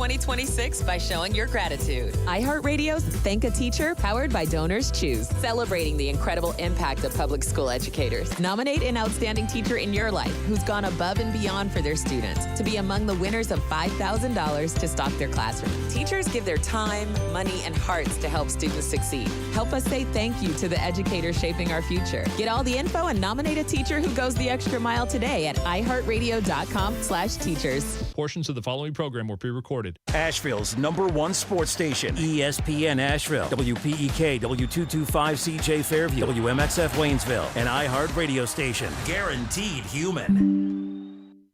2026 by showing your gratitude. iHeartRadio's Thank a Teacher, powered by Donors Choose, celebrating the incredible impact of public school educators. Nominate an outstanding teacher in your life who's gone above and beyond for their students to be among the winners of $5,000 to stock their classroom. Teachers give their time, money, and hearts to help students succeed. Help us say thank you to the educators shaping our future. Get all the info and nominate a teacher who goes the extra mile today at iHeartRadio.com/teachers. Portions of the following program were pre-recorded. Asheville's #1 sports station, ESPN Asheville, WPEK, W225CJ Fairview, WMXF Waynesville, an iHeart radio station. Guaranteed human.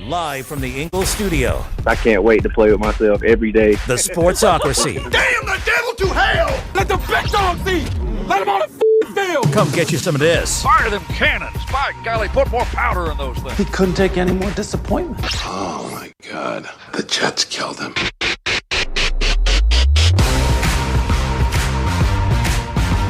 Live from the Ingalls studio. I can't wait to play with myself every day. The Sportsocracy. Damn the devil to hell! Let the big dog eat! Let him on the field! Come get you some of this. Fire them cannons! By golly, put more powder in those things. He couldn't take any more disappointment. Oh my God, the Jets killed him.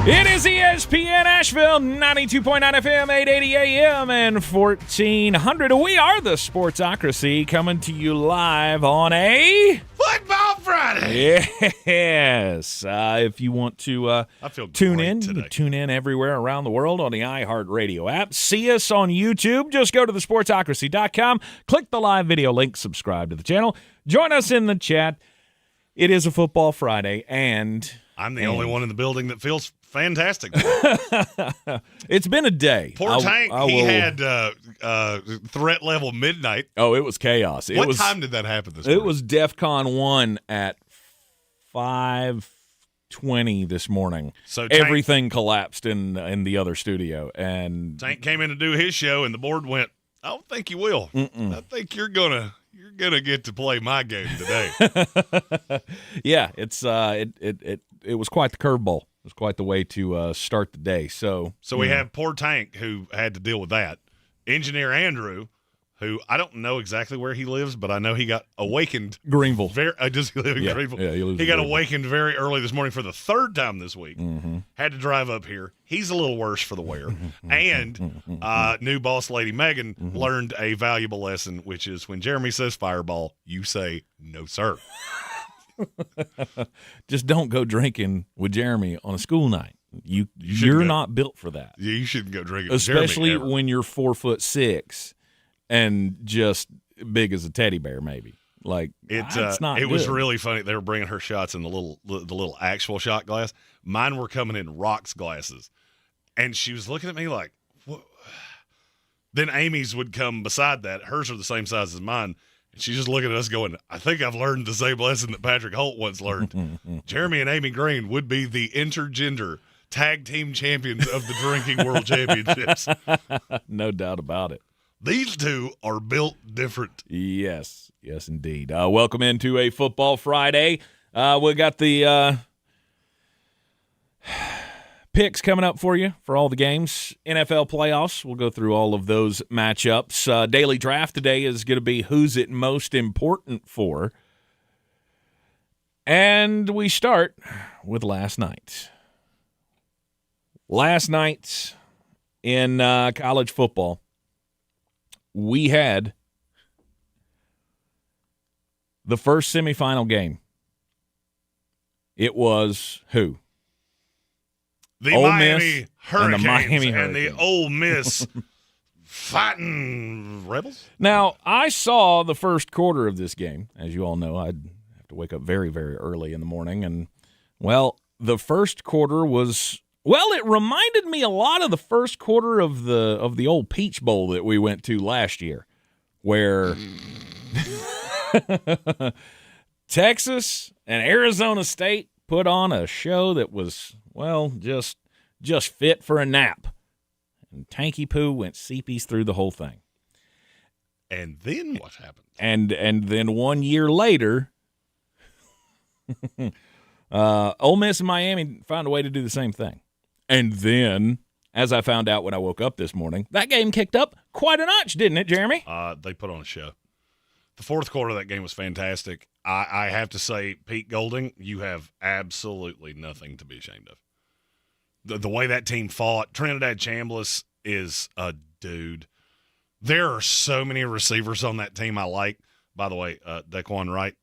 It is ESPN Asheville, 92.9 FM, 880 AM, and 1400. We are the Sportsocracy, coming to you live on a Football Friday! Yes. If you want to tune in, you can tune in everywhere around the world on the iHeartRadio app. See us on YouTube. Just go to thesportsocracy.com, click the live video link, subscribe to the channel, join us in the chat. It is a Football Friday, and I'm the only one in the building that feels fantastic. It's been a day. Poor Tank, he had threat level midnight. Oh, it was chaos. What time did that happen this morning? It was DEFCON 1 at 5:20 this morning. So everything collapsed in the other studio. And Tank came in to do his show, and the board went, I don't think you will. I think you're gonna get to play my game today. Yeah, it was quite the curveball. It was quite the way to start the day. So we have poor Tank, who had to deal with that. Engineer Andrew, who I don't know exactly where he lives, but I know he got awakened. Greenville. Does he live in Greenville? Yeah, he got awakened very early this morning for the third time this week. Mm-hmm. Had to drive up here. He's a little worse for the wear. And new boss lady Megan learned a valuable lesson, which is when Jeremy says fireball, you say no, sir. Just don't go drinking with Jeremy on a school night. You're not built for that. Yeah, you shouldn't go drinking, especially with Jeremy, when you're 4'6" and just big as a teddy bear. Maybe it's not. It was really funny. They were bringing her shots in the little actual shot glass. Mine were coming in rocks glasses, and she was looking at me like, what? Then Amy's would come beside that. Hers are the same size as mine. She's just looking at us going, I think I've learned the same lesson that Patrick Holt once learned. Jeremy and Amy Green would be the intergender tag team champions of the Drinking World Championships. No doubt about it. These two are built different. Yes, indeed. Welcome into a Football Friday. We got the picks coming up for you for all the games. NFL playoffs, we'll go through all of those matchups. Daily draft today is going to be who's it most important for. And we start with last night. Last night in college football, we had the first semifinal game. It was who? The Ole Miami Miss Hurricanes and the Ole Miss Fighting Rebels. Now, I saw the first quarter of this game. As you all know, I'd have to wake up very, very early in the morning. And, well, the first quarter was – well, it reminded me a lot of the first quarter of the old Peach Bowl that we went to last year, where Texas and Arizona State put on a show that was – well, just fit for a nap. And Tanky Poo went CPs through the whole thing. And then what happened? And then 1 year later, Ole Miss and Miami found a way to do the same thing. And then, as I found out when I woke up this morning, that game kicked up quite a notch, didn't it, Jeremy? They put on a show. The fourth quarter of that game was fantastic. I have to say, Pete Golding, you have absolutely nothing to be ashamed of. The way that team fought, Trinidad Chambliss is a dude. There are so many receivers on that team I like. By the way, Daquan Wright,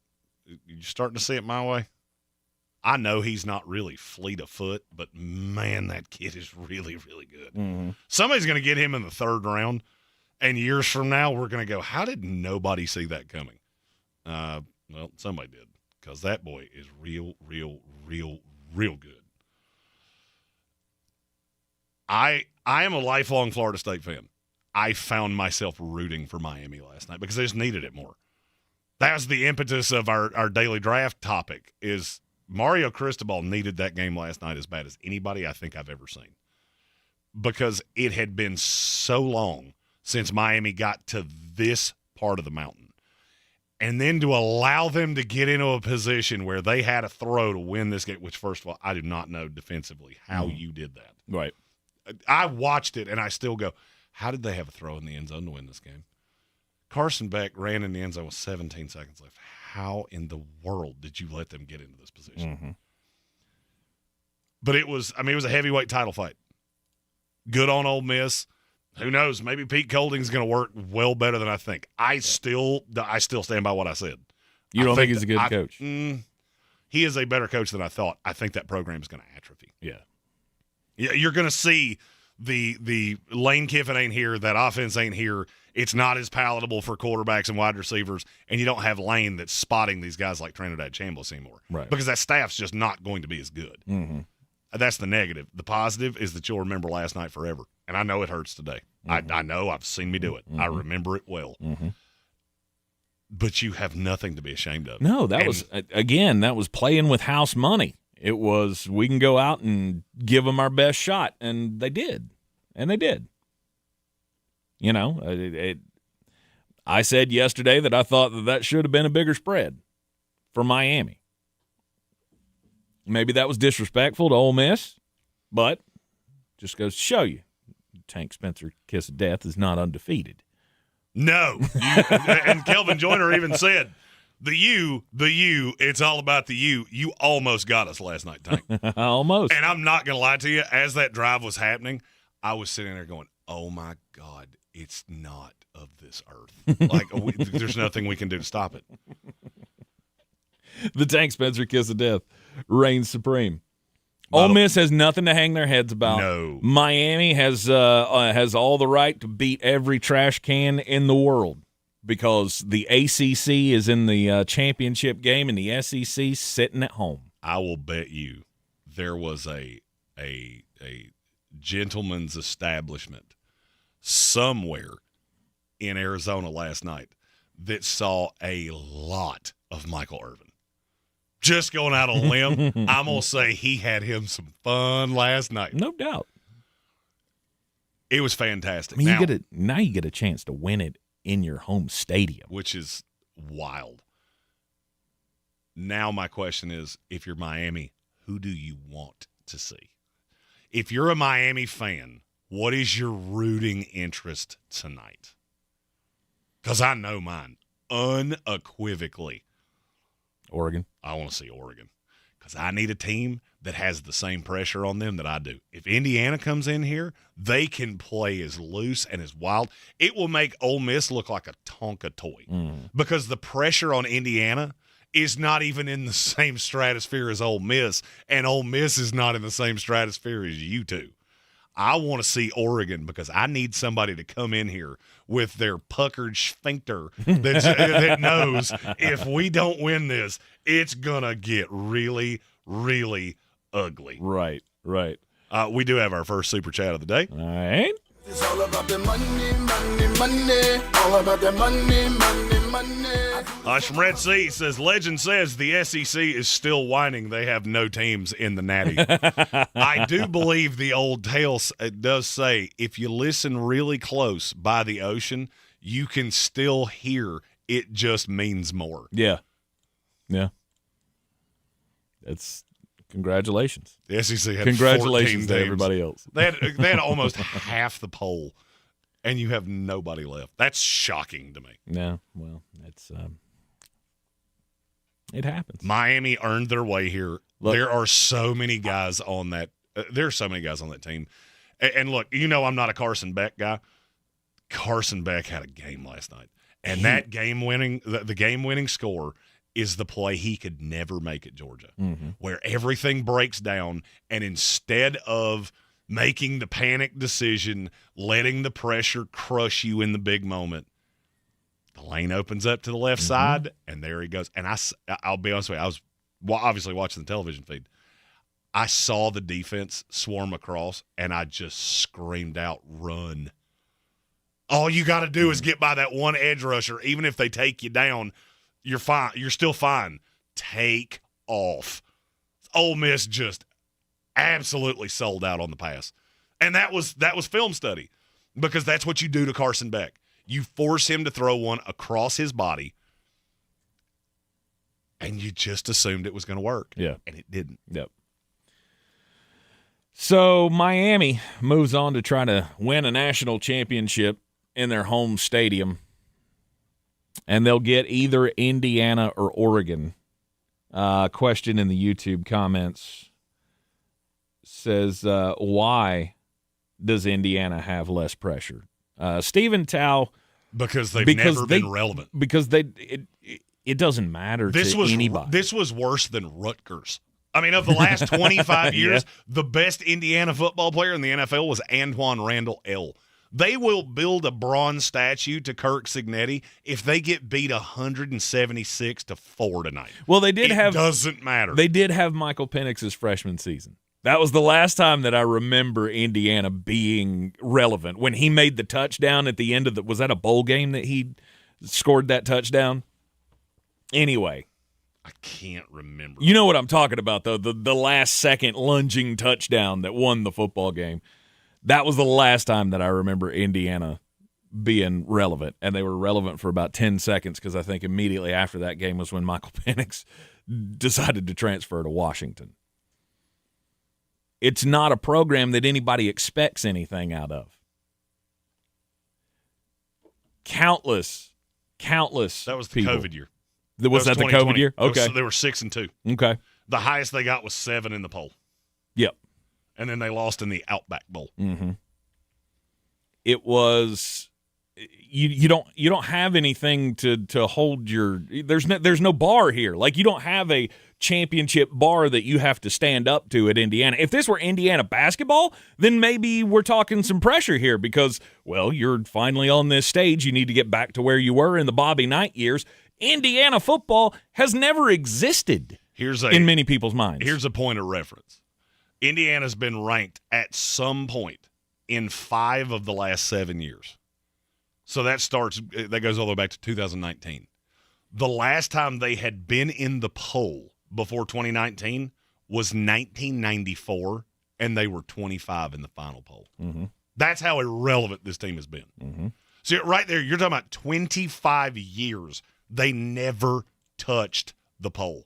you're starting to see it my way. I know he's not really fleet of foot, but, man, that kid is really, really good. Mm-hmm. Somebody's going to get him in the third round, and years from now we're going to go, how did nobody see that coming? Well, somebody did, because that boy is real, real, real, real good. I am a lifelong Florida State fan. I found myself rooting for Miami last night because I just needed it more. That was the impetus of our daily draft topic is Mario Cristobal needed that game last night as bad as anybody I think I've ever seen because it had been so long since Miami got to this part of the mountain. And then to allow them to get into a position where they had a throw to win this game, which, first of all, I do not know defensively how you did that. Right. I watched it, and I still go, how did they have a throw in the end zone to win this game? Carson Beck ran in the end zone with 17 seconds left. How in the world did you let them get into this position? Mm-hmm. But it was a heavyweight title fight. Good on Ole Miss. Who knows? Maybe Pete Golding's going to work well better than I think. I still stand by what I said. You don't think he's a good coach? He is a better coach than I thought. I think that program is going to atrophy. Yeah. You're going to see the Lane Kiffin ain't here. That offense ain't here. It's not as palatable for quarterbacks and wide receivers, and you don't have Lane that's spotting these guys like Trinidad Chambliss anymore. Right. Because that staff's just not going to be as good. Mm-hmm. That's the negative. The positive is that you'll remember last night forever. And I know it hurts today. Mm-hmm. I know. I've seen me do it. Mm-hmm. I remember it well. Mm-hmm. But you have nothing to be ashamed of. No, that was playing with house money. It was we can go out and give them our best shot, and they did. And they did. You know, I said yesterday that I thought that should have been a bigger spread for Miami. Maybe that was disrespectful to Ole Miss, but just goes to show you, Tank Spencer Kiss of Death is not undefeated. No. And Kelvin Joyner even said, the you, it's all about the you. You almost got us last night, Tank. Almost. And I'm not going to lie to you, as that drive was happening, I was sitting there going, oh, my God, it's not of this earth. Like, there's nothing we can do to stop it. The Tank Spencer Kiss of Death reigns supreme. Ole Miss has nothing to hang their heads about. No. Miami has all the right to beat every trash can in the world because the ACC is in the championship game and the SEC sitting at home. I will bet you there was a gentleman's establishment somewhere in Arizona last night that saw a lot of Michael Irvin. Just going out on a limb, I'm going to say he had him some fun last night. No doubt. It was fantastic. I mean, now you get a chance to win it in your home stadium. Which is wild. Now my question is, if you're Miami, who do you want to see? If you're a Miami fan, what is your rooting interest tonight? Because I know mine unequivocally. Oregon. I want to see Oregon because I need a team that has the same pressure on them that I do. If Indiana comes in here, they can play as loose and as wild. It will make Ole Miss look like a Tonka toy because the pressure on Indiana is not even in the same stratosphere as Ole Miss, and Ole Miss is not in the same stratosphere as you two. I want to see Oregon because I need somebody to come in here with their puckered sphincter that knows if we don't win this, it's going to get really, really ugly. Right. We do have our first super chat of the day. All right. It's all about the money, money, money. All about the money, money, money. From Red Sea says, legend says the SEC is still whining they have no teams in the Natty. I do believe the old tale does say if you listen really close by the ocean, you can still hear it just means more. Yeah. It's congratulations. The SEC had congratulations 14 to teams. everybody else. They had almost half the poll, and you have nobody left. That's shocking to me. Yeah, well, it's it happens. Miami earned their way here. Look, there are so many guys on that. There are so many guys on that team. And look, I'm not a Carson Beck guy. Carson Beck had a game last night. And that the game-winning score is the play he could never make at Georgia, where everything breaks down, and instead of making the panic decision, letting the pressure crush you in the big moment, the lane opens up to the left side, and there he goes. And I'll be honest with you, I was obviously watching the television feed. I saw the defense swarm across, and I just screamed out, run. All you got to do is get by that one edge rusher. Even if they take you down, you're fine. You're still fine. Take off. Ole Miss just absolutely sold out on the pass. And that was film study, because that's what you do to Carson Beck. You force him to throw one across his body, and you just assumed it was going to work. Yeah. And it didn't. Yep. So Miami moves on to try to win a national championship in their home stadium, and they'll get either Indiana or Oregon. Question in the YouTube comments says, why does Indiana have less pressure? Stephen Tao. Because they've never been relevant. Because it doesn't matter to anybody. This was worse than Rutgers. I mean, of the last 25 years, the best Indiana football player in the NFL was Antoine Randall L. They will build a bronze statue to Kirk Cignetti if they get beat 176-4 tonight. Well, it doesn't matter. They did have Michael Penix's freshman season. That was the last time that I remember Indiana being relevant, when he made the touchdown at the end of was that a bowl game that he scored that touchdown? Anyway. I can't remember. You know what I'm talking about, though, the last second lunging touchdown that won the football game. That was the last time that I remember Indiana being relevant, and they were relevant for about 10 seconds, because I think immediately after that game was when Michael Penix decided to transfer to Washington. It's not a program that anybody expects anything out of. Countless That was the people. COVID year. Was that the COVID year? Okay. They were 6-2. Okay. The highest they got was 7 in the poll. Yep. And then they lost in the Outback Bowl. Mm-hmm. It was you don't have anything to hold your. There's no bar here. Like, you don't have a championship bar that you have to stand up to at Indiana. If this were Indiana basketball, then maybe we're talking some pressure here, because, well, you're finally on this stage. You need to get back to where you were in the Bobby Knight years. Indiana football has never existed in many people's minds. Here's a point of reference. Indiana's been ranked at some point in 5 of the last 7 years. So that goes all the way back to 2019. The last time they had been in the poll before 2019 was 1994, and they were 25 in the final poll. Mm-hmm. That's how irrelevant this team has been. Mm-hmm. So right there, you're talking about 25 years. They never touched the poll.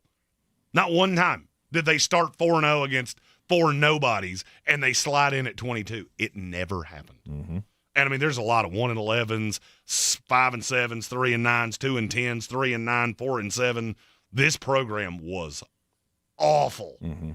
Not one time did they start 4-0 against 4 nobodies and they slide in at 22. It never happened. Mm-hmm. And, I mean, there's a lot of 1-11s, 5-7s, 3-9s, 2-10s, 3-9, 4-7. This program was awful. Mm-hmm.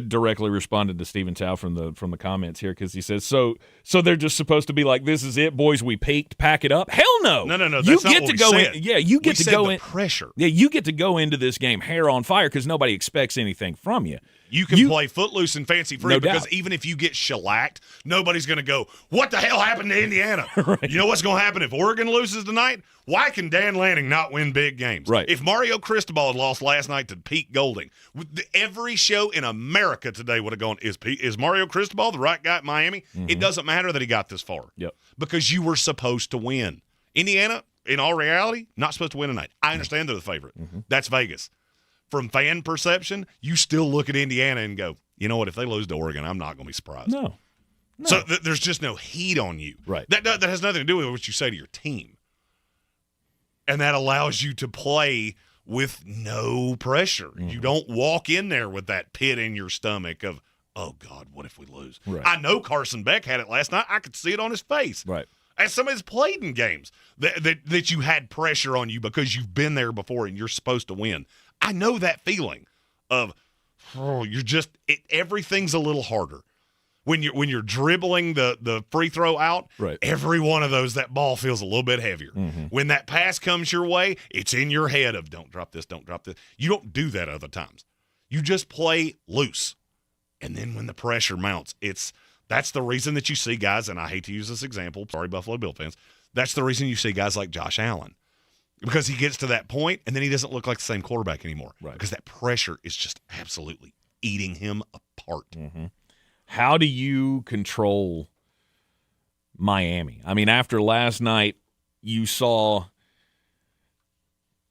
Directly responded to Stephen Tao from the comments here, because he says, so they're just supposed to be like, this is it, boys, we peaked, pack it up. Hell no. No. You get to go in. Yeah, you get to go in. Pressure. Yeah, you get to go into this game hair on fire, because nobody expects anything from you. You can play footloose and fancy free, no because doubt. even if you get shellacked, nobody's going to go, what the hell happened to Indiana? Right. You know what's going to happen if Oregon loses tonight? Why can Dan Lanning not win big games? Right. If Mario Cristobal had lost last night to Pete Golding, every show in America today would have gone, is Mario Cristobal the right guy at Miami? Mm-hmm. It doesn't matter that he got this far. Yep. Because you were supposed to win. Indiana, in all reality, not supposed to win tonight. I understand they're the favorite. Mm-hmm. That's Vegas. From fan perception, you still look at Indiana and go, you know what, if they lose to Oregon, I'm not going to be surprised. No. So there's just no heat on you. Right. That has nothing to do with what you say to your team. And that allows you to play with no pressure. Mm-hmm. You don't walk in there with that pit in your stomach of, oh, God, what if we lose? Right. I know Carson Beck had it last night. I could see it on his face. Right. As somebody that's played in games that you had pressure on you because you've been there before and you're supposed to win. I know that feeling of, everything's a little harder. when you're dribbling the free throw out, right. Every one of those, that ball feels a little bit heavier. Mm-hmm. When that pass comes your way, it's in your head of don't drop this, don't drop this. You don't do that other times. You just play loose. And then when the pressure mounts, that's the reason that you see guys, and I hate to use this example, sorry, Buffalo Bill fans, that's the reason you see guys like Josh Allen. Because he gets to that point, and then he doesn't look like the same quarterback anymore. Right. Because that pressure is just absolutely eating him apart. Mm-hmm. How do you control Miami? I mean, after last night, you saw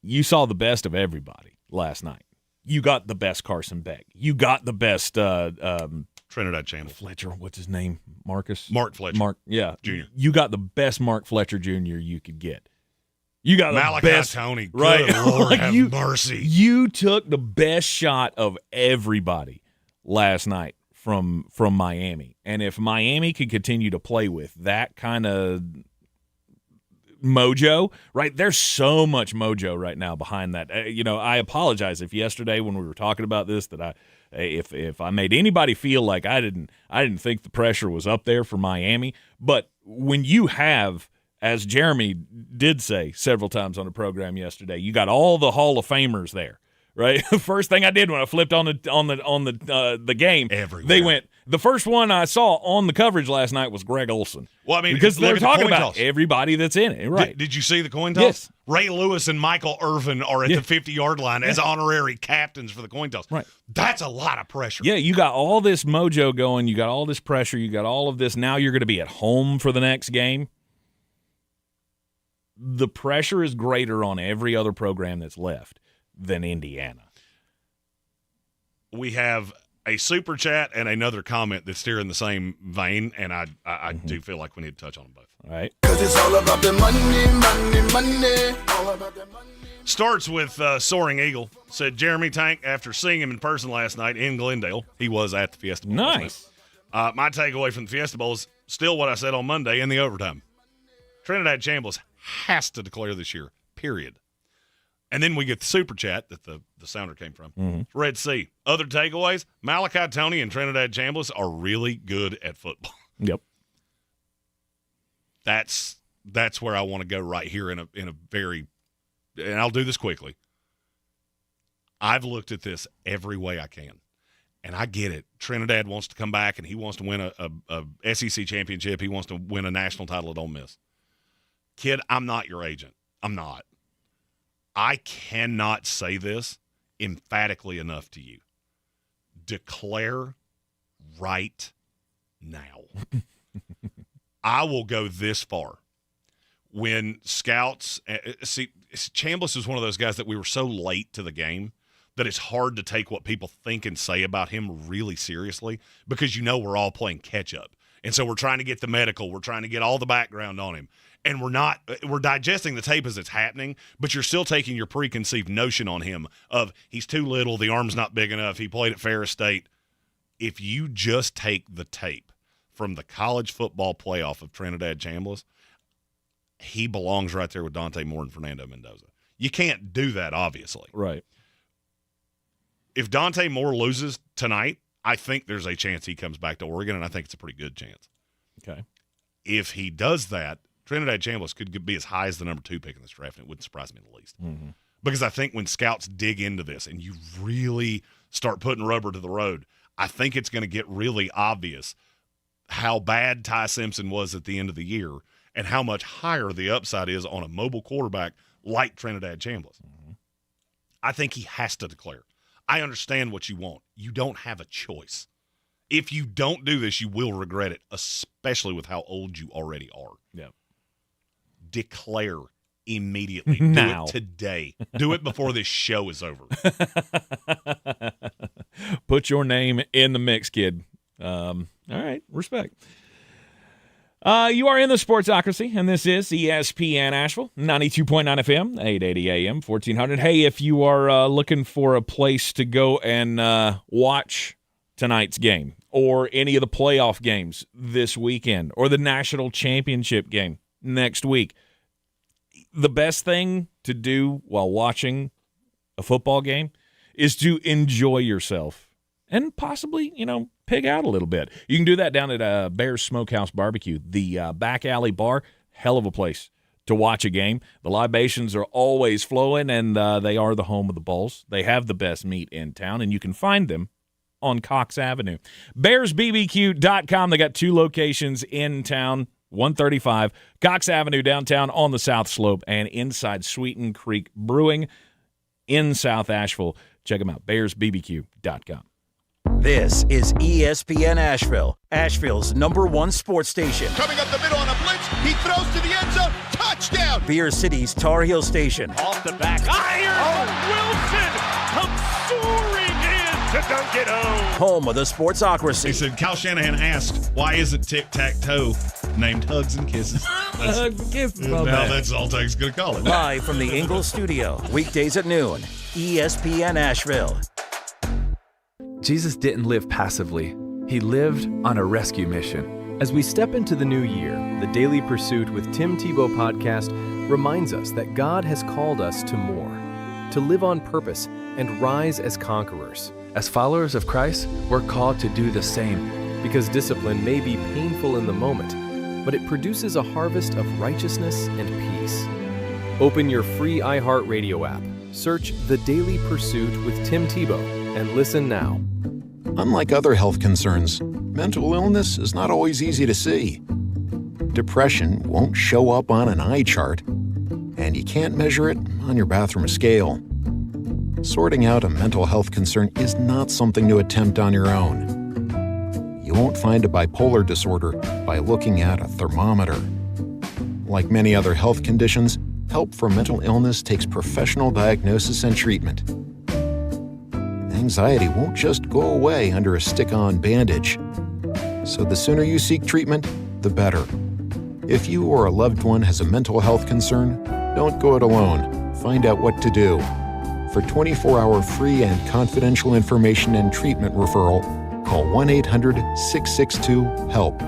the best of everybody last night. You got the best Carson Beck. You got the best Trinidad Chambliss. Fletcher. What's his name? Mark Fletcher. Mark, yeah. Jr. You got the best Mark Fletcher Jr. you could get. You got Malachi the best. Tony. Good Right. Lord, Like have mercy. You took the best shot of everybody last night from Miami. And if Miami could continue to play with that kind of mojo, right? There's so much mojo right now behind that. I apologize if yesterday when we were talking about this that if I made anybody feel like I didn't think the pressure was up there for Miami. But when you have, as Jeremy did say several times on the program yesterday, you got all the Hall of Famers there, right? The first thing I did when I flipped on the game, everywhere. They went. The first one I saw on the coverage last night was Greg Olson. Well, I mean, because they're talking about toss. Everybody that's in it, right? Did you see the coin toss? Yes. Ray Lewis and Michael Irvin are at the 50-yard line as honorary captains for the coin toss. Right. That's a lot of pressure. Yeah, you got all this mojo going. You got all this pressure. You got all of this. Now you're going to be at home for the next game. The pressure is greater on every other program that's left than Indiana. We have a super chat and another comment that's still in the same vein, and I do feel like we need to touch on them both. All right. 'Cause it's all about the money. All about the money. Starts with Soaring Eagle. Said Jeremy Tank, after seeing him in person last night in Glendale, he was at the Fiesta Bowl. Nice. My takeaway from the Fiesta Bowl is still what I said on Monday in the overtime. Trinidad Chambliss has to declare this year, period. And then we get the super chat that the sounder came from. Mm-hmm. Red Sea. Other takeaways, Malachi Tony and Trinidad Chambliss are really good at football. Yep. That's where I want to go right here in a very, and I'll do this quickly. I've looked at this every way I can, and I get it. Trinidad wants to come back, and he wants to win a SEC championship. He wants to win a national title at Ole Miss. Kid, I'm not your agent. I'm not. I cannot say this emphatically enough to you. Declare right now. I will go this far. When scouts see, Chambliss is one of those guys that we were so late to the game that it's hard to take what people think and say about him really seriously because we're all playing catch up. And so we're trying to get the medical, we're trying to get all the background on him. And we're digesting the tape as it's happening, but you're still taking your preconceived notion on him of he's too little, the arm's not big enough, he played at Ferris State. If you just take the tape from the college football playoff of Trinidad Chambliss, he belongs right there with Dante Moore and Fernando Mendoza. You can't do that, obviously. Right. If Dante Moore loses tonight, I think there's a chance he comes back to Oregon, and I think it's a pretty good chance. Okay. If he does that, Trinidad Chambliss could be as high as the number 2 pick in this draft, and it wouldn't surprise me in the least. Mm-hmm. Because I think when scouts dig into this and you really start putting rubber to the road, I think it's going to get really obvious how bad Ty Simpson was at the end of the year and how much higher the upside is on a mobile quarterback like Trinidad Chambliss. Mm-hmm. I think he has to declare. I understand what you want. You don't have a choice. If you don't do this, you will regret it, especially with how old you already are. Yep. Declare immediately. Now. Do it today. Do it before this show is over. Put your name in the mix, kid. All right, respect. You are in the Sportsocracy, and this is ESPN Asheville, 92.9 FM, 880 AM, 1400. Hey, if you are looking for a place to go and watch tonight's game or any of the playoff games this weekend or the national championship game next week, the best thing to do while watching a football game is to enjoy yourself and possibly, pig out a little bit. You can do that down at Bear's Smokehouse Barbecue, the back alley bar. Hell of a place to watch a game. The libations are always flowing, and they are the home of the Bulls. They have the best meat in town, and you can find them on Cox Avenue. BearsBBQ.com. They got 2 locations in town, 135 Cox Avenue downtown on the South Slope, and inside Sweeten Creek Brewing in South Asheville. Check them out, BearsBBQ.com. This is ESPN Asheville, Asheville's #1 sports station. Coming up the middle on a blitz. He throws to the end zone. Touchdown. Beer City's Tar Heel station. Off the back iron. Wilson comes soaring in to dunk it home. Home of the Sportsocracy. He said, Kyle Shanahan asked, why isn't tic-tac-toe named Hugs and Kisses? That's all Take's going to call it. Live from the Ingalls studio, weekdays at noon, ESPN Asheville. Jesus didn't live passively. He lived on a rescue mission. As we step into the new year, the Daily Pursuit with Tim Tebow podcast reminds us that God has called us to more, to live on purpose and rise as conquerors. As followers of Christ, we're called to do the same, because discipline may be painful in the moment, but it produces a harvest of righteousness and peace. Open your free iHeartRadio app, search The Daily Pursuit with Tim Tebow, and listen now. Unlike other health concerns, mental illness is not always easy to see. Depression won't show up on an eye chart, and you can't measure it on your bathroom scale. Sorting out a mental health concern is not something to attempt on your own. You won't find a bipolar disorder by looking at a thermometer. Like many other health conditions, help for mental illness takes professional diagnosis and treatment. Anxiety won't just go away under a stick-on bandage. So the sooner you seek treatment, the better. If you or a loved one has a mental health concern, don't go it alone. Find out what to do. For 24-hour free and confidential information and treatment referral, call 1-800-662-HELP.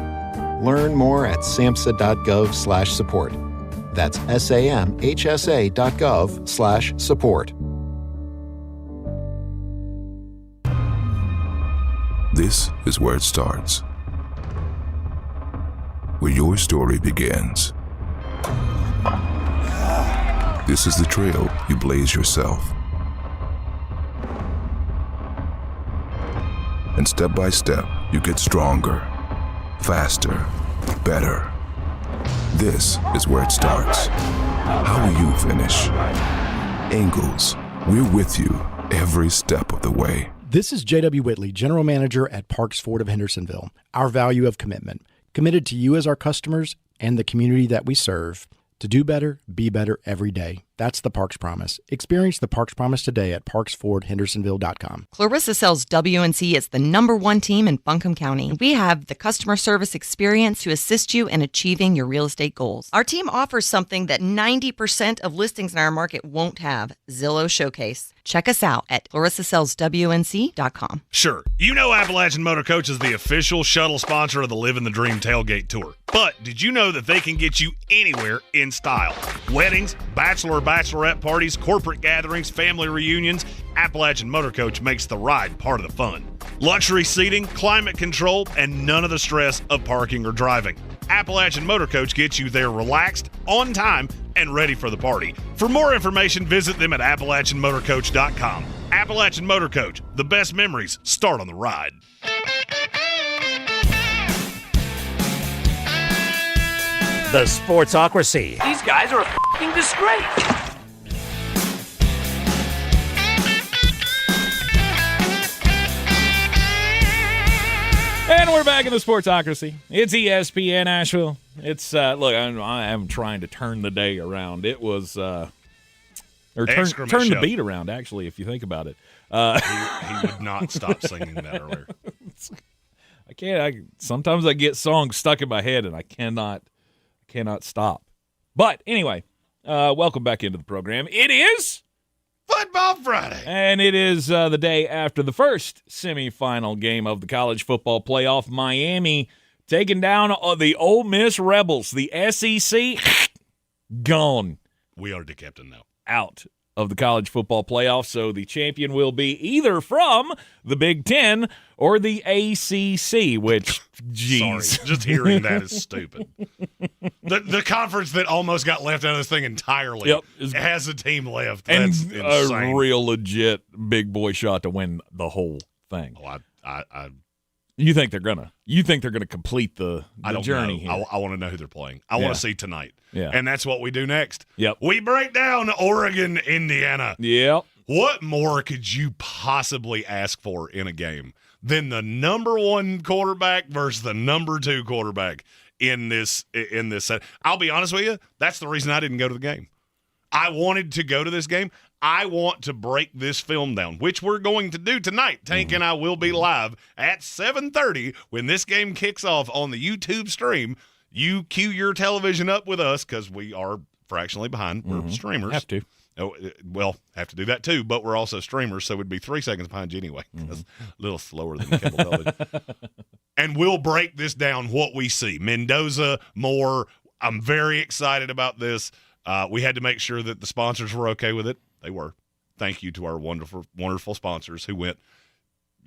Learn more at samhsa.gov/support. That's samhsa.gov/support. This is where it starts, where your story begins. This is the trail you blaze yourself. And step by step, you get stronger, faster, better. This is where it starts. How will you finish? Ingalls, we're with you every step of the way. This is J.W. Whitley, General Manager at Parks Ford of Hendersonville. Our value of commitment. Committed to you as our customers and the community that we serve. To do better, be better every day. That's the Parks Promise. Experience the Parks Promise today at parksfordhendersonville.com. Clarissa sells WNC as the #1 team in Buncombe County. We have the customer service experience to assist you in achieving your real estate goals. Our team offers something that 90% of listings in our market won't have, Zillow Showcase. Check us out at clarissasellswnc.com. Sure, you know Appalachian Motor Coach is the official shuttle sponsor of the Living the Dream Tailgate Tour. But did you know that they can get you anywhere in style? Weddings, bachelorette parties, corporate gatherings, family reunions, Appalachian Motor Coach makes the ride part of the fun. Luxury seating, climate control, and none of the stress of parking or driving. Appalachian Motor Coach gets you there relaxed, on time, and ready for the party. For more information, visit them at AppalachianMotorCoach.com. Appalachian Motor Coach, the best memories start on the ride. The Sportsocracy. These guys are a f***ing disgrace. And we're back in the Sportsocracy. It's ESPN Asheville. It's look, I am trying to turn the day around. It was turn the beat around, actually, if you think about it. He would not stop singing that earlier. I can't. Sometimes I get songs stuck in my head, and I cannot stop. But anyway, welcome back into the program. It is Football Friday. And it is the day after the first semifinal game of the college football playoff. Miami taking down the Ole Miss Rebels. The SEC, gone. We are the captain now. Out of the college football playoff, so the champion will be either from the Big Ten or the ACC, which, geez. Sorry, just hearing that is stupid. The conference that almost got left out of this thing entirely has a team left. And That's insane. A real legit big boy shot to win the whole thing. Oh, I You think they're gonna complete the journey here. I want to know who they're playing. I want to see tonight. Yeah. And that's what we do next. Yep. We break down Oregon, Indiana. Yep. What more could you possibly ask for in a game than the number 1 quarterback versus the number 2 quarterback in this set? I'll be honest with you, that's the reason I didn't go to the game. I wanted to go to this game. I want to break this film down, which we're going to do tonight. Tank and I will be live at 7:30 when this game kicks off on the YouTube stream. You cue your television up with us because we are fractionally behind. We're streamers. Have to. Oh, well, have to do that too, but we're also streamers, so we'd be 3 seconds behind you anyway. That's a little slower than cable television. And we'll break this down, what we see. Mendoza, Moore. I'm very excited about this. We had to make sure that the sponsors were okay with it. They were. Thank you to our wonderful, wonderful sponsors who went,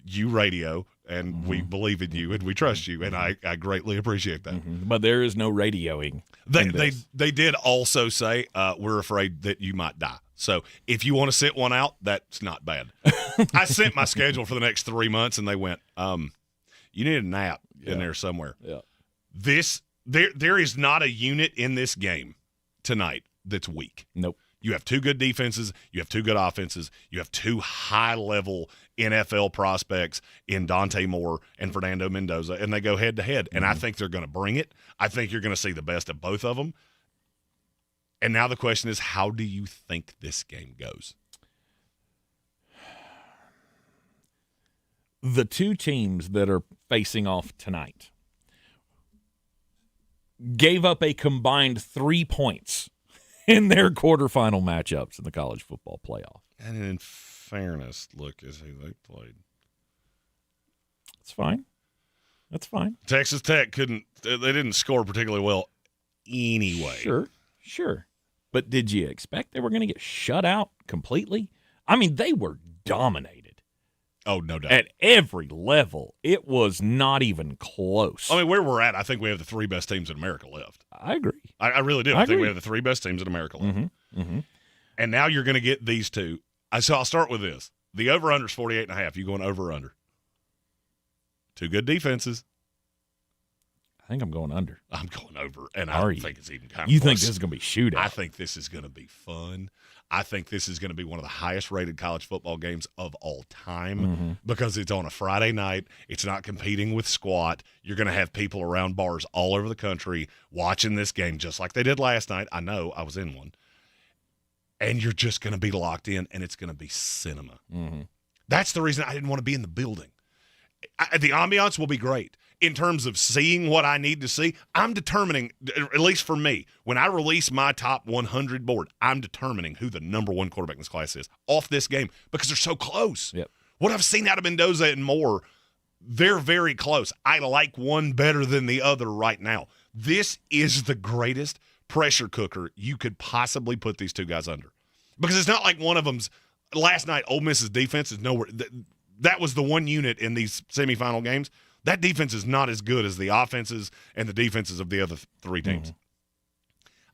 you radio, and we believe in you, and we trust you, and I greatly appreciate that. But there is no radioing. They did also say, we're afraid that you might die. So if you want to sit one out, that's not bad. I sent my schedule for the next 3 months, and they went, you need a nap in there somewhere. Yeah. There is not a unit in this game tonight that's weak. Nope. You have 2 good defenses. You have 2 good offenses. You have 2 high-level NFL prospects in Dante Moore and Fernando Mendoza, and they go head-to-head. And I think they're going to bring it. I think you're going to see the best of both of them. And now the question is, how do you think this game goes? The 2 teams that are facing off tonight gave up a combined 3 points in their quarterfinal matchups in the college football playoff. And in fairness, look at who they played. It's fine. That's fine. Texas Tech they didn't score particularly well anyway. Sure. But did you expect they were going to get shut out completely? I mean, they were dominated. Oh, no doubt. At every level, it was not even close. I mean, where we're at, I think we have the 3 best teams in America left. I agree. I really do. I think we have the 3 best teams in America left. And now you're going to get these 2. So I'll start with this. The over-under is 48.5. You going over or under? 2 good defenses. I think I'm going under. I'm going over, and I don't think it's even kind of You close. think this is going to be shootout? I think this is going to be fun. I think this is going to be one of the highest-rated college football games of all time because it's on a Friday night. It's not competing with squat. You're going to have people around bars all over the country watching this game just like they did last night. I know. I was in one. And you're just going to be locked in, and it's going to be cinema. That's the reason I didn't want to be in the building. The ambiance will be great. In terms of seeing what I need to see, I'm determining, at least for me, when I release my top 100 board, I'm determining who the number 1 quarterback in this class is off this game because they're so close. Yep. What I've seen out of Mendoza and Moore, they're very close. I like one better than the other right now. This is the greatest pressure cooker you could possibly put these 2 guys under because it's not like one of them's – last night, Ole Miss's defense is nowhere – that was the one unit in these semifinal games. That defense is not as good as the offenses and the defenses of the other 3 teams.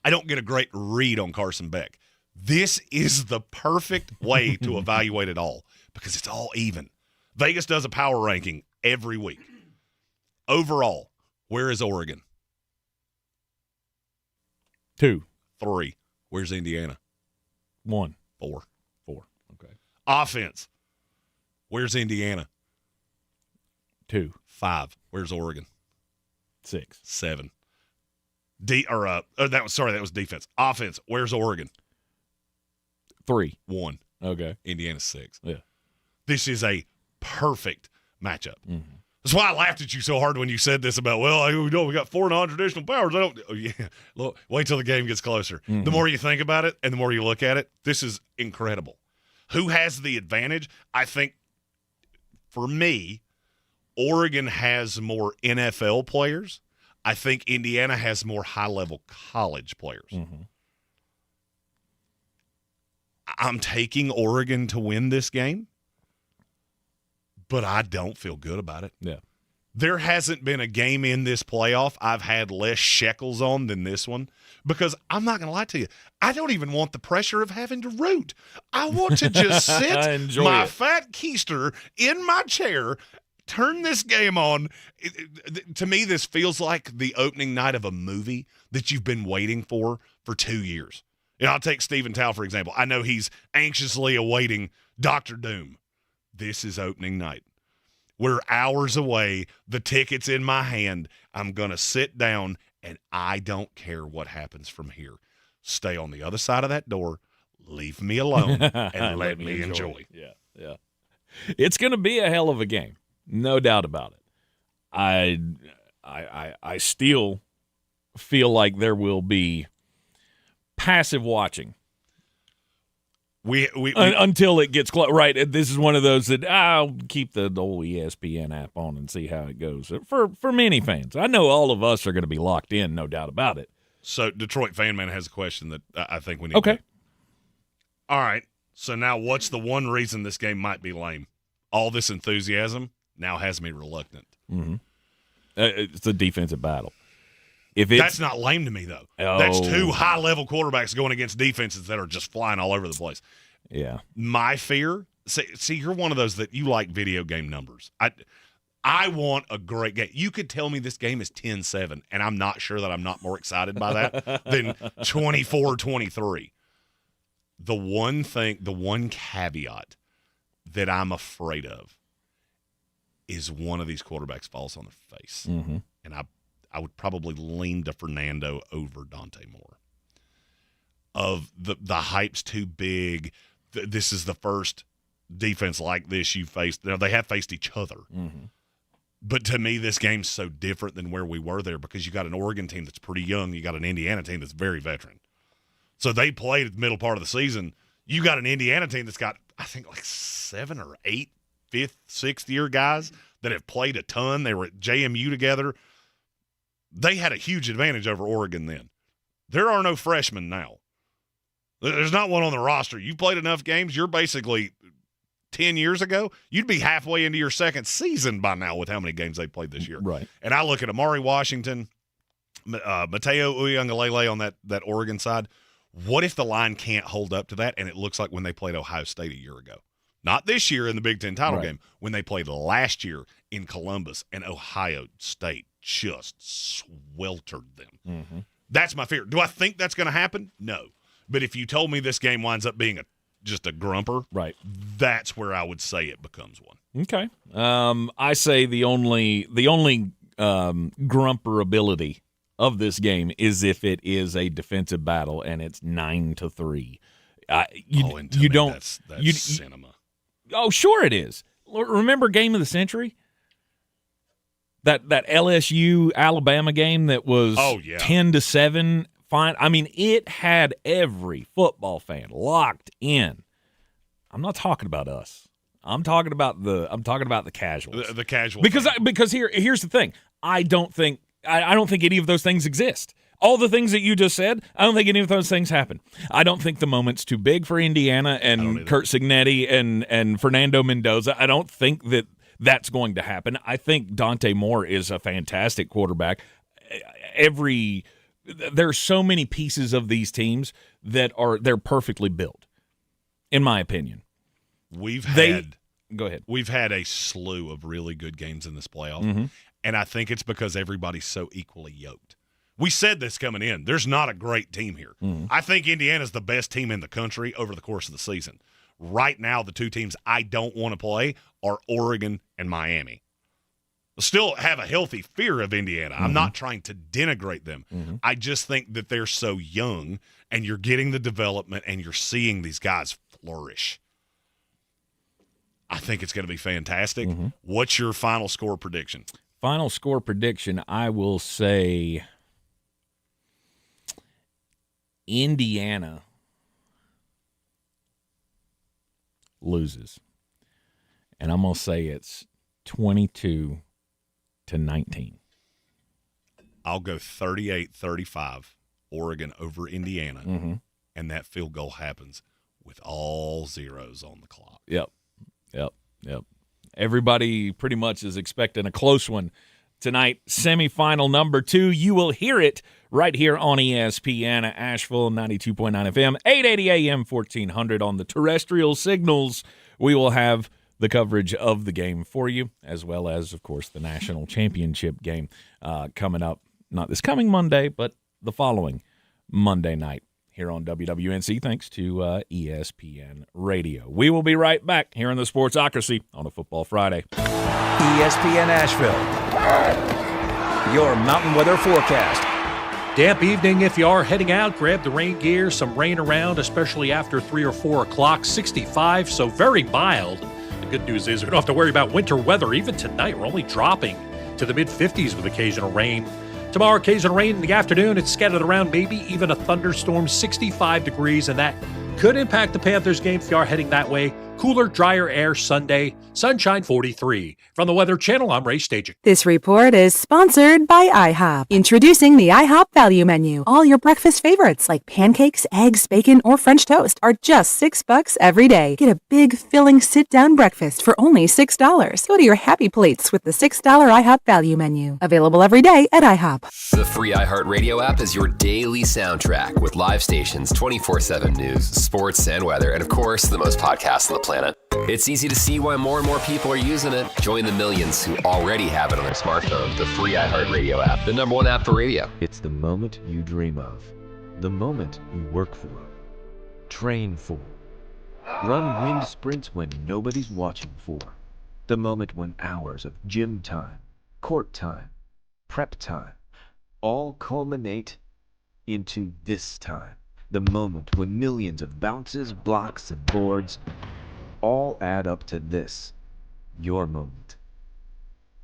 I don't get a great read on Carson Beck. This is the perfect way to evaluate it all because it's all even. Vegas does a power ranking every week. Overall, where is Oregon? 2. 3. Where's Indiana? 1. 4. Okay. Offense. Where's Indiana? 2. 5. Where's Oregon? 6. 7. That was defense. Offense. Where's Oregon? 3. 1. Okay. Indiana's 6. Yeah. This is a perfect matchup. That's why I laughed at you so hard when you said this about, we got 4 non-traditional powers. Look, wait till the game gets closer. The more you think about it and the more you look at it, this is incredible. Who has the advantage? I think, for me, Oregon has more NFL players. I think Indiana has more high-level college players. I'm taking Oregon to win this game, but I don't feel good about it. Yeah. There hasn't been a game in this playoff I've had less shekels on than this one, because I'm not going to lie to you. I don't even want the pressure of having to root. I want to just sit my fat keister in my chair, turn this game on. To me, this feels like the opening night of a movie that you've been waiting for 2 years. And I'll take Stephen Tao, for example. I know he's anxiously awaiting Dr. Doom. This is opening night. We're hours away. The ticket's in my hand. I'm going to sit down, and I don't care what happens from here. Stay on the other side of that door. Leave me alone, and let me enjoy. Yeah. It's going to be a hell of a game. No doubt about it. I still feel like there will be passive watching. We until it gets close. Right. This is one of those that I'll keep the old ESPN app on and see how it goes. For many fans, I know all of us are going to be locked in, no doubt about it. So Detroit Fan Man has a question that I think we need. Okay. All right. So now, what's the one reason this game might be lame? All this enthusiasm now has me reluctant. Mm-hmm. It's a defensive battle. That's not lame to me, though. That's two high-level quarterbacks going against defenses that are just flying all over the place. Yeah. My fear, see, you're one of those that you like video game numbers. I want a great game. You could tell me this game is 10-7, and I'm not sure that I'm not more excited by that than 24-23. The one caveat that I'm afraid of is one of these quarterbacks falls on their face. Mm-hmm. And I would probably lean to Fernando over Dante Moore. Of the hype's too big. This is the first defense like this you faced. Now, they have faced each other. Mm-hmm. But to me, this game's so different than where we were there, because you got an Oregon team that's pretty young. You got an Indiana team that's very veteran. So they played at the middle part of the season. You got an Indiana team that's got, I think, like 7 or 8 fifth, sixth-year guys that have played a ton. They were at JMU together. They had a huge advantage over Oregon then. There are no freshmen now. There's not one on the roster. You've played enough games. You're basically 10 years ago, you'd be halfway into your second season by now with how many games they played this year. Right. And I look at Amari Washington, Mateo Uiagalelei on that Oregon side. What if the line can't hold up to that, and it looks like when they played Ohio State a year ago? Not this year in the Big Ten title game, when they played last year in Columbus, and Ohio State just sweltered them. Mm-hmm. That's my fear. Do I think that's going to happen? No. But if you told me this game winds up being just a grumper, right, that's where I would say it becomes one. Okay. I say the only grumper ability of this game is if it is a defensive battle and it's 9-3. You don't. That's cinema. Oh, sure it is. Remember Game of the Century? That LSU Alabama game that was 10-7. Fine. I mean, it had every football fan locked in. I'm not talking about us. I'm talking about the casuals. The casual. Because here's the thing. I don't think any of those things exist. All the things that you just said, I don't think any of those things happen. I don't think the moment's too big for Indiana and Curt Cignetti and Fernando Mendoza. I don't think that's going to happen. I think Dante Moore is a fantastic quarterback. There's so many pieces of these teams they're perfectly built, in my opinion. Go ahead. We've had a slew of really good games in this playoff, mm-hmm. and I think it's because everybody's so equally yoked. We said this coming in. There's not a great team here. Mm-hmm. I think Indiana's the best team in the country over the course of the season. Right now, the two teams I don't want to play are Oregon and Miami. Still have a healthy fear of Indiana. Mm-hmm. I'm not trying to denigrate them. Mm-hmm. I just think that they're so young, and you're getting the development, and you're seeing these guys flourish. I think it's going to be fantastic. Mm-hmm. What's your final score prediction? Final score prediction, I will say Indiana loses. And I'm going to say it's 22-19. I'll go 38-35, Oregon over Indiana, mm-hmm. and that field goal happens with all zeros on the clock. Yep. Everybody pretty much is expecting a close one tonight. Semifinal number 2. You will hear it right here on ESPN at Asheville, 92.9 FM, 880 AM, 1400 on the terrestrial signals. We will have the coverage of the game for you, as well as, of course, the national championship game coming up, not this coming Monday, but the following Monday night here on WWNC, thanks to ESPN Radio. We will be right back here in the Sportsocracy on a Football Friday. ESPN Asheville, your mountain weather forecast. Damp evening if you are heading out. Grab the rain gear. Some rain around, especially after 3 or 4 o'clock. 65, so very mild. The good news is we don't have to worry about winter weather. Even tonight, we're only dropping to the mid-50s with occasional rain. Tomorrow, occasional rain in the afternoon. It's scattered around, maybe even a thunderstorm, 65 degrees, and that could impact the Panthers game if you are heading that way. Cooler, drier air Sunday, sunshine 43. From the Weather Channel, I'm Ray Stajic. This report is sponsored by IHOP. Introducing the IHOP Value Menu. All your breakfast favorites like pancakes, eggs, bacon, or French toast are just $6 every day. Get a big, filling sit-down breakfast for only $6. Go to your happy plates with the $6 IHOP Value Menu. Available every day at IHOP. The free iHeartRadio app is your daily soundtrack with live stations, 24/7 news, sports, and weather, and of course, the most podcasts on the planet. It's easy to see why more and more people are using it. Join the millions who already have it on their smartphone. The free iHeartRadio app, the #1 app for radio. It's the moment you dream of, the moment you work for, train for, run wind sprints when nobody's watching for, the moment when hours of gym time, court time, prep time, all culminate into this time. The moment when millions of bounces, blocks, and boards all add up to this, your moment.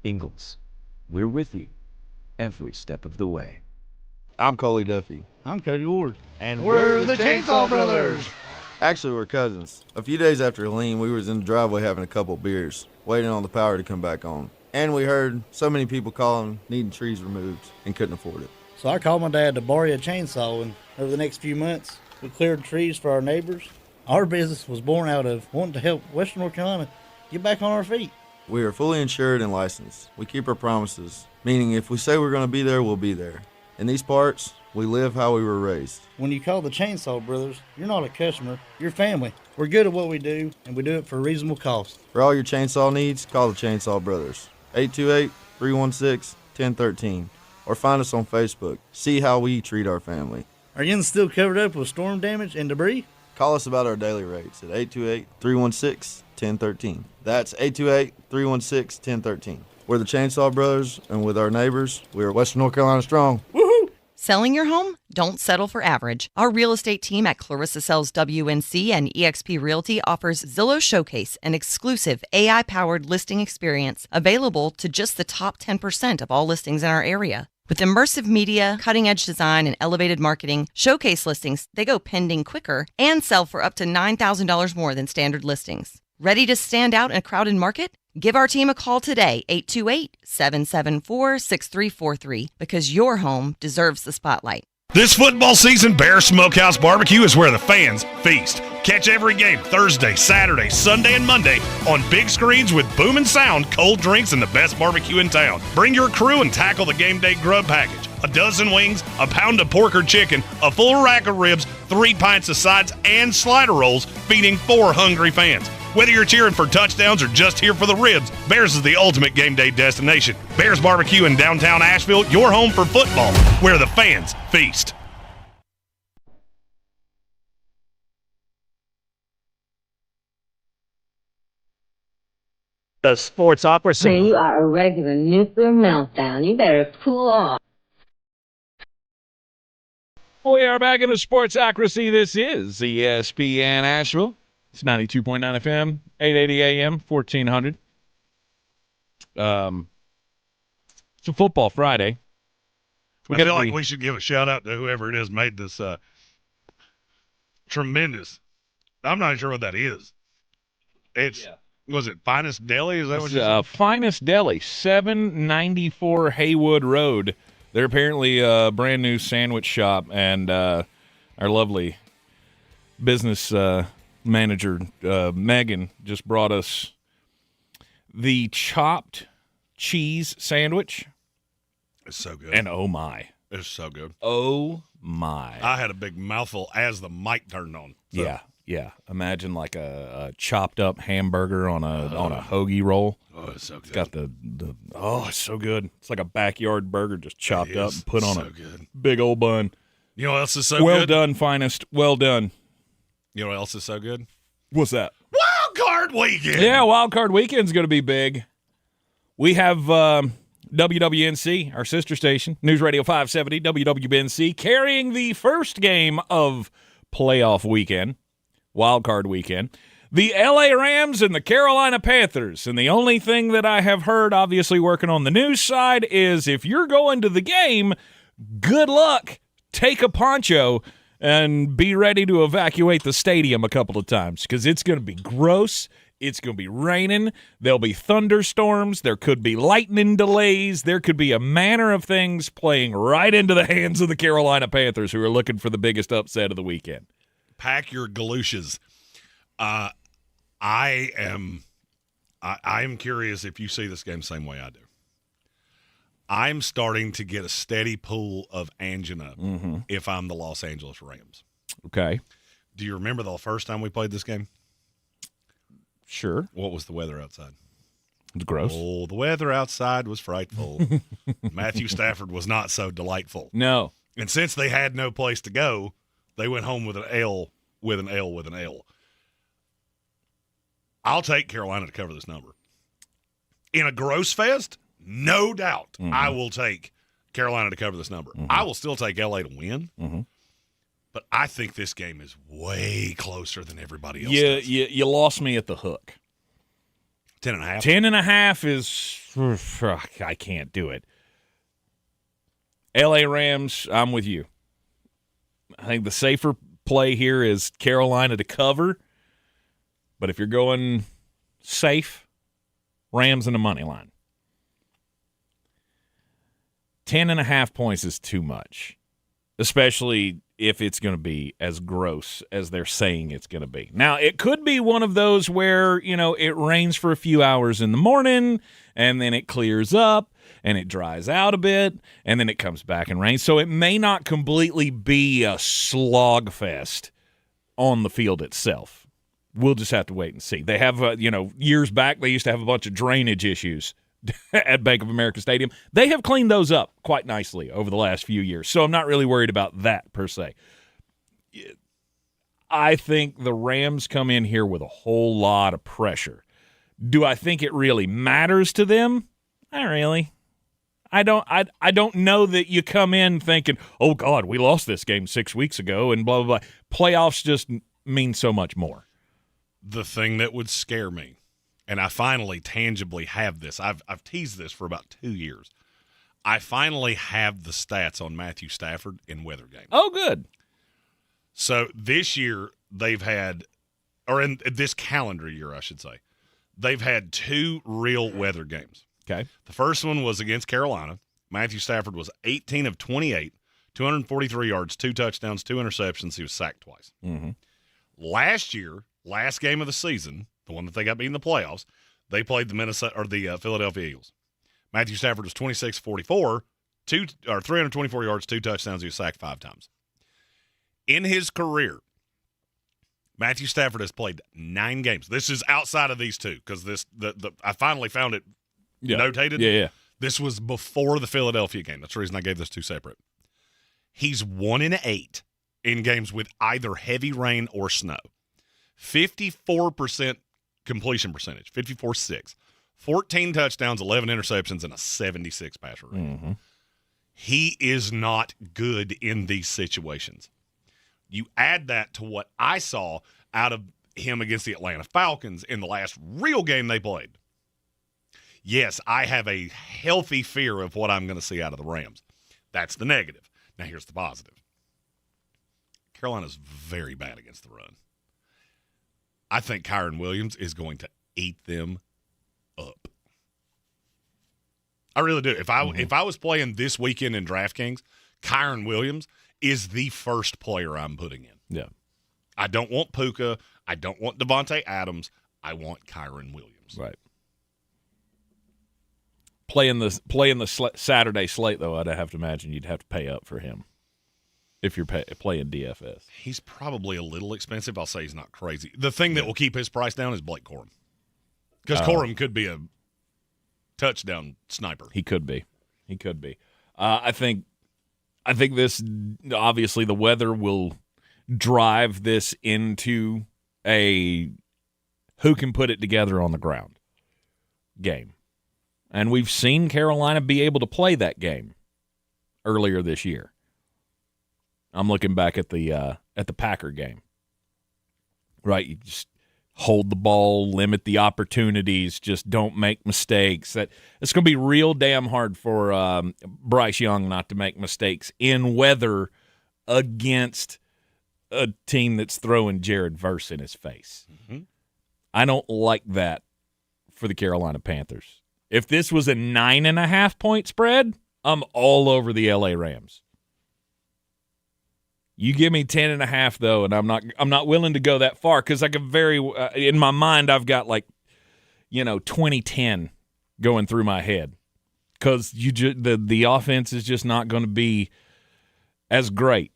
Ingalls, we're with you every step of the way. I'm Coley Duffy. I'm Cody Ward. And we're the Chainsaw Brothers. Actually, we're cousins. A few days after Helene, we was in the driveway having a couple beers, waiting on the power to come back on. And we heard so many people calling, needing trees removed, and couldn't afford it. So I called my dad to borrow a chainsaw, and over the next few months, we cleared trees for our neighbors. Our business was born out of wanting to help Western North Carolina get back on our feet. We are fully insured and licensed. We keep our promises, meaning if we say we're going to be there, we'll be there. In these parts, we live how we were raised. When you call the Chainsaw Brothers, you're not a customer, you're family. We're good at what we do, and we do it for a reasonable cost. For all your chainsaw needs, call the Chainsaw Brothers. 828-316-1013. Or find us on Facebook. See how we treat our family. Are you still covered up with storm damage and debris? Call us about our daily rates at 828-316-1013. That's 828-316-1013. We're the Chainsaw Brothers, and with our neighbors, we are Western North Carolina strong. Woohoo! Selling your home? Don't settle for average. Our real estate team at Clarissa Sells WNC and eXp Realty offers Zillow Showcase, an exclusive AI-powered listing experience available to just the top 10% of all listings in our area. With immersive media, cutting-edge design, and elevated marketing, Showcase listings, they go pending quicker and sell for up to $9,000 more than standard listings. Ready to stand out in a crowded market? Give our team a call today, 828-774-6343, because your home deserves the spotlight. This football season, Bear Smokehouse Barbecue is where the fans feast. Catch every game Thursday, Saturday, Sunday, and Monday on big screens with boom and sound, cold drinks, and the best barbecue in town. Bring your crew and tackle the game day grub package. A dozen wings, a pound of pork or chicken, a full rack of ribs, 3 pints of sides, and slider rolls, feeding 4 hungry fans. Whether you're cheering for touchdowns or just here for the ribs, Bears is the ultimate game day destination. Bears Barbecue in downtown Asheville, your home for football, where the fans feast. The Sportsocracy. You are a regular nuclear meltdown. You better cool off. We are back in the Sportsocracy. This is ESPN Asheville. It's 92.9 FM, 880 AM, 1400. It's a Football Friday. I feel like we should give a shout-out to whoever it is made this tremendous. I'm not sure what that is. Was it Finest Deli? Is that what you said? Finest Deli, 794 Haywood Road. They're apparently a brand-new sandwich shop, and our lovely business manager, Megan, just brought us the chopped cheese sandwich. It's so good. And oh, my. It's so good. Oh, my. I had a big mouthful as the mic turned on. So. Yeah. Imagine like a chopped up hamburger on a hoagie roll. Oh, it's so good. It's got it's so good. It's like a backyard burger just chopped up and put on a big old bun. You know what else is so good? Well done, finest. Well done. You know what else is so good? What's that? Wild Card Weekend. Yeah, Wild Card Weekend's going to be big. We have WWNC, our sister station, News Radio 570, WWNC, carrying the first game of playoff weekend, Wild Card Weekend. The LA Rams and the Carolina Panthers. And the only thing that I have heard, obviously working on the news side, is if you're going to the game, good luck. Take a poncho and be ready to evacuate the stadium a couple of times because it's going to be gross. It's going to be raining. There'll be thunderstorms. There could be lightning delays. There could be a manner of things playing right into the hands of the Carolina Panthers, who are looking for the biggest upset of the weekend. Pack your galoshes. I am curious if you see this game the same way I do. I'm starting to get a steady pool of angina if I'm the Los Angeles Rams. Okay. Do you remember the first time we played this game? Sure. What was the weather outside? It was gross. Oh, the weather outside was frightful. Matthew Stafford was not so delightful. No. And since they had no place to go, they went home with an L, with an L, with an L. I'll take Carolina to cover this number. In a gross fest, no doubt I will take Carolina to cover this number. I will still take LA to win. But I think this game is way closer than everybody else does. You lost me at the hook. 10.5? 10.5 is – I can't do it. L.A. Rams, I'm with you. I think the safer play here is Carolina to cover. But if you're going safe, Rams in the money line. 10.5 points is too much, especially if it's going to be as gross as they're saying it's going to be. Now, it could be one of those where, it rains for a few hours in the morning, and then it clears up, and it dries out a bit, and then it comes back and rains. So it may not completely be a slog fest on the field itself. We'll just have to wait and see. They have, years back, they used to have a bunch of drainage issues at Bank of America Stadium. They have cleaned those up quite nicely over the last few years, so I'm not really worried about that per se. I think the Rams come in here with a whole lot of pressure. Do I think it really matters to them? Not really. I don't know that you come in thinking, oh, God, we lost this game 6 weeks ago and blah, blah, blah. Playoffs just mean so much more. The thing that would scare me, and I finally tangibly have this. I've teased this for about 2 years. I finally have the stats on Matthew Stafford in weather games. Oh, good. So this year they've had, or in this calendar year, I should say, they've had 2 real weather games. Okay. The first one was against Carolina. Matthew Stafford was 18 of 28, 243 yards, 2 touchdowns, 2 interceptions. He was sacked twice. Last year, last game of the season, the one that they got beat in the playoffs, they played the Philadelphia Eagles. Matthew Stafford was 26-44, 324 yards, 2 touchdowns. He was sacked 5 times. In his career, Matthew Stafford has played 9 games. This is outside of these 2 because I finally found it notated. Yeah. This was before the Philadelphia game. That's the reason I gave those 2 separate. He's 1-8 in games with either heavy rain or snow. 54% completion percentage, 54.6. 14 touchdowns, 11 interceptions, and a 76 passer rating. He is not good in these situations. You add that to what I saw out of him against the Atlanta Falcons in the last real game they played. Yes, I have a healthy fear of what I'm going to see out of the Rams. That's the negative. Now here's the positive. Carolina's very bad against the run. I think Kyron Williams is going to eat them up. I really do. If I was playing this weekend in DraftKings, Kyron Williams is the first player I'm putting in. Yeah. I don't want Puka. I don't want Devontae Adams. I want Kyron Williams. Right. Playing the Saturday slate, though, I'd have to imagine you'd have to pay up for him if you're playing DFS. He's probably a little expensive. I'll say he's not crazy. The thing that will keep his price down is Blake Corum. Because Corum could be a touchdown sniper. He could be. I think this, obviously the weather will drive this into a who can put it together on the ground game. And we've seen Carolina be able to play that game earlier this year. I'm looking back at the Packer game. Right, you just hold the ball, limit the opportunities, just don't make mistakes. It's going to be real damn hard for Bryce Young not to make mistakes in weather against a team that's throwing Jared Verse in his face. Mm-hmm. I don't like that for the Carolina Panthers. If this was a 9.5-point spread, I'm all over the LA Rams. You give me 10.5 though, and I'm not willing to go that far because I could in my mind I've got 2010 going through my head because the offense is just not going to be as great.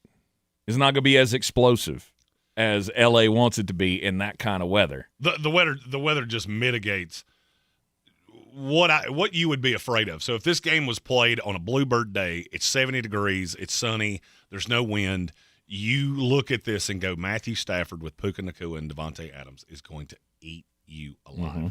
It's not going to be as explosive as LA wants it to be in that kind of weather. The weather just mitigates what you would be afraid of. So if this game was played on a Bluebird day, it's 70 degrees, it's sunny, there's no wind, you look at this and go, Matthew Stafford with Puka Nacua and Devontae Adams is going to eat you alive. Mm-hmm.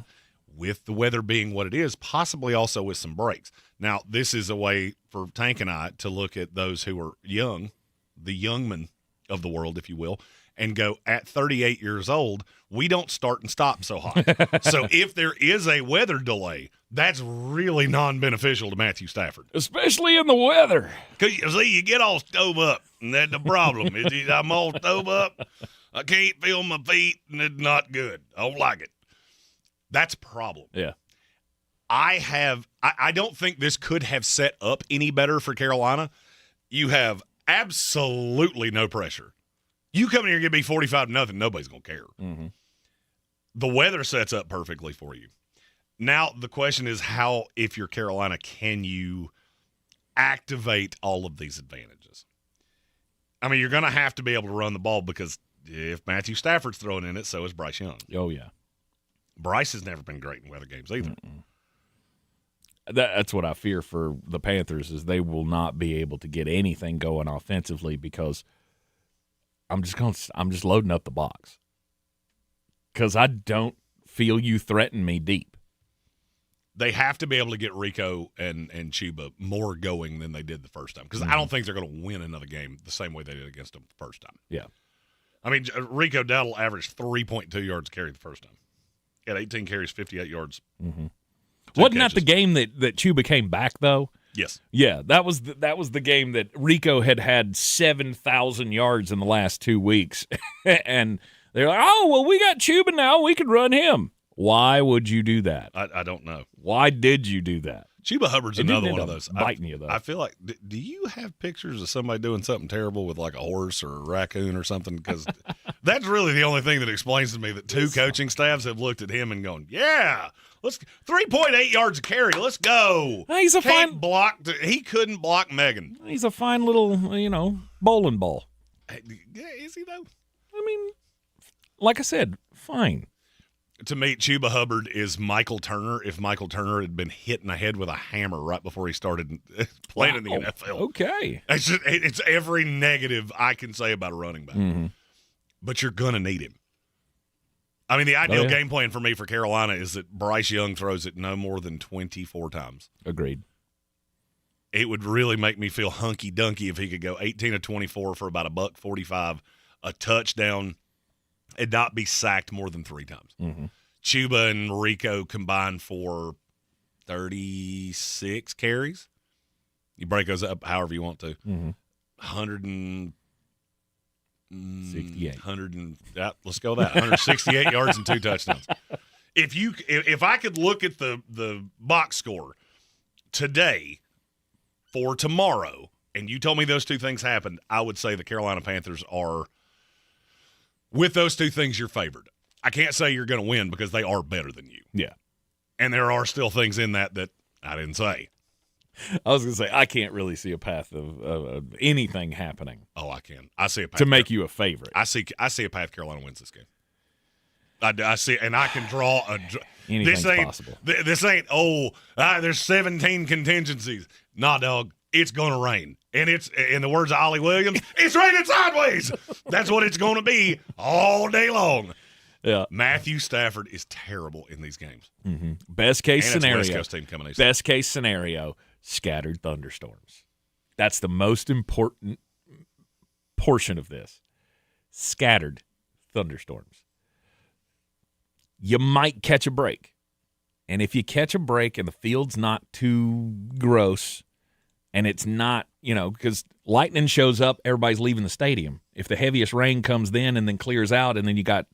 With the weather being what it is, possibly also with some breaks. Now, this is a way for Tank and I to look at those who are young, the young men of the world, if you will, and go, at 38 years old, we don't start and stop so hot. So if there is a weather delay, that's really non-beneficial to Matthew Stafford. Especially in the weather. Because, see, you get all stove up, and that's the problem. I'm all stove up, I can't feel my feet, and it's not good. I don't like it. That's a problem. Yeah. I don't think this could have set up any better for Carolina. You have absolutely no pressure. You come in here and give me 45-0, nobody's going to care. Mm-hmm. The weather sets up perfectly for you. Now, the question is how, if you're Carolina, can you activate all of these advantages? I mean, you're going to have to be able to run the ball because if Matthew Stafford's throwing in it, so is Bryce Young. Oh, yeah. Bryce has never been great in weather games either. Mm-mm. That's what I fear for the Panthers is they will not be able to get anything going offensively because I'm just loading up the box because I don't feel you threaten me deep. They have to be able to get Rico and Chuba more going than they did the first time because I don't think they're going to win another game the same way they did against them the first time. Yeah. I mean, Rico Dowdle averaged 3.2 yards carry the first time. He had 18 carries, 58 yards. Mm-hmm. Wasn't that the game that Chuba came back, though? Yes. Yeah, that was the game that Rico had 7,000 yards in the last 2 weeks. And they're like, oh, well, we got Chuba now. We can run him. Why would you do that? I don't know. Why did you do that? Chuba Hubbard's another one of those. Biting you, though. I feel like, do you have pictures of somebody doing something terrible with like a horse or a raccoon or something? Because that's really the only thing that explains to me that two coaching staffs have looked at him and gone, yeah, let's 3.8 yards a carry. Let's go. He's a fine block. He couldn't block Megan. He's a fine little, bowling ball. Yeah, is he though? I mean, like I said, fine. To me, Chuba Hubbard is Michael Turner if Michael Turner had been hit in the head with a hammer right before he started playing in the NFL. Okay. It's every negative I can say about a running back. Mm-hmm. But you're going to need him. I mean, the ideal game plan for me for Carolina is that Bryce Young throws it no more than 24 times. Agreed. It would really make me feel hunky-dunky if he could go 18 of 24 for about $145, a touchdown, and not be sacked more than 3 times. Mm-hmm. Chuba and Rico combined for 36 carries. You break those up however you want to. Mm-hmm. let's go that 168 yards and 2 touchdowns. If I could look at the box score today for tomorrow, and you told me those two things happened, I would say the Carolina Panthers are With those two things, you're favored. I can't say you're going to win because they are better than you. Yeah. And there are still things in that I didn't say. I was going to say, I can't really see a path of anything happening. Oh, I can. I see a path to make you a favorite. I see a path Carolina wins this game. I see, and I can draw a. Anything's possible. This ain't. There's 17 contingencies. Nah, dog. It's gonna rain, and it's in the words of Ollie Williams. It's raining sideways. That's what it's gonna be all day long. Yeah. Matthew Stafford is terrible in these games. Mm-hmm. Best case and scenario. It's West Coast team coming in. Best case scenario. Scattered thunderstorms. That's the most important portion of this. Scattered thunderstorms. You might catch a break. And if you catch a break and the field's not too gross and it's not, because lightning shows up, everybody's leaving the stadium. If the heaviest rain comes then and then clears out and then you got,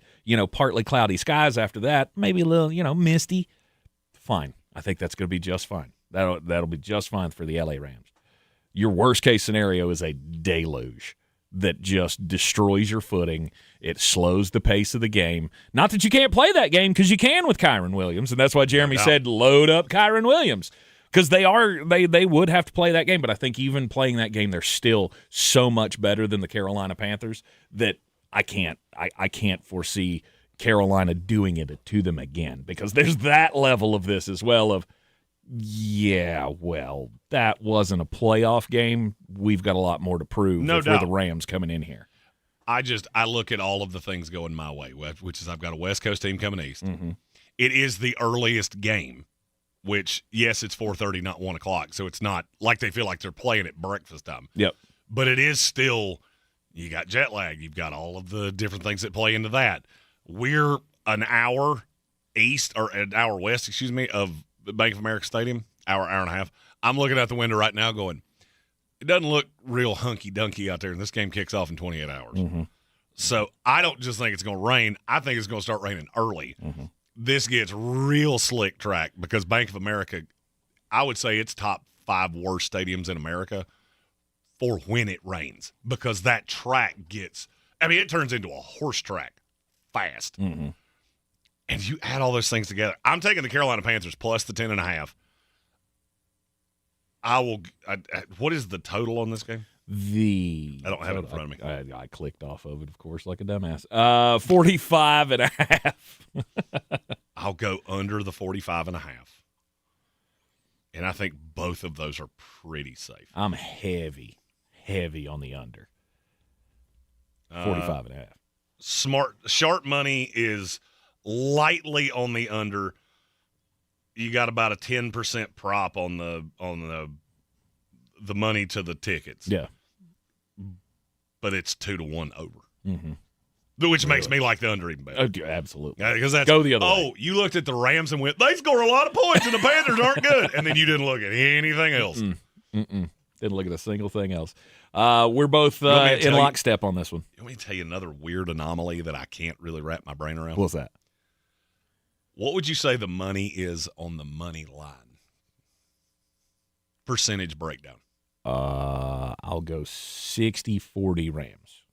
partly cloudy skies after that, maybe a little, misty, fine. I think that's going to be just fine. That'll be just fine for the LA Rams. Your worst case scenario is a deluge that just destroys your footing. It slows the pace of the game. Not that you can't play that game, because you can with Kyren Williams, and that's why Jeremy said load up Kyren Williams, because they would have to play that game. But I think even playing that game, they're still so much better than the Carolina Panthers that I can't foresee Carolina doing it to them again, because there's that level of this as well of, yeah, well, that wasn't a playoff game. We've got a lot more to prove. No if doubt. We're the Rams coming in here. I look at all of the things going my way, which is I've got a West Coast team coming east. Mm-hmm. It is the earliest game, which, yes, it's 4:30, not 1 o'clock, so it's not like they feel like they're playing at breakfast time. Yep. But it is still, you got jet lag. You've got all of the different things that play into that. We're an hour east, or an hour west, of Bank of America Stadium, hour and a half. I'm looking out the window right now going, it doesn't look real hunky-dunky out there, and this game kicks off in 28 hours. Mm-hmm. So I don't just think it's going to rain. I think it's going to start raining early. Mm-hmm. This gets real slick track because Bank of America, I would say it's top 5 worst stadiums in America for when it rains, because that track it turns into a horse track fast. Mm-hmm. And you add all those things together. I'm taking the Carolina Panthers plus the 10.5. What is the total on this game? I don't have it in front of me. I clicked off of it, of course, like a dumbass. 45.5. I'll go under the 45.5. And I think both of those are pretty safe. I'm heavy on the under. 45.5. Sharp money is lightly on the under. You got about a 10% prop on the money to the tickets. Yeah. But it's 2-1 over. Mm-hmm. Which makes me like the under even better. Oh, absolutely. Because that's go the other way. You looked at the Rams and went, they score a lot of points and the Panthers aren't good. And then you didn't look at anything else. Didn't look at a single thing else. We're both in lockstep on this one. Let me tell you another weird anomaly that I can't really wrap my brain around. What's that? What would you say the money is on the money line? Percentage breakdown. I'll go 60-40 Rams.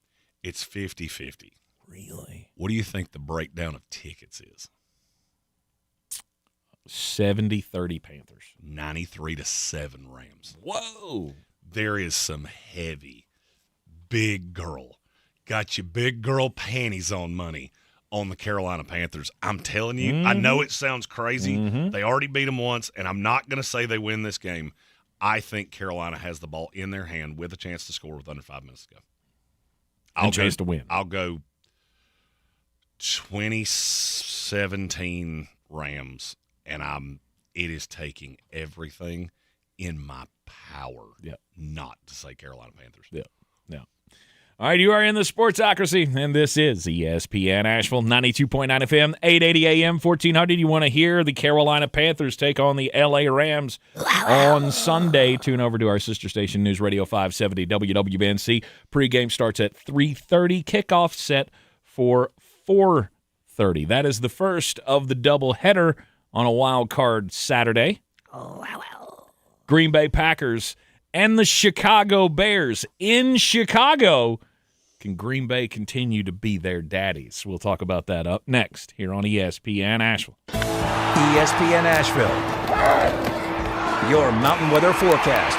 It's 50-50. Really? What do you think the breakdown of tickets is? 70-30 Panthers. 93-7 Rams. Whoa. There is some heavy, big girl. Got your big girl panties on money on the Carolina Panthers. I'm telling you, I know it sounds crazy. Mm-hmm. They already beat them once, and I'm not going to say they win this game. I think Carolina has the ball in their hand with a chance to score with under 5 minutes to go. Chance to win. I'll go 2017 Rams, and it is taking everything in my power not to say Carolina Panthers. Yeah. All right, you are in the Sportsocracy, and this is ESPN Asheville, 92.9 FM, 880 AM, 1400. You want to hear the Carolina Panthers take on the LA Rams on Sunday. Tune over to our sister station, News Radio 570 WWNC. Pre-game starts at 3:30. Kickoff set for 4:30. That is the first of the doubleheader on a wild card Saturday. Green Bay Packers and the Chicago Bears in Chicago Can Green Bay continue to be their daddies? We'll talk about that up next here on ESPN Asheville. ESPN Asheville, your mountain weather forecast.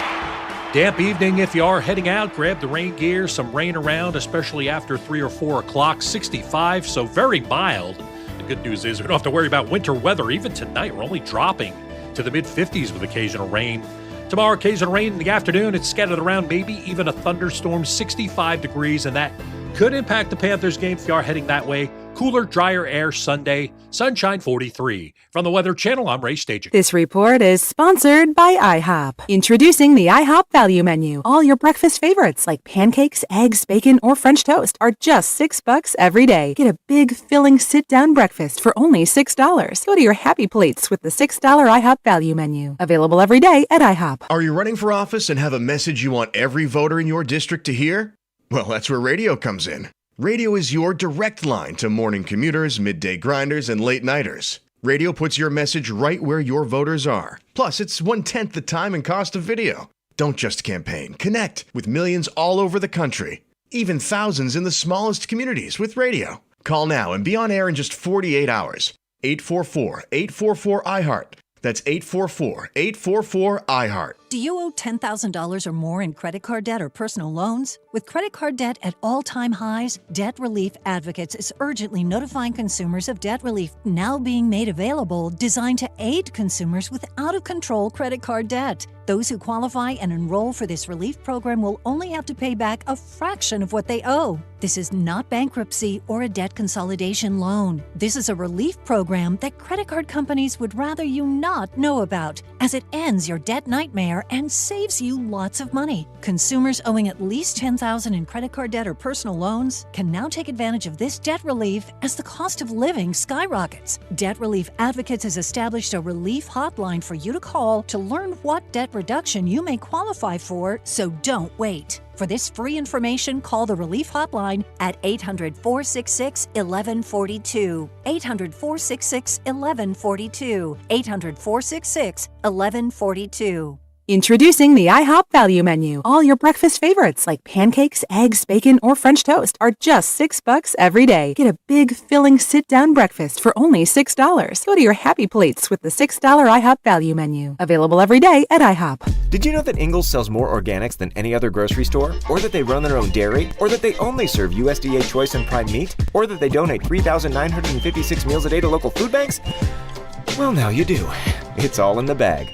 Damp evening if you are heading out. Grab the rain gear. Some rain around, especially after 3 or 4 o'clock. 65, so very mild. The good news is we don't have to worry about winter weather. Even tonight, we're only dropping to the mid-50s with occasional rain. Tomorrow, occasional rain in the afternoon. It's scattered around, maybe even a thunderstorm. 65 degrees, and that could impact the Panthers game if you are heading that way. Cooler, drier air Sunday. Sunshine 43. From the Weather Channel, I'm Ray Staging. This report is sponsored by IHOP. Introducing the IHOP Value Menu. All your breakfast favorites like pancakes, eggs, bacon, or French toast are just $6 every day. Get a big, filling sit-down breakfast for only $6. Go to your happy plates with the $6 IHOP Value Menu. Available every day at IHOP. Are you running for office and have a message you want every voter in your district to hear? Well, that's where radio comes in. Radio is your direct line to morning commuters, midday grinders, and late-nighters. Radio puts your message right where your voters are. Plus, it's 1/10 the time and cost of video. Don't just campaign. Connect with millions all over the country. Even thousands in the smallest communities with radio. Call now and be on air in just 48 hours. 844-844-IHEART. That's 844-844-IHEART. Do you owe $10,000 or more in credit card debt or personal loans? With credit card debt at all-time highs, Debt Relief Advocates is urgently notifying consumers of debt relief now being made available, designed to aid consumers with out-of-control credit card debt. Those who qualify and enroll for this relief program will only have to pay back a fraction of what they owe. This is not bankruptcy or a debt consolidation loan. This is a relief program that credit card companies would rather you not know about, as it ends your debt nightmare and saves you lots of money. Consumers owing at least $10,000 in credit card debt or personal loans can now take advantage of this debt relief as the cost of living skyrockets. Debt Relief Advocates has established a relief hotline for you to call to learn what debt reduction you may qualify for, so don't wait. For this free information, call the Relief Hotline at 800-466-1142. 800-466-1142. 800-466-1142. Introducing the IHOP Value Menu. All your breakfast favorites like pancakes, eggs, bacon, or French toast are just $6 every day. Get a big, filling sit-down breakfast for only $6. Go to your happy plates with the $6 IHOP Value Menu. Available every day at IHOP. Did you know that Ingles sells more organics than any other grocery store? Or that they run their own dairy? Or that they only serve USDA Choice and Prime meat? Or that they donate 3,956 meals a day to local food banks? Well, now you do. It's all in the bag.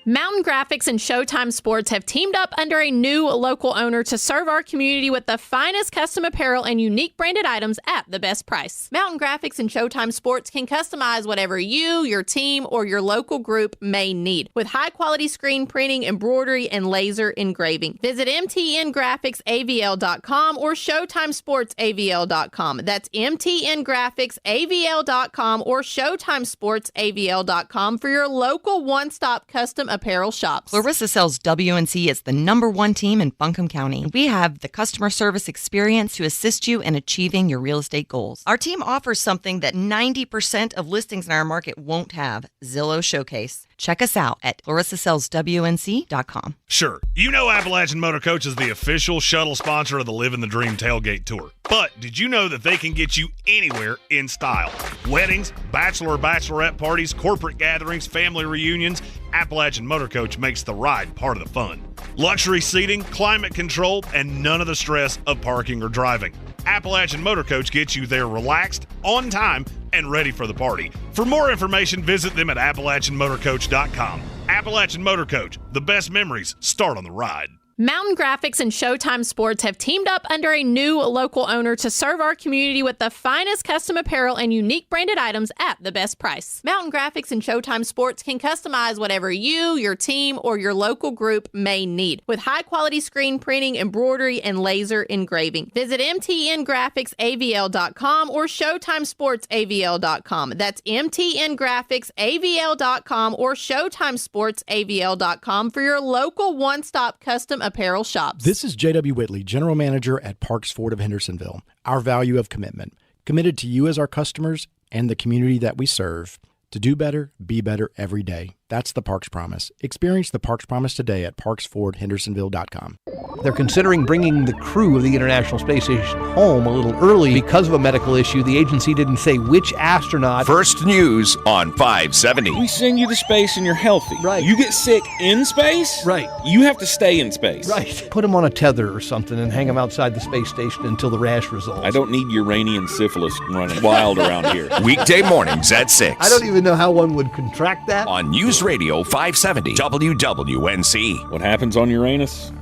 Mountain Graphics and Showtime Sports have teamed up under a new local owner to serve our community with the finest custom apparel and unique branded items at the best price. Mountain Graphics and Showtime Sports can customize whatever you, your team, or your local group may need with high-quality screen printing, embroidery, and laser engraving. Visit mtngraphicsavl.com or showtimesportsavl.com. That's mtngraphicsavl.com or showtimesportsavl.com for your local one-stop custom apparel shops. Larissa sells WNC as the #1 team in Buncombe County. We have the customer service experience to assist you in achieving your real estate goals. Our team offers something that 90% of listings in our market won't have: Zillow Showcase. Check us out at larissasellswnc.com. Sure, you know Appalachian Motor Coach is the official shuttle sponsor of the Living the Dream Tailgate Tour. But did you know that they can get you anywhere in style? Weddings, bachelor or bachelorette parties, corporate gatherings, family reunions. Appalachian Motor Coach makes the ride part of the fun. Luxury seating, climate control, and none of the stress of parking or driving. Appalachian Motor Coach gets you there relaxed, on time, and ready for the party. For more information, visit them at AppalachianMotorCoach.com. Appalachian Motor Coach, the best memories start on the ride. Mountain Graphics and Showtime Sports have teamed up under a new local owner to serve our community with the finest custom apparel and unique branded items at the best price. Mountain Graphics and Showtime Sports can customize whatever you, your team, or your local group may need with high-quality screen printing, embroidery, and laser engraving. Visit mtngraphicsavl.com or showtimesportsavl.com. That's mtngraphicsavl.com or showtimesportsavl.com for your local one-stop custom apparel shops. This is J.W. Whitley, General Manager at Parks Ford of Hendersonville. Our value of commitment. Committed to you as our customers and the community that we serve. To do better, be better every day. That's the Parks Promise. Experience the Parks Promise today at parksfordhendersonville.com. They're considering bringing the crew of the International Space Station home a little early because of a medical issue. The agency didn't say which astronaut. First news on 570. We send you to space and you're healthy. Right. You get sick in space. Right. You have to stay in space. Right. Put them on a tether or something and hang them outside the space station until the rash resolves. I don't need Uranian syphilis running wild around here. Weekday mornings at 6. I don't even know how one would contract that. On News Radio 570 WWNC. What happens on Uranus?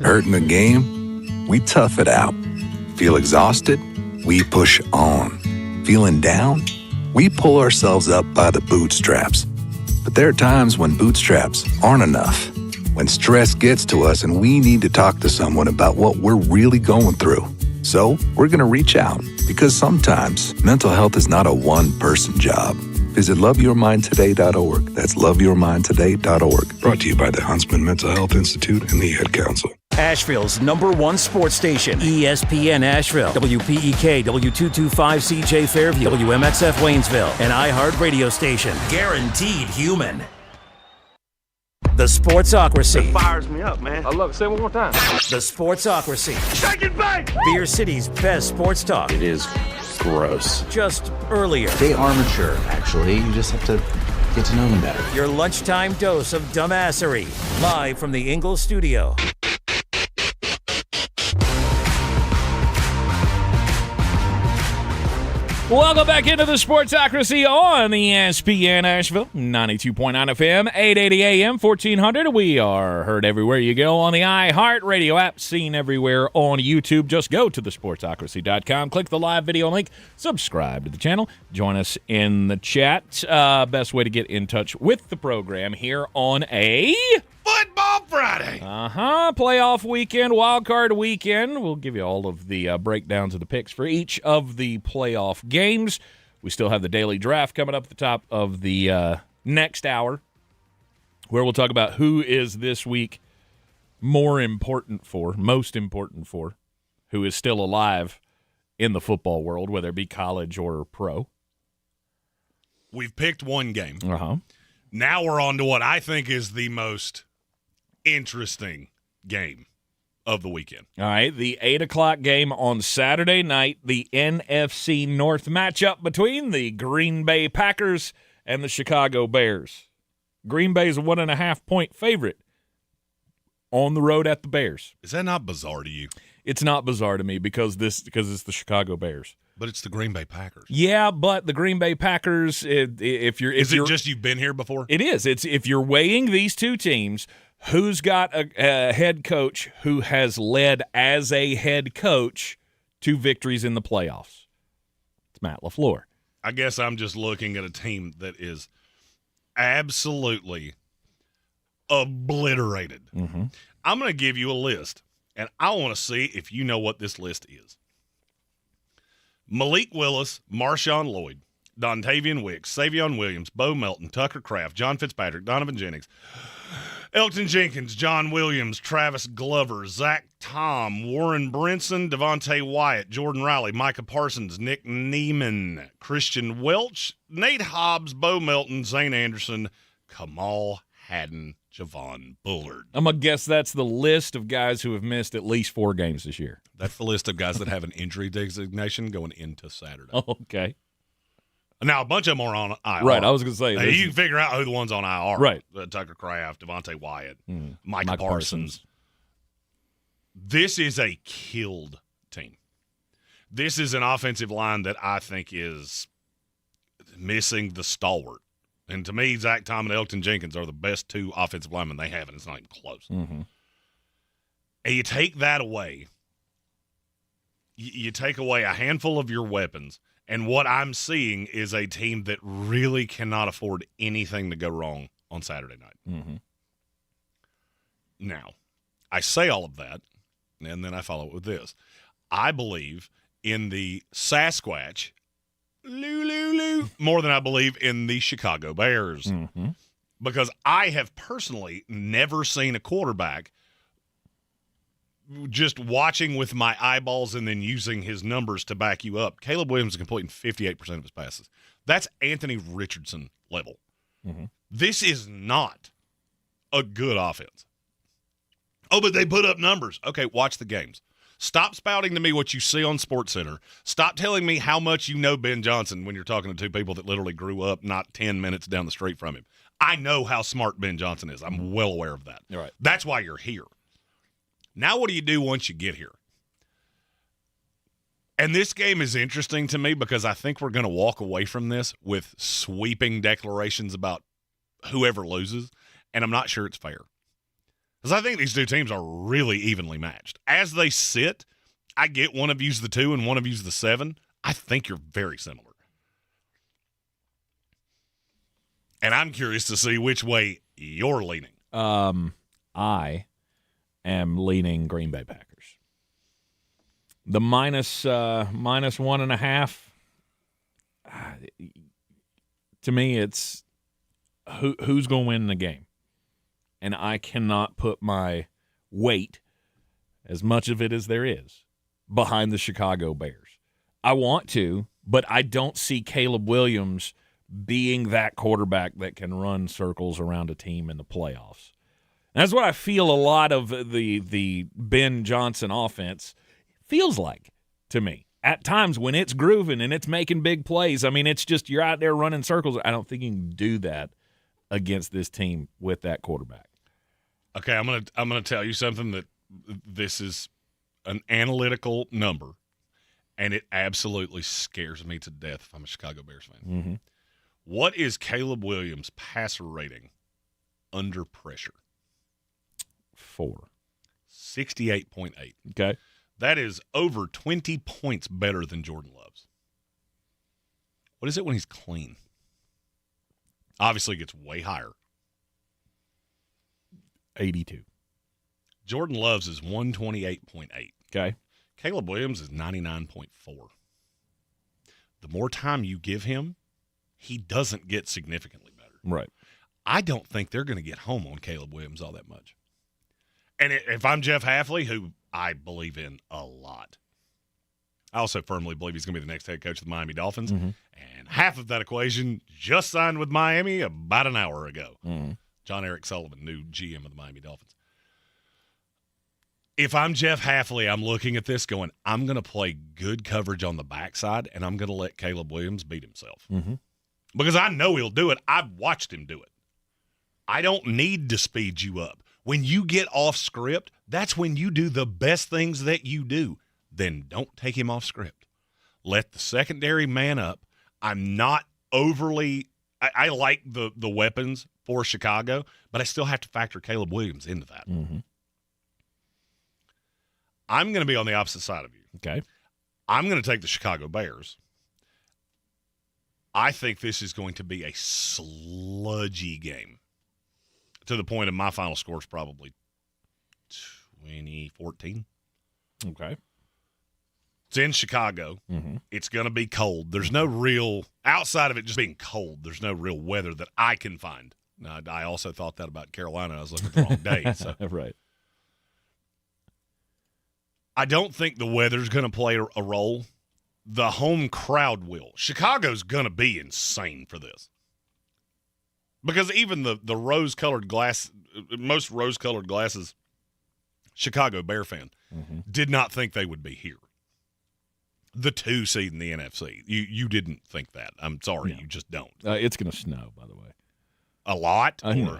Hurt in the game? We tough it out. Feel exhausted? We push on. Feeling down? We pull ourselves up by the bootstraps. But there are times when bootstraps aren't enough. When stress gets to us and we need to talk to someone about what we're really going through. So we're going to reach out because sometimes mental health is not a one-person job. Visit loveyourmindtoday.org. That's loveyourmindtoday.org. Brought to you by the Huntsman Mental Health Institute and the Ad Council. Asheville's #1 sports station, ESPN Asheville, WPEK, W225CJ Fairview, WMXF Waynesville, an iHeart radio station. Guaranteed human. The Sportsocracy. It fires me up, man. I love it. Say it one more time. The Sportsocracy. Shake it back! Beer City's best sports talk. It is gross. Just earlier. They are mature, actually. You just have to get to know them better. Your lunchtime dose of dumbassery. Live from the Ingalls studio. Welcome back into the Sportsocracy on the ESPN Asheville, 92.9 FM, 880 AM, 1400. We are heard everywhere you go on the iHeart Radio app, seen everywhere on YouTube. Just go to thesportsocracy.com, click the live video link, subscribe to the channel, join us in the chat. Best way to get in touch with the program here on a Football Friday. Playoff weekend, wild card weekend. We'll give you all of the breakdowns of the picks for each of the playoff games. We still have the daily draft coming up at the top of the next hour, where we'll talk about who is this week most important for, who is still alive in the football world, whether it be college or pro. We've picked one game. Uh-huh. Now we're on to what I think is the most interesting game of the weekend. All right, the 8 o'clock game on Saturday night, the NFC North matchup between the Green Bay Packers and the Chicago Bears. Green Bay's a 1.5-point favorite on the road at the Bears. Is that not bizarre to you? It's not bizarre to me because it's the Chicago Bears. But it's the Green Bay Packers. Yeah, but the Green Bay Packers, if you're just you've been here before? It is. It's if you're weighing these two teams, who's got a head coach who has led as a head coach to victories in the playoffs? It's Matt LaFleur. I guess I'm just looking at a team that is absolutely obliterated. Mm-hmm. I'm going to give you a list, and I want to see if you know what this list is. Malik Willis, Marshawn Lloyd, Dontavian Wicks, Savion Williams, Bo Melton, Tucker Kraft, John Fitzpatrick, Donovan Jennings, Elton Jenkins, John Williams, Travis Glover, Zach Tom, Warren Brinson, Devontae Wyatt, Jordan Riley, Micah Parsons, Nick Neiman, Christian Welch, Nate Hobbs, Bo Melton, Zane Anderson, Kamal Haddon, Javon Bullard. I'm going to guess that's the list of guys who have missed at least 4 games this year. That's the list of guys that have an injury designation going into Saturday. Oh, okay. Now, a bunch of them are on IR. Right, I was going to say. Now, you can figure out who the ones on IR. Right. Tucker Kraft, Devontae Wyatt, Mike Parsons. This is a killed team. This is an offensive line that I think is missing the stalwart. And to me, Zach Tom and Elton Jenkins are the best 2 offensive linemen they have, and it's not even close. Mm-hmm. And you take that away, you take away a handful of your weapons, and what I'm seeing is a team that really cannot afford anything to go wrong on Saturday night. Mm-hmm. Now, I say all of that, and then I follow it with this. I believe in the Sasquatch more than I believe in the Chicago Bears. Mm-hmm. Because I have personally never seen a quarterback just watching with my eyeballs and then using his numbers to back you up. Caleb Williams is completing 58% of his passes. That's Anthony Richardson level. Mm-hmm. This is not a good offense. Oh, but they put up numbers. Okay, watch the games. Stop spouting to me what you see on SportsCenter. Stop telling me how much you know Ben Johnson when you're talking to two people that literally grew up not 10 minutes down the street from him. I know how smart Ben Johnson is. I'm well aware of that. Right. That's why you're here. Now what do you do once you get here? And this game is interesting to me because I think we're going to walk away from this with sweeping declarations about whoever loses, and I'm not sure it's fair. Because I think these two teams are really evenly matched. As they sit, I get one of you's the 2 and one of you's the 7. I think you're very similar. And I'm curious to see which way you're leaning. I am leaning Green Bay Packers. The minus 1.5, to me, it's who's going to win the game. And I cannot put my weight, as much of it as there is, behind the Chicago Bears. I want to, but I don't see Caleb Williams being that quarterback that can run circles around a team in the playoffs. And that's what I feel a lot of the Ben Johnson offense feels like to me. At times when it's grooving and it's making big plays, I mean, it's just you're out there running circles. I don't think you can do that against this team with that quarterback. Okay, I'm gonna tell you something that this is an analytical number, and it absolutely scares me to death if I'm a Chicago Bears fan. Mm-hmm. What is Caleb Williams' passer rating under pressure? 4. 68.8. Okay. That is over 20 points better than Jordan Love's. What is it when he's clean? Obviously, it gets way higher. 82. Jordan Love's is 128.8. Okay. Caleb Williams is 99.4. The more time you give him, he doesn't get significantly better. Right. I don't think they're going to get home on Caleb Williams all that much. And if I'm Jeff Hafley, who I believe in a lot, I also firmly believe he's going to be the next head coach of the Miami Dolphins. Mm-hmm. And half of that equation just signed with Miami about an hour ago. Mm-hmm. John Eric Sullivan, new GM of the Miami Dolphins. If I'm Jeff Hafley, I'm looking at this going, I'm going to play good coverage on the backside, and I'm going to let Caleb Williams beat himself. Mm-hmm. Because I know he'll do it. I've watched him do it. I don't need to speed you up. When you get off script, that's when you do the best things that you do. Then don't take him off script. Let the secondary man up. I'm not overly – I like the weapons for Chicago, but I still have to factor Caleb Williams into that. Mm-hmm. I'm going to be on the opposite side of you. Okay. I'm going to take the Chicago Bears. I think this is going to be a sludgy game to the point of my final score is probably 2014. Okay. It's in Chicago. Mm-hmm. It's going to be cold. There's no real – outside of it just being cold, there's no real weather that I can find. Now, I also thought that about Carolina. I was looking at the wrong day. So. Right. I don't think the weather's going to play a role. The home crowd will. Chicago's going to be insane for this. Because even the rose-colored glass, most rose-colored glasses, Chicago Bear fan, did not think they would be here. The 2 seed in the NFC. You didn't think that. I'm sorry, you just don't. It's going to snow, by the way. A lot? No.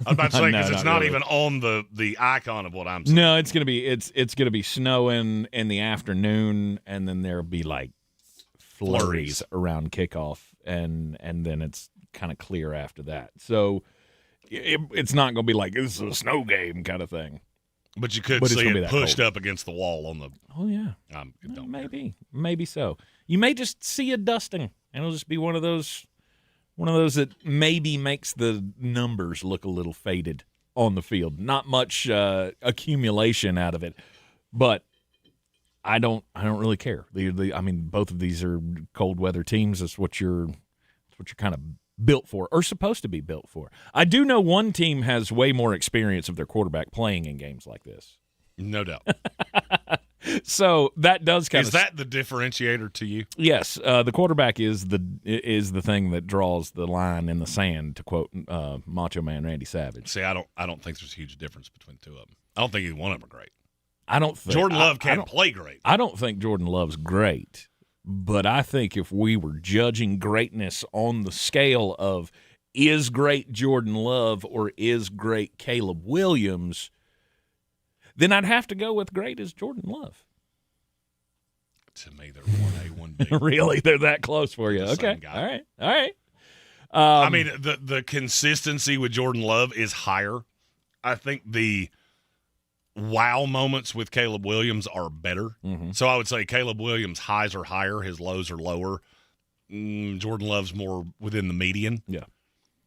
I'm about to say because No, it's not not really. even on the icon of what I'm saying. No, it's going to be snowing in the afternoon, and then there'll be like flurries around kickoff, and then it's kind of clear after that. So it's not going to be like this is a snow game kind of thing. But you could But it's see gonna be it that pushed cold. up against the wall on the. Oh yeah, maybe so. You may just see a dusting, and it'll just be one of those that maybe makes the numbers look a little faded on the field. Not much accumulation out of it, but I don't really care. I mean, both of these are cold weather teams. That's what you're kind of built for, or supposed to be built for. I do know one team has way more experience of their quarterback playing in games like this. No doubt. So that does kind of. Is that the differentiator to you? Yes, the quarterback is the thing that draws the line in the sand, to quote Macho Man Randy Savage. See, I don't think there's a huge difference between the two of them. I don't think either one of them are great. I don't think Jordan Love can't play great. I don't think Jordan Love's great, but I think if we were judging greatness on the scale of is great Jordan Love or is great Caleb Williams, then I'd have to go with great as Jordan Love. To me, they're 1A, 1B. Really? They're that close for you? Okay. All right. I mean, the consistency with Jordan Love is higher. I think the wow moments with Caleb Williams are better. Mm-hmm. So I would say Caleb Williams' highs are higher, his lows are lower. Jordan Love's more within the median. Yeah.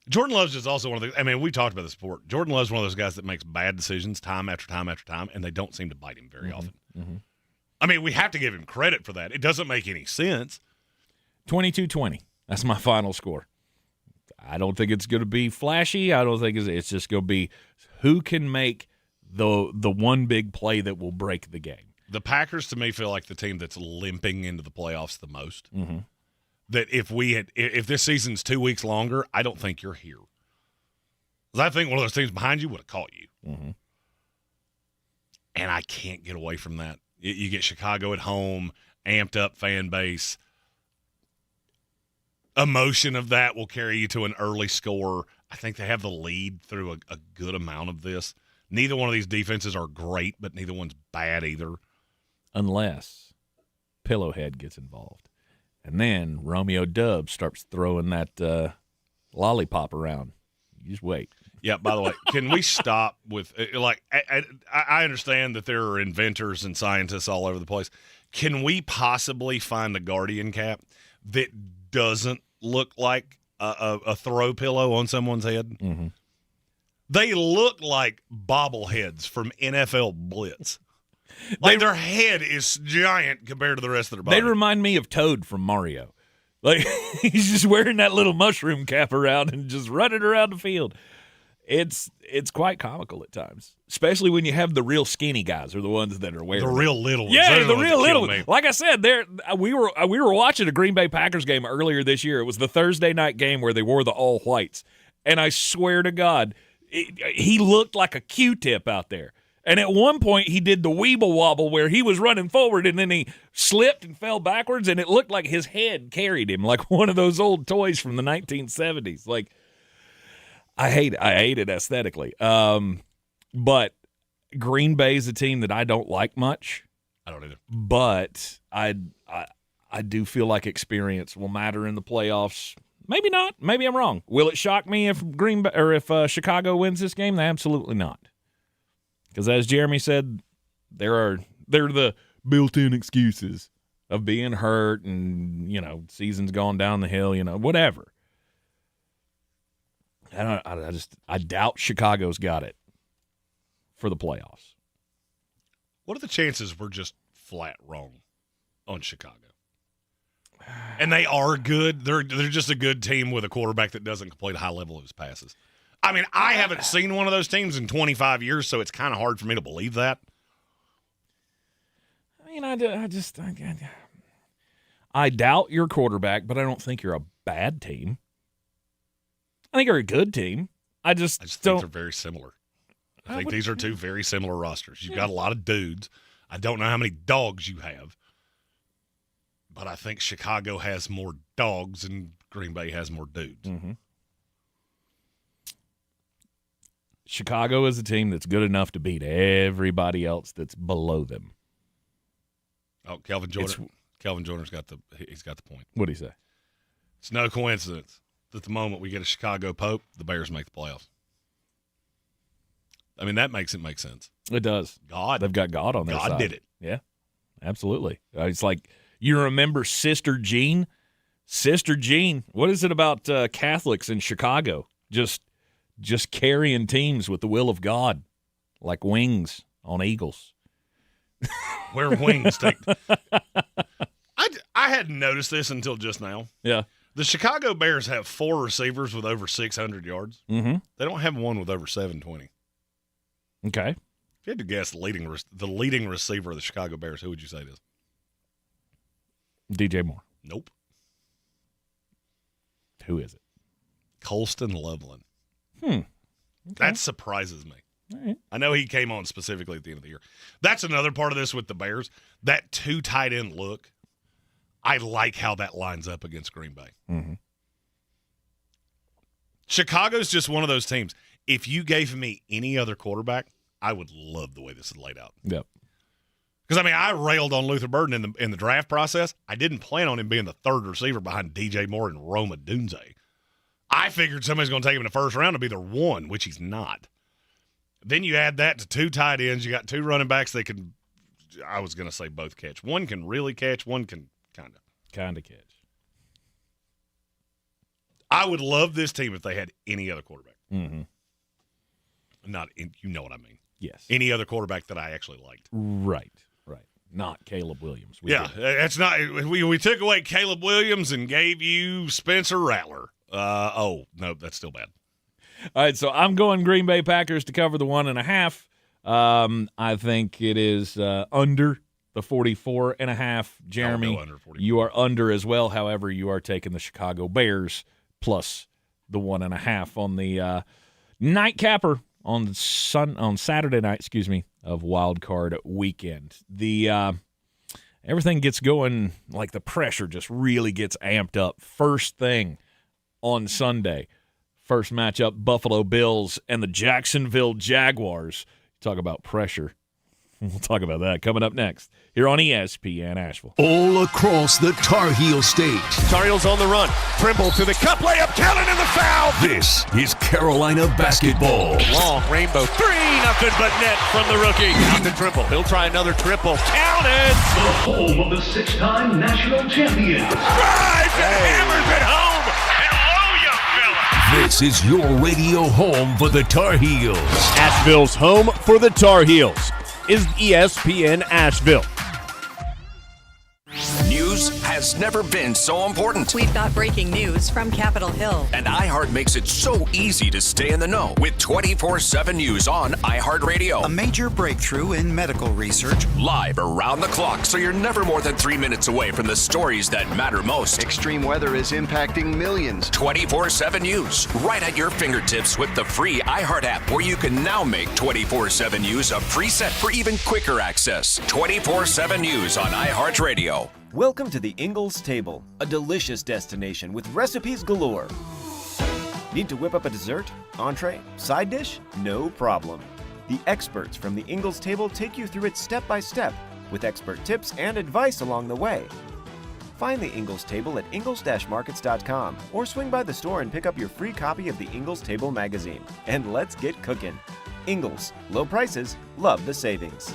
Jordan Love's is also one of the – I mean, we talked about this before. Jordan Love's one of those guys that makes bad decisions time after time after time, and they don't seem to bite him very often. Mm-hmm. I mean, we have to give him credit for that. It doesn't make any sense. 22-20. That's my final score. I don't think it's going to be flashy. I don't think it's just going to be who can make the one big play that will break the game. The Packers, to me, feel like the team that's limping into the playoffs the most. Mm-hmm. That if this season's 2 weeks longer, I don't think you're here. Because I think one of those teams behind you would have caught you. Mm-hmm. And I can't get away from that. You get Chicago at home, amped up fan base. Emotion of that will carry you to an early score. I think they have the lead through a good amount of this. Neither one of these defenses are great, but neither one's bad either. Unless Pillowhead gets involved. And then Romeo Dubs starts throwing that lollipop around. You just wait. Yeah, by the way, can we stop with I understand that there are inventors and scientists all over the place. Can we possibly find a Guardian cap that doesn't look like a throw pillow on someone's head? Mm-hmm. They look like bobbleheads from NFL Blitz. Like their head is giant compared to the rest of their body. They remind me of Toad from Mario. Like he's just wearing that little mushroom cap around and just running around the field. It's quite comical at times, especially when you have the real skinny guys are the ones that are wearing the real little ones. Yeah, They're the real little ones. ones. Like I said, we were watching a Green Bay Packers game earlier this year. It was the Thursday night game where they wore the all whites, and I swear to God, he looked like a Q-tip out there. And at one point, he did the weeble wobble where he was running forward, and then he slipped and fell backwards, and it looked like his head carried him, like one of those old toys from the 1970s. Like, I hate it aesthetically. But Green Bay's a team that I don't like much. I don't either. But I do feel like experience will matter in the playoffs. Maybe not. Maybe I'm wrong. Will it shock me if Chicago wins this game? Absolutely not. Because as Jeremy said, they're the built-in excuses of being hurt and, season's gone down the hill, whatever. I doubt Chicago's got it for the playoffs. What are the chances we're just flat wrong on Chicago? And they are good. They're just a good team with a quarterback that doesn't complete a high level of his passes. I mean, I haven't seen one of those teams in 25 years, so it's kind of hard for me to believe that. I mean, I doubt your quarterback, but I don't think you're a bad team. I think you're a good team. I just think they're very similar. I think these are two very similar rosters. You've got a lot of dudes. I don't know how many dogs you have, but I think Chicago has more dogs and Green Bay has more dudes. Mm-hmm. Chicago is a team that's good enough to beat everybody else that's below them. Oh, Calvin Jordan's got the point. What did he say? It's no coincidence that the moment we get a Chicago Pope, the Bears make the playoffs. I mean, that makes it make sense. It does. They've got God on their side. God did it. Yeah, absolutely. It's like you remember Sister Jean? Sister Jean, what is it about Catholics in Chicago? Just carrying teams with the will of God, like wings on eagles. Where wings take. I hadn't noticed this until just now. Yeah. The Chicago Bears have 4 receivers with over 600 yards. Mm-hmm. They don't have one with over 720. Okay. If you had to guess the leading receiver of the Chicago Bears, who would you say it is? DJ Moore. Nope. Who is it? Colston Loveland. Okay. That surprises me. All right. I know he came on specifically at the end of the year. That's another part of this with the Bears. That 2 tight end look, I like how that lines up against Green Bay. Mm-hmm. Chicago's just one of those teams. If you gave me any other quarterback, I would love the way this is laid out. Yep. Because, I railed on Luther Burden in the draft process. I didn't plan on him being the third receiver behind DJ Moore and Roma Dunze. I figured somebody's going to take him in the first round to be their one, which he's not. Then you add that to 2 tight ends. You got 2 running backs that can, I was going to say both catch. One can really catch. One can kind of catch. I would love this team if they had any other quarterback. Mm-hmm. You know what I mean. Yes. Any other quarterback that I actually liked. Right. Not Caleb Williams. That's not. We took away Caleb Williams and gave you Spencer Rattler. No, that's still bad. All right, so I'm going Green Bay Packers to cover the 1.5. I think it is under the 44.5. Jeremy, under 44. You are under as well. However, you are taking the Chicago Bears plus the 1.5 on the nightcapper on Saturday night, of Wild Card Weekend. The everything gets going, like the pressure just really gets amped up. First thing on Sunday, first matchup, Buffalo Bills and the Jacksonville Jaguars. Talk about pressure. We'll talk about that coming up next here on ESPN Asheville. All across the Tar Heel state. Tar Heels on the run. Trimble to the cup, layup, Kellen in the foul. This is Carolina basketball. Long rainbow three, nothing but net from the rookie. Out to Trimble. He'll try another triple. Counted. The home of the 6-time national champions. Drives and hammers it home. Hello, young fella. This is your radio home for the Tar Heels. Asheville's home for the Tar Heels is ESPN Asheville. News has never been so important. We've got breaking news from Capitol Hill. And iHeart makes it so easy to stay in the know with 24/7 news on iHeartRadio. A major breakthrough in medical research. Live around the clock, so you're never more than 3 minutes away from the stories that matter most. Extreme weather is impacting millions. 24/7 news, right at your fingertips with the free iHeart app, where you can now make 24/7 news a preset for even quicker access. 24/7 news on iHeartRadio. Welcome to the Ingalls Table, a delicious destination with recipes galore. Need to whip up a dessert, entree, side dish? No problem. The experts from the Ingalls Table take you through it step by step with expert tips and advice along the way. Find the Ingalls Table at ingalls-markets.com or swing by the store and pick up your free copy of the Ingalls Table magazine. And let's get cooking. Ingalls, low prices, love the savings.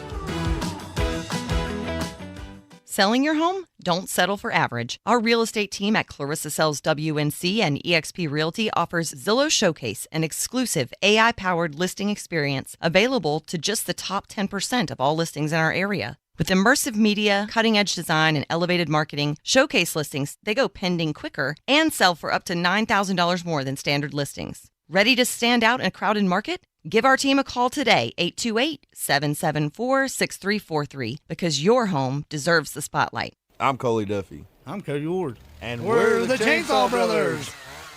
Selling your home? Don't settle for average. Our real estate team at Clarissa Sells WNC and eXp Realty offers Zillow Showcase, an exclusive AI-powered listing experience available to just the top 10% of all listings in our area. With immersive media, cutting-edge design, and elevated marketing, Showcase listings, they go pending quicker and sell for up to $9,000 more than standard listings. Ready to stand out in a crowded market? Give our team a call today, 828-774-6343, because your home deserves the spotlight. I'm Coley Duffy. I'm Cody Ward. And we're the Chainsaw Brothers.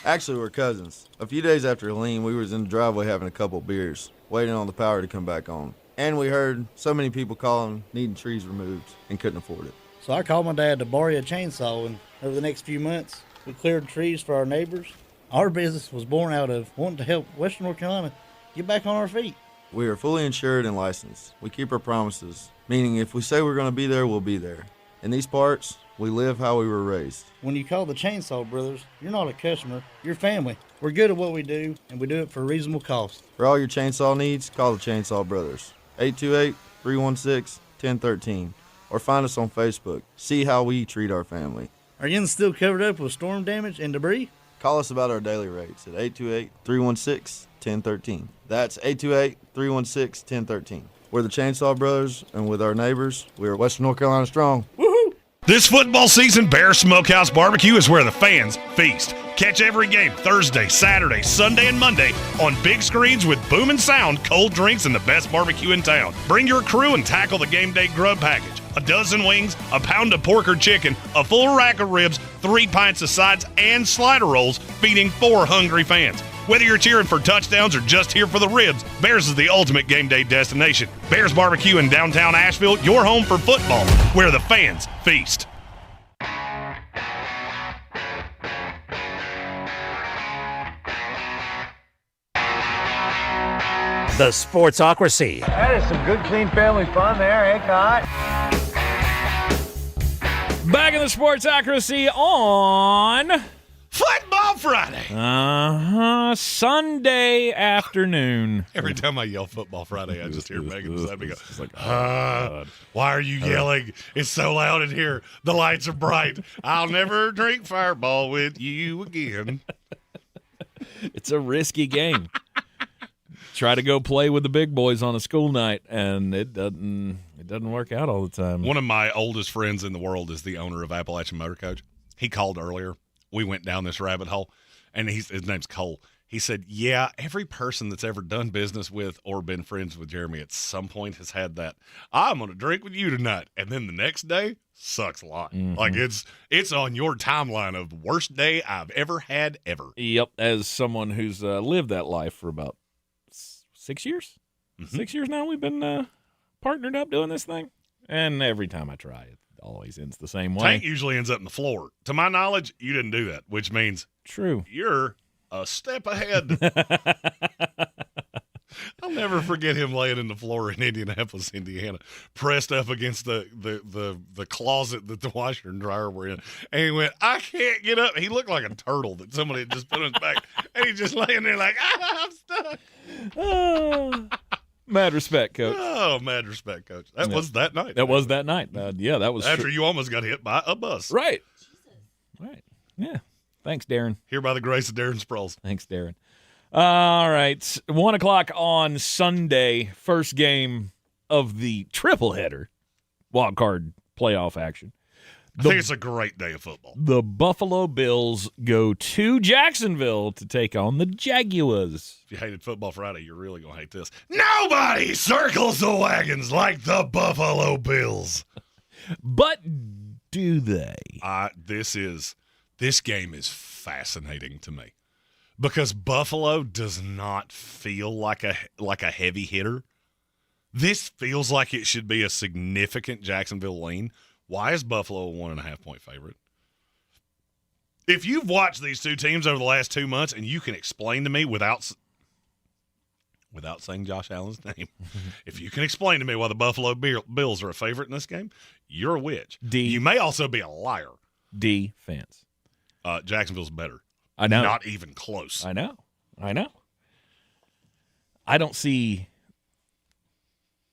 Actually, we're cousins. A few days after Helene, we was in the driveway having a couple beers, waiting on the power to come back on. And we heard so many people calling, needing trees removed, and couldn't afford it. So I called my dad to borrow a chainsaw, and over the next few months, we cleared trees for our neighbors. Our business was born out of wanting to help Western North Carolina get back on our feet. We are fully insured and licensed. We keep our promises, meaning if we say we're going to be there, we'll be there. In these parts, we live how we were raised. When you call the Chainsaw Brothers, you're not a customer, you're family. We're good at what we do, and we do it for a reasonable cost. For all your chainsaw needs, call the Chainsaw Brothers. 828-316-1013. Or find us on Facebook. See how we treat our family. Are you still covered up with storm damage and debris? Call us about our daily rates at 828-316-1013. That's 828-316-1013. We're the Chainsaw Brothers, and with our neighbors, we're Western North Carolina strong. Woohoo! This football season, Bear Smokehouse Barbecue is where the fans feast. Catch every game Thursday, Saturday, Sunday, and Monday on big screens with booming sound, cold drinks, and the best barbecue in town. Bring your crew and tackle the game day grub package. A dozen wings, a pound of pork or chicken, a full rack of ribs, 3 pints of sides, and slider rolls, feeding 4 hungry fans. Whether you're cheering for touchdowns or just here for the ribs, Bears is the ultimate game day destination. Bears Barbecue in downtown Asheville, your home for football, where the fans feast. The Sportsocracy. That is some good, clean family fun there, eh, Cot? Back in the Sportsocracy on Football Friday. Sunday afternoon. Every time I yell Football Friday, I just hear Megan beside me go, like, why are you yelling? It's so loud in here. The lights are bright. I'll never drink Fireball with you again. It's a risky game. Try to go play with the big boys on a school night, and it doesn't work out all the time. One of my oldest friends in the world is the owner of Appalachian Motor Coach. He called earlier. We went down this rabbit hole, and his name's Cole. He said, yeah, every person that's ever done business with or been friends with Jeremy at some point has had that, I'm going to drink with you tonight. And then the next day, sucks a lot. Mm-hmm. Like it's on your timeline of worst day I've ever had ever. Yep, as someone who's lived that life for about 6 years. Mm-hmm. 6 years now we've been partnered up doing this thing. And every time I try, it always ends the same way. Tank usually ends up on the floor. To my knowledge, you didn't do that, which means true. You're a step ahead. I'll never forget him laying in the floor in Indianapolis, Indiana, pressed up against the closet that the washer and dryer were in. And he went, I can't get up. He looked like a turtle that somebody had just put on his back. And he's just laying there like, I'm stuck. Mad respect, Coach. Oh, mad respect, Coach. That was that night. That was that night. Yeah, that was after you almost got hit by a bus. Right. Right. Yeah. Thanks, Darren. Here by the grace of Darren Sproles. Thanks, Darren. All right. 1 o'clock on Sunday, first game of the triple header, wild card playoff action. I think it's a great day of football. The Buffalo Bills go to Jacksonville to take on the Jaguars. If you hated Football Friday, you're really going to hate this. Nobody circles the wagons like the Buffalo Bills. But do they? This game is fascinating to me because Buffalo does not feel like a heavy hitter. This feels like it should be a significant Jacksonville lean. Why is Buffalo a 1.5-point favorite? If you've watched these two teams over the last 2 months and you can explain to me without saying Josh Allen's name, if you can explain to me why the Buffalo Bills are a favorite in this game, you're a witch. You may also be a liar. Defense. Jacksonville's better. I know. Not even close. I know. I don't see.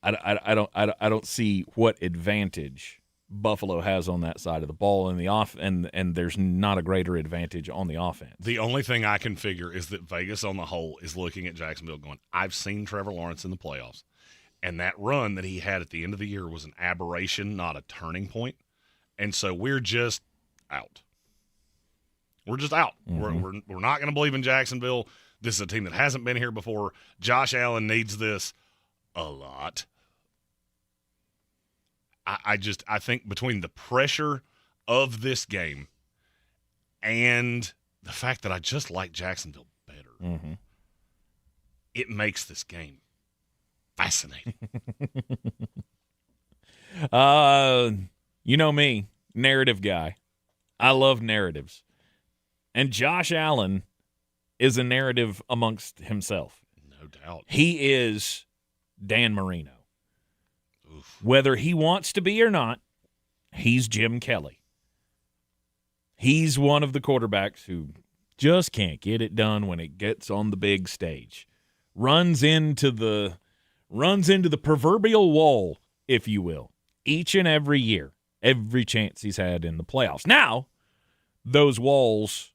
I don't see what advantage Buffalo has on that side of the ball in the off, and there's not a greater advantage on the offense. The only thing I can figure is that Vegas on the whole is looking at Jacksonville going, I've seen Trevor Lawrence in the playoffs, and that run that he had at the end of the year was an aberration, not a turning point, and so we're just out. We're just out. Mm-hmm. We're not going to believe in Jacksonville. This is a team that hasn't been here before. Josh Allen needs this a lot. I think between the pressure of this game and the fact that I just like Jacksonville better, it makes this game fascinating. You know me, narrative guy. I love narratives. And Josh Allen is a narrative amongst himself. No doubt. He is Dan Marino. Oof. Whether he wants to be or not, he's Jim Kelly. He's one of the quarterbacks who just can't get it done when it gets on the big stage. Runs into the proverbial wall, if you will, each and every year, every chance he's had in the playoffs. Now, those walls,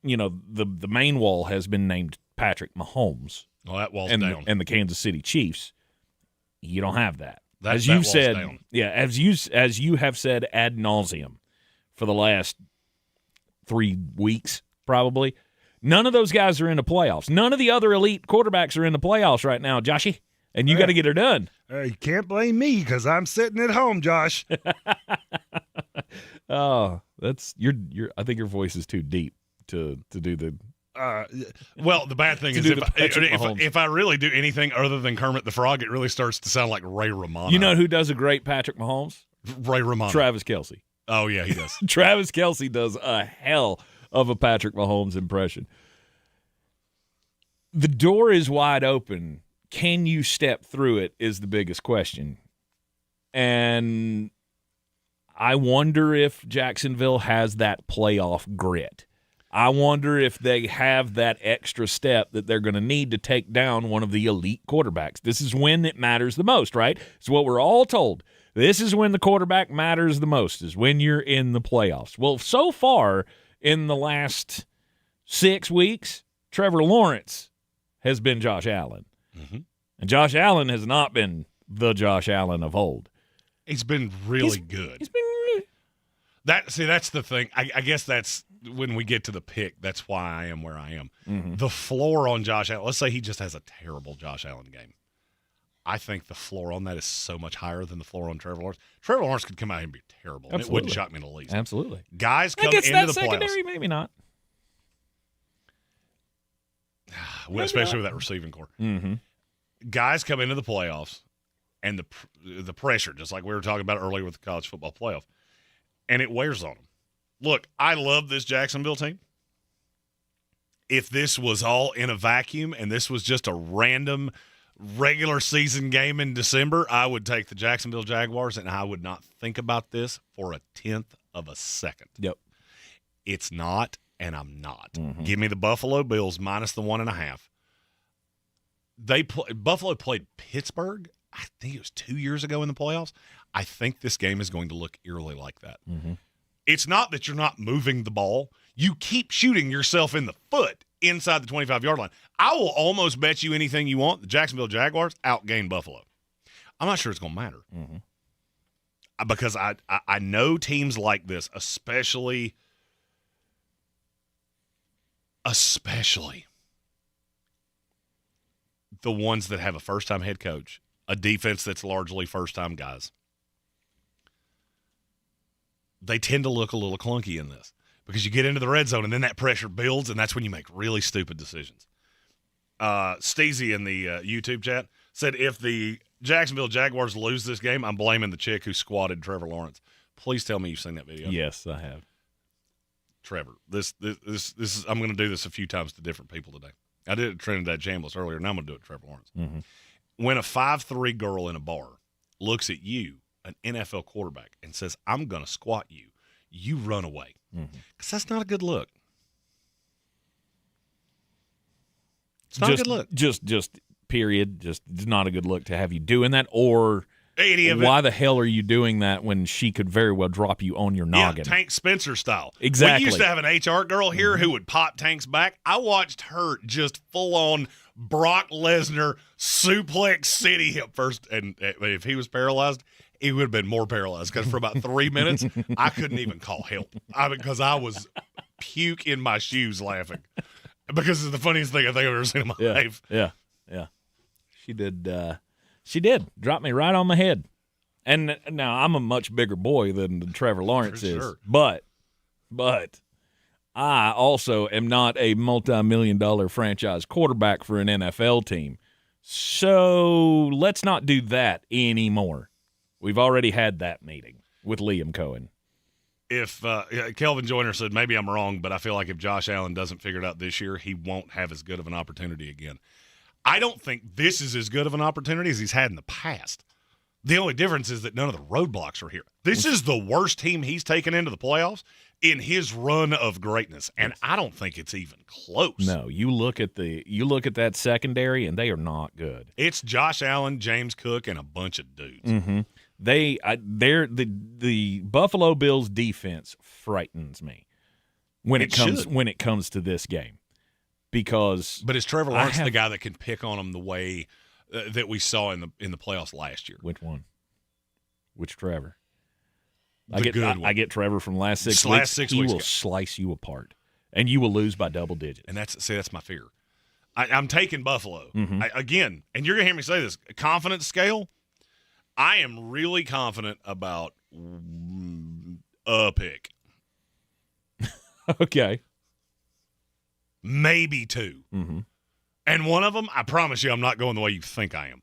the main wall has been named Patrick Mahomes. Well, that wall's down. And the Kansas City Chiefs. You don't have that. As that you've said, down. Yeah, as you have said ad nauseum for the last 3 weeks, probably. None of those guys are in the playoffs. None of the other elite quarterbacks are in the playoffs right now, Joshy, and you got to get her done. You can't blame me because I'm sitting at home, Josh. Oh, that's you're. I think your voice is too deep to do the. Well, the bad thing is if I really do anything other than Kermit the Frog, it really starts to sound like Ray Romano. You know who does a great Patrick Mahomes? Ray Romano. Travis Kelce. Oh, yeah, he does. Travis Kelce does a hell of a Patrick Mahomes impression. The door is wide open. Can you step through it is the biggest question. And I wonder if Jacksonville has that playoff grit. I wonder if they have that extra step that they're going to need to take down one of the elite quarterbacks. This is when it matters the most, right? It's what we're all told. This is when the quarterback matters the most, is when you're in the playoffs. Well, so far in the last 6 weeks, Trevor Lawrence has been Josh Allen. Mm-hmm. And Josh Allen has not been the Josh Allen of old. He's been really good. He's been that's the thing. I guess that's when we get to the pick. That's why I am where I am. Mm-hmm. The floor on Josh Allen, let's say he just has a terrible Josh Allen game. I think the floor on that is so much higher than the floor on Trevor Lawrence. Trevor Lawrence could come out here and be terrible. And it wouldn't shock me in the least. Absolutely. Guys come I guess into that the secondary, playoffs. maybe not. Especially with that receiving core. Mm-hmm. Guys come into the playoffs and the pressure, just like we were talking about earlier with the college football playoff, and it wears on them. Look, I love this Jacksonville team. If this was all in a vacuum and this was just a random regular season game in December, I would take the Jacksonville Jaguars, and I would not think about this for a tenth of a second. Yep. It's not, and I'm not. Mm-hmm. Give me the Buffalo Bills minus the 1.5. Buffalo played Pittsburgh, I think it was 2 years ago in the playoffs. I think this game is going to look eerily like that. Mm-hmm. It's not that you're not moving the ball. You keep shooting yourself in the foot inside the 25-yard line. I will almost bet you anything you want. The Jacksonville Jaguars outgained Buffalo. I'm not sure it's going to matter. Mm-hmm. Because I know teams like this, especially the ones that have a first-time head coach, a defense that's largely first-time guys. They tend to look a little clunky in this because you get into the red zone and then that pressure builds, and that's when you make really stupid decisions. Steezy in the YouTube chat said, if the Jacksonville Jaguars lose this game, I'm blaming the chick who squatted Trevor Lawrence. Please tell me you've seen that video. Yes, I have. Trevor, this is, I'm going to do this a few times to different people today. I did it to Trinidad Chambliss earlier, and I'm going to do it to Trevor Lawrence. Mm-hmm. When a 5'3" girl in a bar looks at you, an NFL quarterback, and says, I'm going to squat you, you run away. Because that's not a good look. It's not a good look. Just period. Just it's not a good look to have you doing that. Or Any why the hell are you doing that when she could very well drop you on your noggin? Yeah, Tank Spencer style. Exactly. We used to have an HR girl here who would pop Tank's back. I watched her just full-on Brock Lesnar suplex city hip first. And if he was paralyzed, he would have been more paralyzed because for about 3 minutes, I couldn't even call help. Because I was puke in my shoes laughing. Because it's the funniest thing I think I've ever seen in my life. Yeah. She did. Drop me right on my head. And now I'm a much bigger boy than Trevor Lawrence is. Sure. But I also am not a multi-million-dollar franchise quarterback for an NFL team. So let's not do that anymore. We've already had that meeting with Liam Cohen. If Kelvin Joyner said, maybe I'm wrong, but I feel like if Josh Allen doesn't figure it out this year, he won't have as good of an opportunity again. I don't think this is as good of an opportunity as he's had in the past. The only difference is that none of the roadblocks are here. This is the worst team he's taken into the playoffs in his run of greatness, and I don't think it's even close. No, you look at that secondary, and they are not good. It's Josh Allen, James Cook, and a bunch of dudes. Mm-hmm. The Buffalo Bills defense frightens me when it comes to this game. But is Trevor Lawrence the guy that can pick on them the way that we saw in the playoffs last year? Which one? Which Trevor? I get Trevor from last 6 weeks. He will slice you apart. And you will lose by double digits. And that's my fear. I'm taking Buffalo. Mm-hmm. Again, and you're going to hear me say this, confidence scale, I am really confident about a pick. Okay. Maybe 2. Mm-hmm. And one of them, I promise you, I'm not going the way you think I am.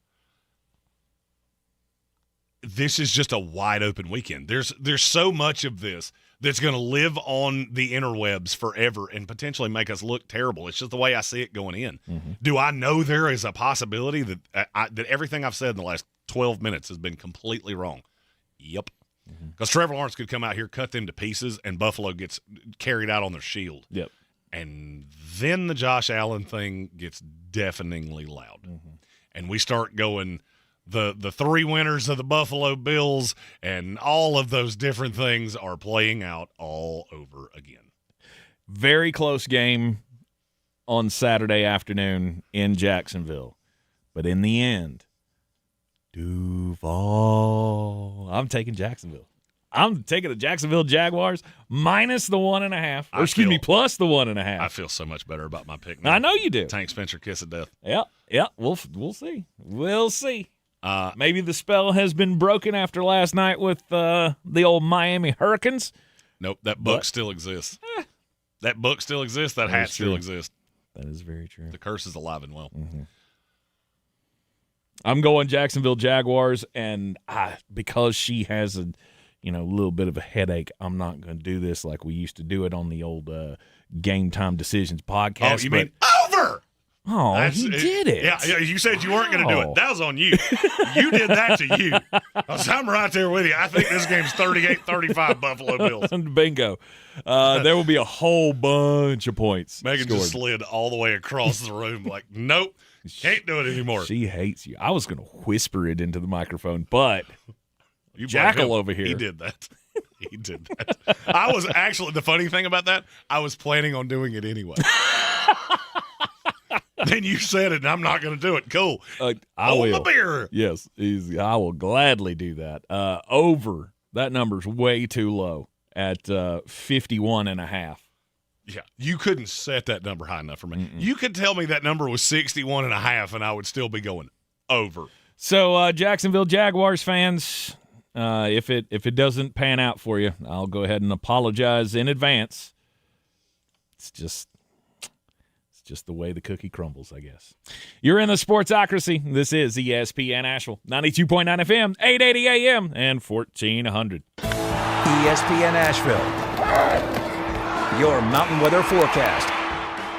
This is just a wide open weekend. There's so much of this that's going to live on the interwebs forever and potentially make us look terrible. It's just the way I see it going in. Mm-hmm. Do I know there is a possibility that that everything I've said in the last 12 minutes has been completely wrong? Yep. Because Trevor Lawrence could come out here, cut them to pieces, and Buffalo gets carried out on their shield. Yep. And then the Josh Allen thing gets deafeningly loud. Mm-hmm. And we start going the 3 winners of the Buffalo Bills and all of those different things are playing out all over again. Very close game on Saturday afternoon in Jacksonville. But in the end, Duval. I'm taking Jacksonville. I'm taking the Jacksonville Jaguars minus the 1.5. Or excuse me, plus the 1.5. I feel so much better about my pick now. I know you do. Tank Spencer, kiss of death. Yeah. We'll see. We'll see. Maybe the spell has been broken after last night with the old Miami Hurricanes. Nope, that book still exists. That book still exists. That hat still exists. That is very true. The curse is alive and well. Mm-hmm. I'm going Jacksonville Jaguars, and because she has a little bit of a headache, I'm not going to do this like we used to do it on the old Game Time Decisions podcast. Oh, you mean over? Oh, he did it. Yeah, you said you weren't going to do it. That was on you. You did that to you. I'm right there with you. I think this game's 38-35 Buffalo Bills. Bingo. There will be a whole bunch of points. Megan scored. just slid all the way across the room like, nope, can't do it anymore. She hates you. I was going to whisper it into the microphone, but Jackal over here. He did that. He did that. I was actually, the funny thing about that, I was planning on doing it anyway. Then you said it, and I'm not going to do it. Cool. I will. My beer. Yes, easy. I will gladly do that. Over. That number's way too low at 51.5. Yeah, you couldn't set that number high enough for me. You could tell me that number was 61.5, and I would still be going over. So, Jacksonville Jaguars fans, if it doesn't pan out for you, I'll go ahead and apologize in advance. It's just the way the cookie crumbles, I guess. You're in the Sportsocracy. This is ESPN Asheville, 92.9 FM, 880 AM, and 1400. ESPN Asheville, your mountain weather forecast.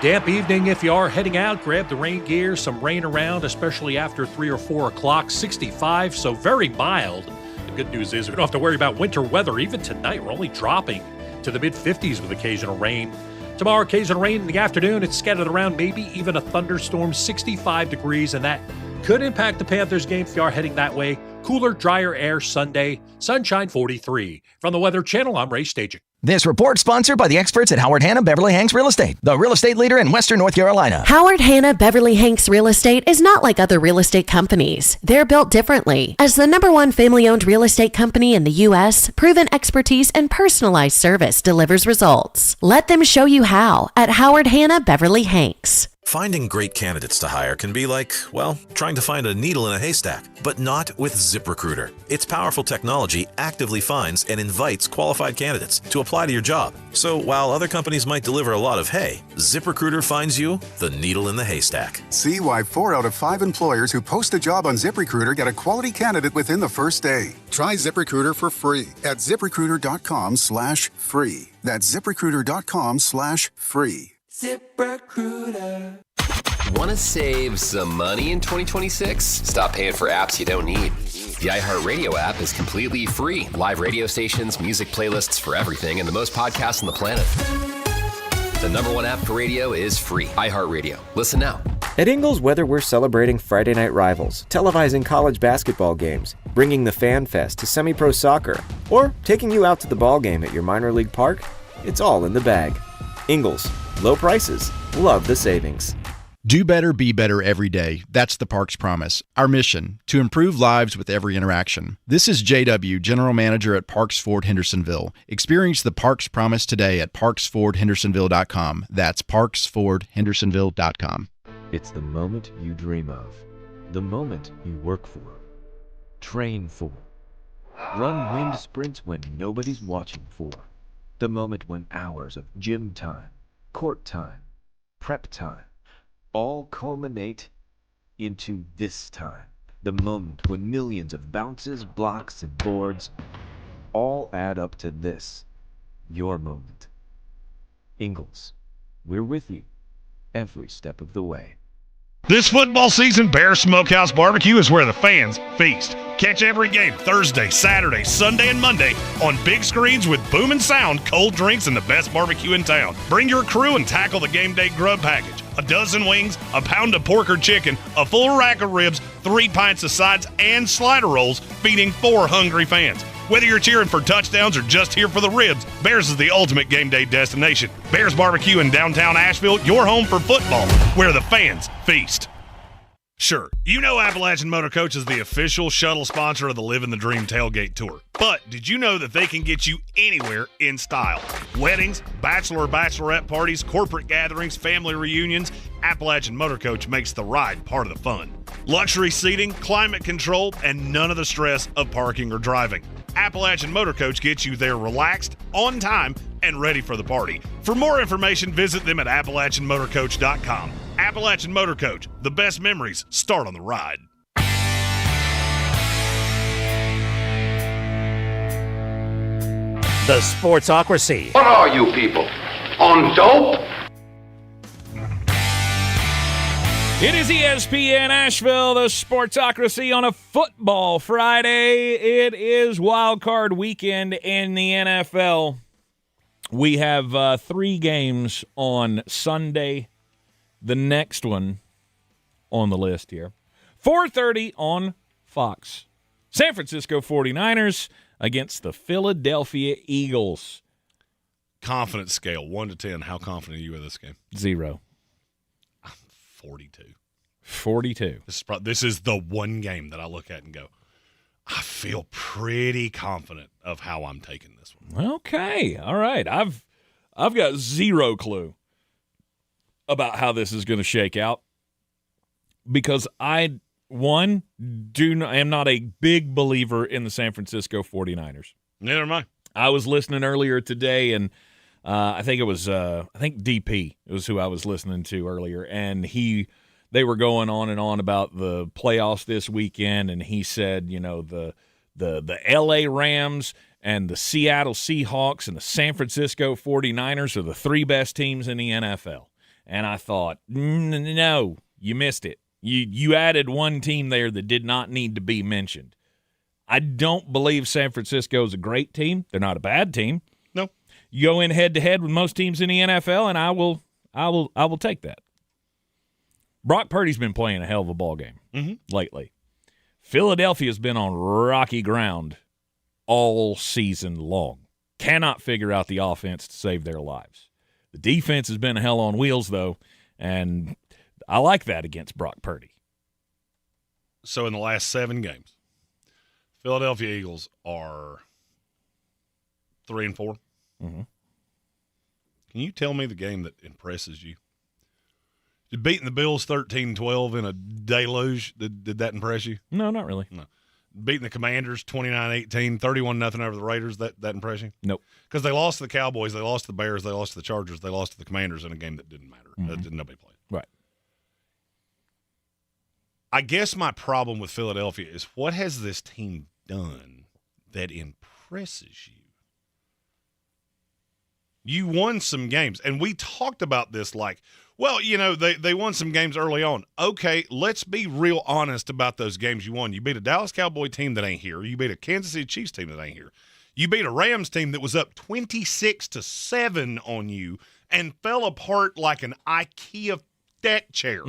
Damp evening if you are heading out. Grab the rain gear. Some rain around, especially after 3 or 4 o'clock. 65, so very mild. The good news is we don't have to worry about winter weather. Even tonight, we're only dropping to the mid-50s with occasional rain. Tomorrow, occasional rain in the afternoon. It's scattered around, maybe even a thunderstorm, 65 degrees, and that could impact the Panthers game if you are heading that way. Cooler, drier air Sunday, sunshine 43. From the Weather Channel, I'm Ray Staging. This report sponsored by the experts at Howard Hanna Beverly Hanks Real Estate, the real estate leader in Western North Carolina. Howard Hanna Beverly Hanks Real Estate is not like other real estate companies. They're built differently. As the #1 family-owned real estate company in the U.S., proven expertise and personalized service delivers results. Let them show you how at Howard Hanna Beverly Hanks. Finding great candidates to hire can be like, well, trying to find a needle in a haystack, but not with ZipRecruiter. Its powerful technology actively finds and invites qualified candidates to apply to your job. So while other companies might deliver a lot of hay, ZipRecruiter finds you the needle in the haystack. See why 4 out of 5 employers who post a job on ZipRecruiter get a quality candidate within the first day. Try ZipRecruiter for free at ZipRecruiter.com/free. That's ZipRecruiter.com/free. ZipRecruiter. Want to save some money in 2026? Stop paying for apps you don't need. The iHeartRadio app is completely free. Live radio stations, music playlists for everything, and the most podcasts on the planet. The #1 app for radio is free. iHeartRadio. Listen now. At Ingles, whether we're celebrating Friday night rivals, televising college basketball games, bringing the Fan Fest to semi-pro soccer, or taking you out to the ball game at your minor league park, it's all in the bag. Ingles. Low prices. Love the savings. Do better, be better every day. That's the Parks Promise. Our mission, to improve lives with every interaction. This is JW, General Manager at Parks Ford Hendersonville. Experience the Parks Promise today at parksfordhendersonville.com. That's parksfordhendersonville.com. It's the moment you dream of. The moment you work for. Train for. Run wind sprints when nobody's watching for. The moment when hours of gym time, court time, prep time, all culminate into this time. The moment when millions of bounces, blocks, and boards all add up to this. Your moment. Ingalls, we're with you every step of the way. This football season, Bear Smokehouse Barbecue is where the fans feast. Catch every game Thursday, Saturday, Sunday, and Monday on big screens with booming sound, cold drinks, and the best barbecue in town. Bring your crew and tackle the game day grub package. A dozen wings, a pound of pork or chicken, a full rack of ribs, 3 pints of sides, and slider rolls, feeding 4 hungry fans. Whether you're cheering for touchdowns or just here for the ribs, Bears is the ultimate game day destination. Bears Barbecue in downtown Asheville, your home for football, where the fans feast. Sure, you know Appalachian Motor Coach is the official shuttle sponsor of the Living the Dream Tailgate Tour. But did you know that they can get you anywhere in style? Weddings, bachelor or bachelorette parties, corporate gatherings, family reunions, Appalachian Motor Coach makes the ride part of the fun. Luxury seating, climate control, and none of the stress of parking or driving. Appalachian Motor Coach gets you there relaxed, on time, and ready for the party. For more information, visit them at AppalachianMotorCoach.com. Appalachian Motor Coach, the best memories start on the ride. The Sportsocracy. What are you people? On dope? It is ESPN Asheville, the Sportsocracy on a football Friday. It is wild card weekend in the NFL. We have 3 games on Sunday. The next one on the list here. 4:30 on Fox. San Francisco 49ers against the Philadelphia Eagles. Confidence scale, 1 to 10. How confident are you in this game? 0. 42. 42. This is the one game that I look at and go, I feel pretty confident of how I'm taking this one. Okay. All right. I've got 0 clue about how this is going to shake out because I, am not a big believer in the San Francisco 49ers. Neither am I. I was listening earlier today, and I think DP was who I was listening to earlier, and they were going on and on about the playoffs this weekend, and he said, the LA Rams and the Seattle Seahawks and the San Francisco 49ers are the 3 best teams in the NFL. And I thought, no, you missed it. You added one team there that did not need to be mentioned. I don't believe San Francisco is a great team. They're not a bad team. No. You go in head-to-head with most teams in the NFL, and I will take that. Brock Purdy's been playing a hell of a ball game lately. Philadelphia's been on rocky ground all season long. Cannot figure out the offense to save their lives. The defense has been a hell on wheels, though, and I like that against Brock Purdy. So in the last 7 games, Philadelphia Eagles are 3-4. Mm-hmm. Can you tell me the game that impresses you? Did beating the Bills 13-12 in a deluge, did that impress you? No, not really. No. Beating the Commanders 29-18, 31-0 over the Raiders, that impress you? Nope. Because they lost to the Cowboys, they lost to the Bears, they lost to the Chargers, they lost to the Commanders in a game that didn't matter. Nobody played. Right. I guess my problem with Philadelphia is what has this team done that impresses you? You won some games, and we talked about this like, well, they won some games early on. Okay, let's be real honest about those games you won. You beat a Dallas Cowboy team that ain't here. You beat a Kansas City Chiefs team that ain't here. You beat a Rams team that was up 26-7 on you and fell apart like an IKEA deck chair.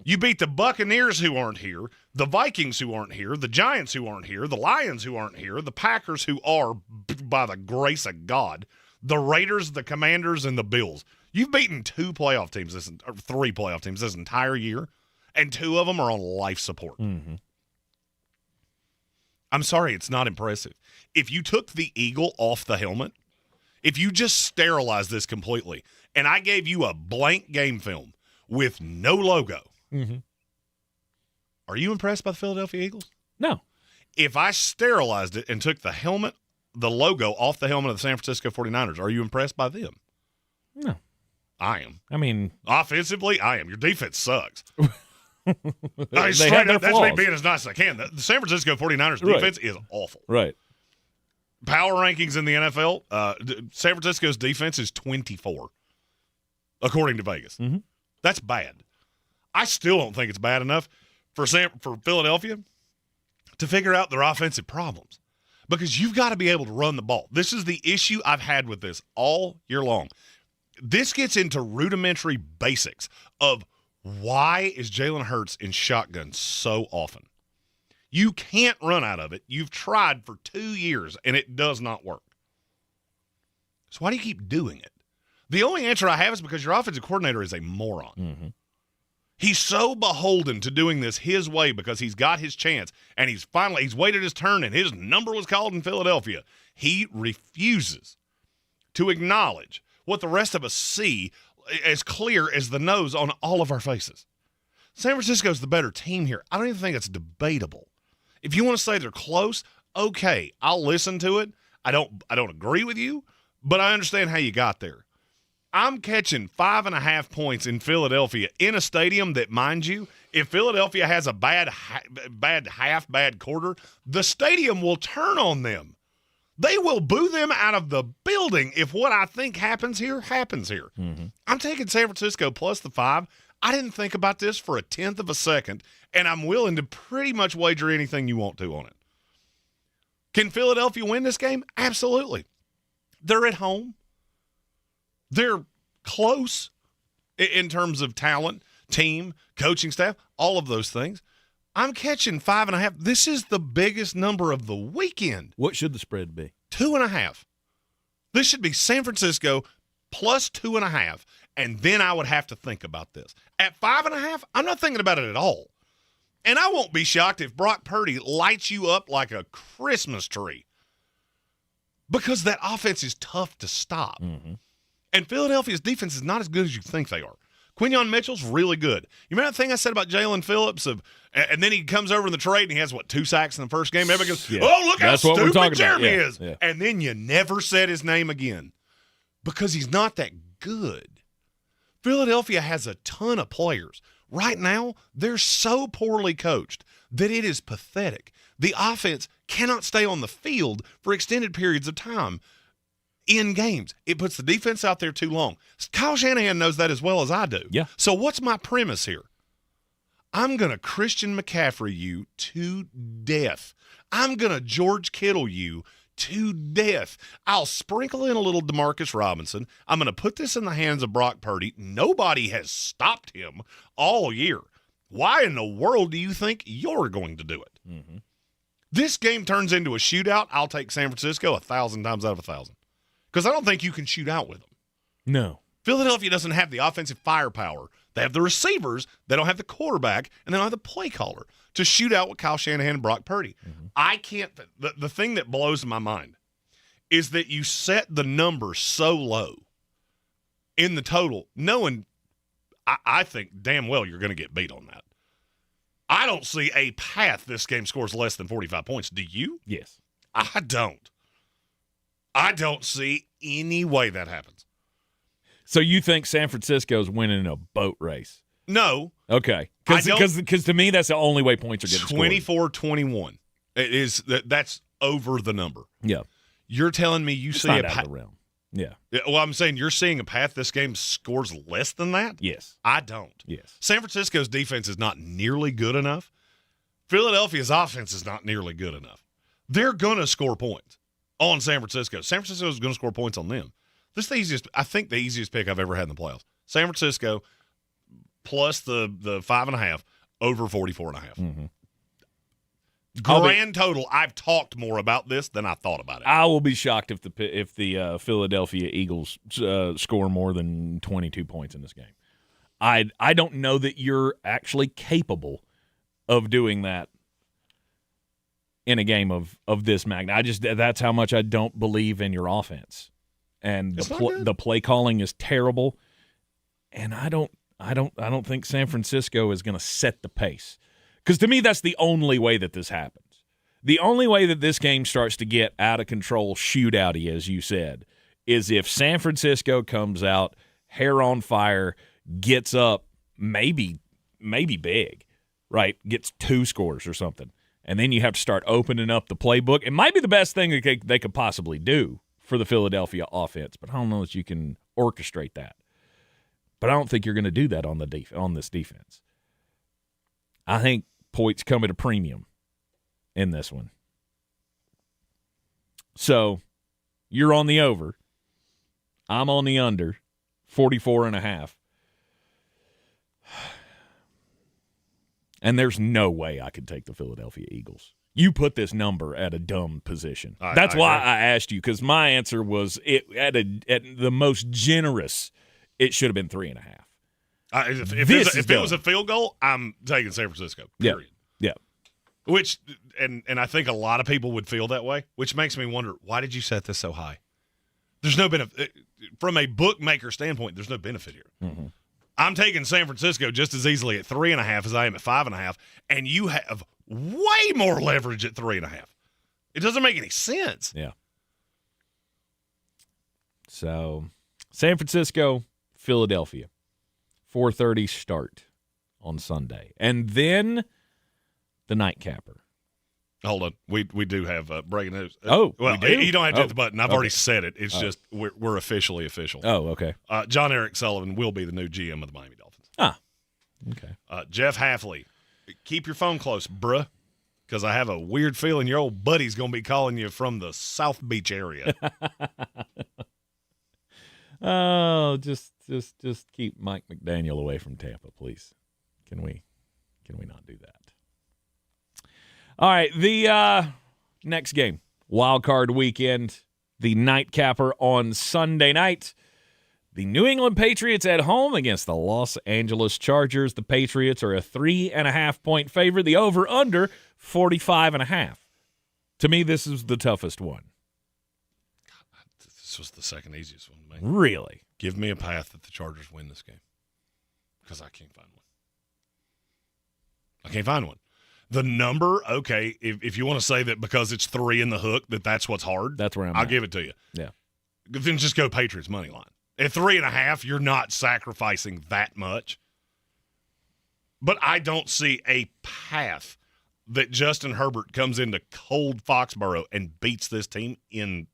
You beat the Buccaneers who aren't here, the Vikings who aren't here, the Giants who aren't here, the Lions who aren't here, the Packers who are, by the grace of God, the Raiders, the Commanders, and the Bills. You've beaten 3 playoff teams this entire year, and 2 of them are on life support. Mm-hmm. I'm sorry, it's not impressive. If you took the eagle off the helmet, if you just sterilized this completely, and I gave you a blank game film with no logo, are you impressed by the Philadelphia Eagles? No. If I sterilized it and took the logo off the helmet of the San Francisco 49ers, are you impressed by them? No. I am. I mean, offensively, I am. Your defense sucks. They Straight have their up, that's me flaws. being as nice as I can. The San Francisco 49ers defense is awful. Right. Power rankings in the NFL, San Francisco's defense is 24, according to Vegas. Mm-hmm. That's bad. I still don't think it's bad enough for Philadelphia to figure out their offensive problems, because you've got to be able to run the ball. This is the issue I've had with this all year long. This gets into rudimentary basics of why is Jalen Hurts in shotgun so often? You can't run out of it. You've tried for 2 years, and it does not work. So why do you keep doing it? The only answer I have is because your offensive coordinator is a moron. Mm-hmm. He's so beholden to doing this his way because he's got his chance, and he's waited his turn, and his number was called in Philadelphia. He refuses to acknowledge what the rest of us see as clear as the nose on all of our faces. San Francisco's the better team here. I don't even think it's debatable. If you want to say they're close, okay, I'll listen to it. I don't agree with you, but I understand how you got there. I'm catching 5.5 points in Philadelphia in a stadium that, mind you, if Philadelphia has a bad quarter, the stadium will turn on them. They will boo them out of the building if what I think happens here happens here. Mm-hmm. I'm taking San Francisco plus the 5. I didn't think about this for a 1/10 of a second, and I'm willing to pretty much wager anything you want to on it. Can Philadelphia win this game? Absolutely. They're at home. They're close in terms of talent, team, coaching staff, all of those things. I'm catching 5.5. This is the biggest number of the weekend. What should the spread be? 2.5. This should be San Francisco plus 2.5, and then I would have to think about this. At 5.5, I'm not thinking about it at all. And I won't be shocked if Brock Purdy lights you up like a Christmas tree, because that offense is tough to stop. Mm-hmm. And Philadelphia's defense is not as good as you think they are. Quinyon Mitchell's really good. You remember that thing I said about Jalen Phillips? And then he comes over in the trade and he has, 2 sacks in the first game? Everybody goes, oh, look how stupid Jeremy is. Yeah. And then you never said his name again because he's not that good. Philadelphia has a ton of players. Right now, they're so poorly coached that it is pathetic. The offense cannot stay on the field for extended periods of time in games. It puts the defense out there too long. Kyle Shanahan knows that as well as I do. Yeah. So what's my premise here? I'm going to Christian McCaffrey you to death. I'm going to George Kittle you to death. I'll sprinkle in a little Demarcus Robinson. I'm going to put this in the hands of Brock Purdy. Nobody has stopped him all year. Why in the world do you think you're going to do it? Mm-hmm. This game turns into a shootout. I'll take San Francisco 1,000 times out of 1,000. Because I don't think you can shoot out with them. No. Philadelphia doesn't have the offensive firepower. They have the receivers. They don't have the quarterback, and they don't have the play caller to shoot out with Kyle Shanahan and Brock Purdy. Mm-hmm. I can't. The thing that blows my mind is that you set the number so low in the total, knowing I think damn well you're going to get beat on that. I don't see a path this game scores less than 45 points. Do you? Yes. I don't. I don't see any way that happens. So you think San Francisco's winning a boat race? No. Okay. Because to me, that's the only way points are getting scored. 24-21. That's over the number. Yeah. You're telling me you see not a out of the realm. Yeah. Well, I'm saying you're seeing a path this game scores less than that? Yes. I don't. Yes. San Francisco's defense is not nearly good enough. Philadelphia's offense is not nearly good enough. They're going to score points on San Francisco. San Francisco is going to score points on them. This is the easiest pick I've ever had in the playoffs. San Francisco plus the 5.5 over 44.5. Mm-hmm. Grand total, I've talked more about this than I thought about it. I will be shocked if the Philadelphia Eagles score more than 22 points in this game. I don't know that you're actually capable of doing that in a game of this magnitude. That's how much I don't believe in your offense. And the play calling is terrible. And I don't think San Francisco is going to set the pace. Because to me, that's the only way that this happens. The only way that this game starts to get out of control, shootout-y, as you said, is if San Francisco comes out, hair on fire, gets up, maybe big, right? Gets 2 scores or something. And then you have to start opening up the playbook. It might be the best thing that they could possibly do for the Philadelphia offense, but I don't know that you can orchestrate that. But I don't think you're going to do that on this defense. I think points come at a premium in this one. So you're on the over. I'm on the under, 44.5. And there's no way I could take the Philadelphia Eagles. You put this number at a dumb position. That's why I asked you, because my answer was at the most generous, it should have been 3.5. If it was a field goal, I'm taking San Francisco, period. Yeah. Which, and I think a lot of people would feel that way, which makes me wonder, why did you set this so high? There's no benefit. From a bookmaker standpoint, there's no benefit here. Mm-hmm. I'm taking San Francisco just as easily at 3.5 as I am at 5.5, and you have way more leverage at 3.5. It doesn't make any sense. Yeah. So, San Francisco, Philadelphia, 4:30 start on Sunday, and then the nightcapper. Hold on, we do have breaking news. Well, you don't have to hit the button. I've already said it. It's just we're officially official. Oh, okay. John Eric Sullivan will be the new GM of the Miami Dolphins. Okay. Jeff Hafley, keep your phone close, bruh, because I have a weird feeling your old buddy's going to be calling you from the South Beach area. Oh, just keep Mike McDaniel away from Tampa, please. Can we not do that? All right, the next game, Wild Card Weekend, the nightcapper on Sunday night. The New England Patriots at home against the Los Angeles Chargers. The Patriots are a 3.5-point favorite. The over-under, 45.5. To me, this is the toughest one. This was the second easiest one to make. Really? Give me a path that the Chargers win this game, because I can't find one. I can't find one. The number, okay, if you want to say that because it's 3 in the hook, that's what's hard. That's where I'll at. give it to you. Yeah. Then just go Patriots money line. At 3.5, you're not sacrificing that much. But I don't see a path that Justin Herbert comes into cold Foxborough and beats this team in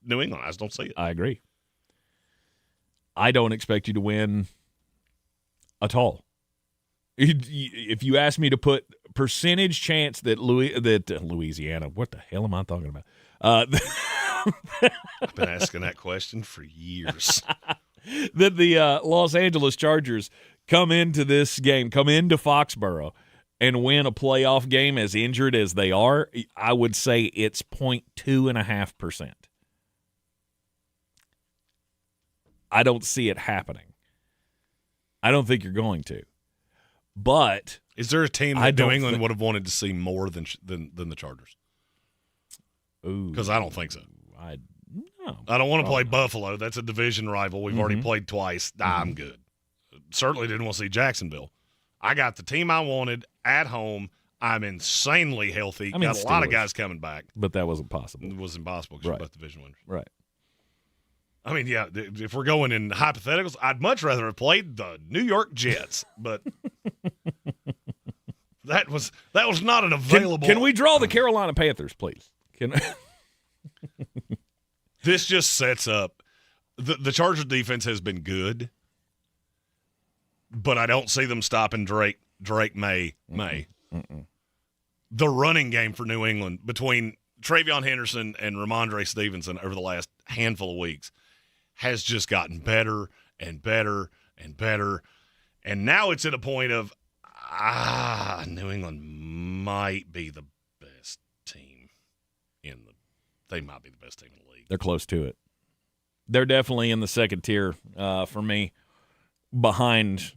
New England. I just don't see it. I agree. I don't expect you to win at all. If you ask me to put percentage chance that Louisiana, what the hell am I talking about? I've been asking that question for years. That the Los Angeles Chargers come into Foxborough and win a playoff game as injured as they are, I would say it's 0.2.5%. I don't see it happening. I don't think you're going to. But is there a team that New England would have wanted to see more than the Chargers? Because I don't think so. I don't want to play Buffalo. That's a division rival. We've already played twice. I'm good. Certainly didn't want to see Jacksonville. I got the team I wanted at home. I'm insanely healthy. Got a lot of guys coming back. But that wasn't possible. It was impossible because you're both division winners. Right. I mean, yeah, if we're going in hypotheticals, I'd much rather have played the New York Jets, but that was not an available. Can we draw the Carolina Panthers, please? This just sets up the Chargers defense has been good, but I don't see them stopping Drake May. The running game for New England between Travion Henderson and Ramondre Stevenson over the last handful of weeks has just gotten better and better and better. And now it's at a point of, New England might be the best team they might be the best team in the league. They're close to it. They're definitely in the second tier for me, behind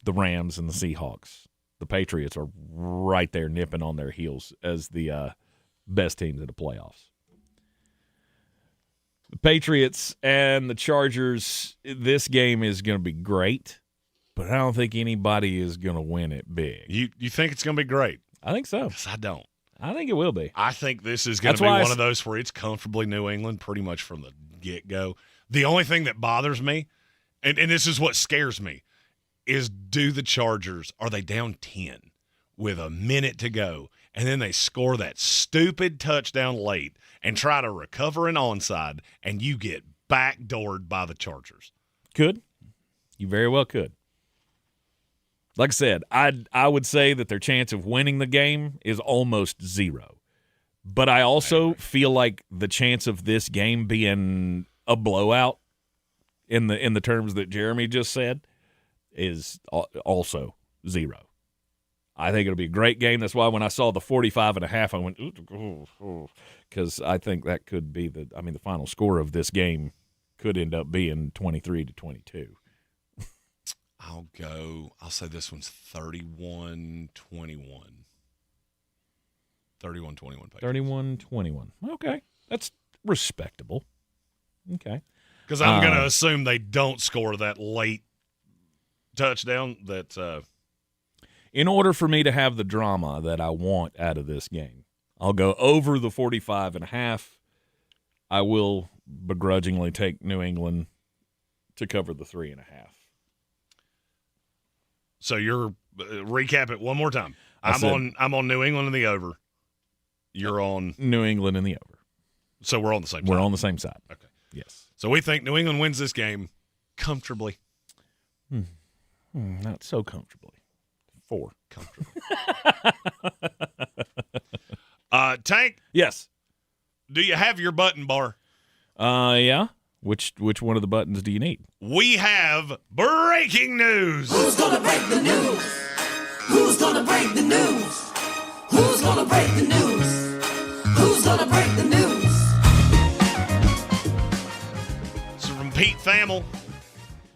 the Rams and the Seahawks. The Patriots are right there nipping on their heels as the best teams in the playoffs. The Patriots and the Chargers, this game is going to be great, but I don't think anybody is going to win it big. You think it's going to be great? I think so. Because I don't. I think it will be. I think this is going to be one of those where it's comfortably New England pretty much from the get-go. The only thing that bothers me, and this is what scares me, is do the Chargers, are they down 10 with a minute to go, and then they score that stupid touchdown late and try to recover an onside, and you get backdoored by the Chargers? Could. You very well could. Like I said, I would say that their chance of winning the game is almost zero. But I also feel like the chance of this game being a blowout in the terms that Jeremy just said is also zero. I think it'll be a great game. That's why when I saw the 45.5, I went, because I think that could be the final score of this game could end up being 23-22. I'll say this one's 31-21. 31-21. 31-21. Okay. That's respectable. Okay. Because I'm going to assume they don't score that late touchdown that in order for me to have the drama that I want out of this game, I'll go over the 45.5. I will begrudgingly take New England to cover the 3.5. So you're recap it one more time. I'm on New England in the over. You're on New England in the over. So we're on the same side. We're on the same side. Okay. Yes. So we think New England wins this game comfortably. Not so comfortably. 4. Comfortably. Tank? Yes. Do you have your button bar? Yeah. Which one of the buttons do you need? We have breaking news. Who's gonna break the news? Who's gonna break the news? Who's gonna break the news? Who's gonna break the news? So from Pete Thamel,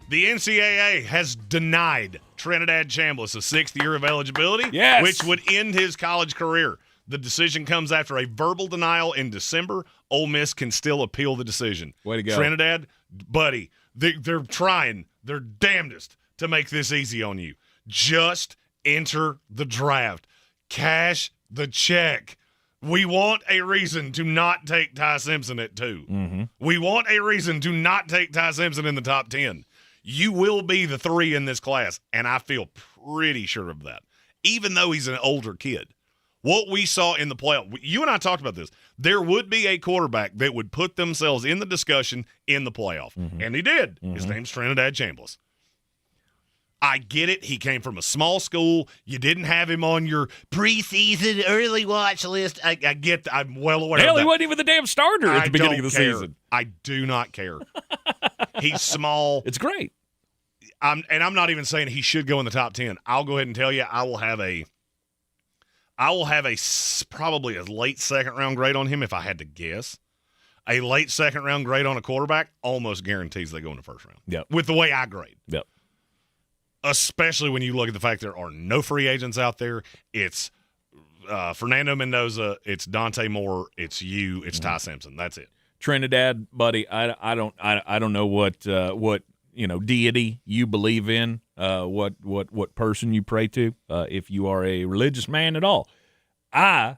the NCAA has denied Trinidad Chambliss a 6th year of eligibility, which would end his college career. The decision comes after a verbal denial in December. Ole Miss can still appeal the decision. Way to go. Trinidad, buddy, they're trying their damnedest to make this easy on you. Just enter the draft. Cash the check. We want a reason to not take Ty Simpson at 2. Mm-hmm. We want a reason to not take Ty Simpson in the top 10. You will be the 3 in this class, and I feel pretty sure of that, even though he's an older kid. What we saw in the playoff, you and I talked about this. There would be a quarterback that would put themselves in the discussion in the playoff, and he did. His name's Trinidad Chambliss. I get it. He came from a small school. You didn't have him on your preseason early watch list. I get that. I'm well aware of that. Hell, he wasn't even the damn starter at the beginning of the season. I do not care. He's small. It's great. I'm not even saying he should go in the top 10. I'll go ahead and tell you I will have a probably a late second-round grade on him if I had to guess. A late second-round grade on a quarterback almost guarantees they go in the first round. Yep. With the way I grade. Yep. Especially when you look at the fact there are no free agents out there. It's Fernando Mendoza, it's Dante Moore, it's you, it's Ty Simpson. That's it. Trinidad, buddy, I don't know what deity you believe in, what person you pray to, if you are a religious man at all. I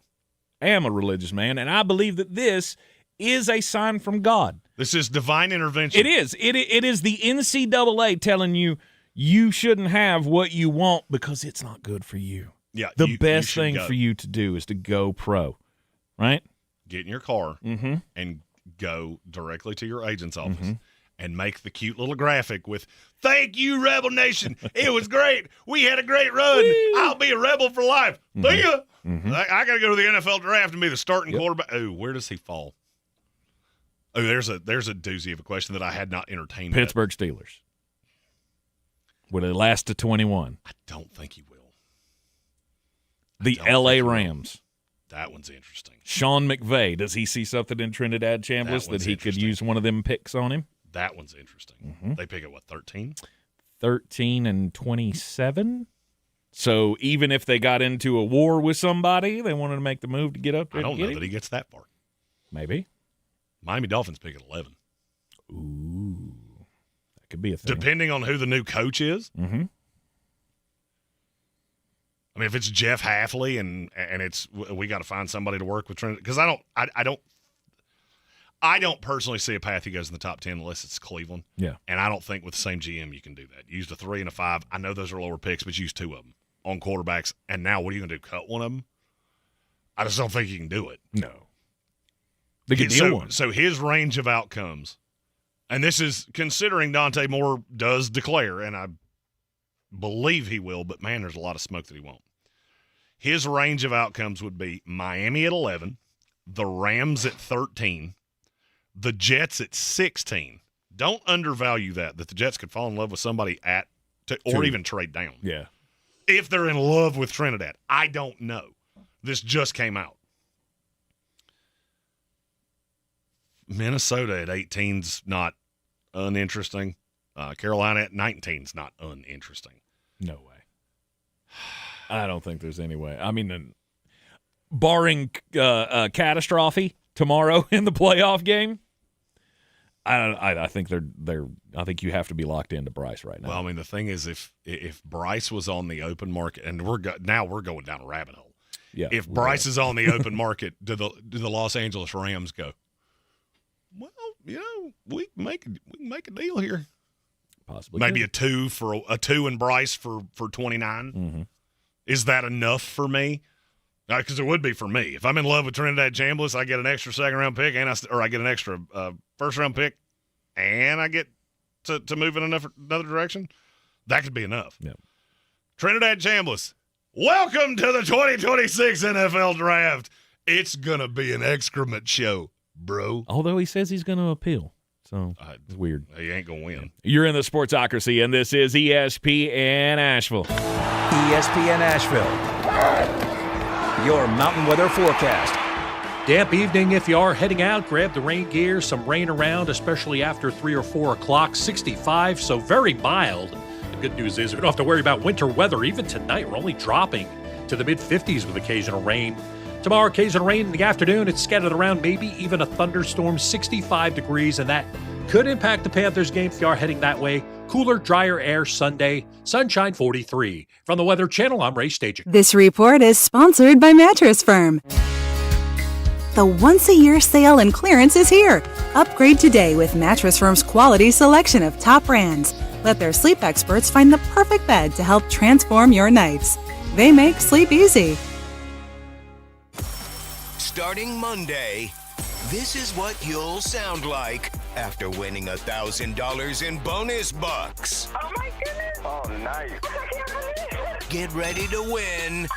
am a religious man, and I believe that this is a sign from God. This is divine intervention. It is. It is the NCAA telling you you shouldn't have what you want because it's not good for you. Yeah, the best thing for you to do is to go pro, right? Get in your car and go directly to your agent's office and make the cute little graphic with, "Thank you, Rebel Nation. It was great. We had a great run. I'll be a Rebel for life. See ya." I got to go to the NFL draft and be the starting quarterback. Oh, where does he fall? Oh, there's a doozy of a question that I had not entertained. Pittsburgh Steelers. Will it last to 21? I don't think he will. The L.A. Rams. That one's interesting. Sean McVay, does he see something in Trinidad Chambliss that he could use one of them picks on him? That one's interesting. They pick at what, 13? 13 and 27. So even if they got into a war with somebody, they wanted to make the move to get up there. I don't know that he gets that far. Maybe. Miami Dolphins pick at 11. Ooh. That could be a thing. Depending on who the new coach is. Mm-hmm. I mean, if it's Jeff Hafley and it's we got to find somebody to work with Trinidad, because I don't personally see a path he goes in the top 10 unless it's Cleveland. Yeah. And I don't think with the same GM you can do that. You used a 3 and a 5. I know those are lower picks, but use 2 of them on quarterbacks. And now what are you going to do, cut one of them? I just don't think you can do it. No. They can deal one. So his range of outcomes, and this is considering Dante Moore does declare, and I believe he will, but, man, there's a lot of smoke that he won't. His range of outcomes would be Miami at 11, the Rams at 13, the Jets at 16. Don't undervalue that the Jets could fall in love with somebody or even trade down. Yeah. If they're in love with Trinidad. I don't know. This just came out. Minnesota at 18's not uninteresting. Carolina at 19's not uninteresting. No way. I don't think there's any way. I mean, barring catastrophe tomorrow in the playoff game, I think I think you have to be locked into Bryce right now. Well, I mean, the thing is, if Bryce was on the open market, and we're going down a rabbit hole. Yeah. If Bryce is on the open market, do the Los Angeles Rams go, well, we can make a deal here. Possibly. Maybe a 2 and Bryce for 29. Mm-hmm. Is that enough for me? Because it would be for me. If I'm in love with Trinidad Chambliss, I get an extra second-round pick, or I get an extra first-round pick, and I get to move in another direction. That could be enough. Yep. Trinidad Chambliss, welcome to the 2026 NFL Draft. It's going to be an excrement show, bro. Although he says he's going to appeal. So it's weird. He ain't going to win. You're in the Sportsocracy, and this is ESPN Asheville. ESPN Asheville. Your mountain weather forecast. Damp evening if you are heading out. Grab the rain gear. Some rain around, especially after 3 or 4 o'clock. 65, so very mild. The good news is we don't have to worry about winter weather. Even tonight, we're only dropping to the mid-50s with occasional rain. Tomorrow, occasional rain in the afternoon. It's scattered around, maybe even a thunderstorm. 65 degrees, and that could impact the Panthers game if you are heading that way. Cooler, drier air Sunday. Sunshine 43. From the Weather Channel, I'm Ray Stajic. This report is sponsored by Mattress Firm. The once-a-year sale and clearance is here. Upgrade today with Mattress Firm's quality selection of top brands. Let their sleep experts find the perfect bed to help transform your nights. They make sleep easy. Starting Monday, this is what you'll sound like after winning $1,000 in bonus bucks. Oh my goodness! Oh, nice. I can't believe it. Get ready to win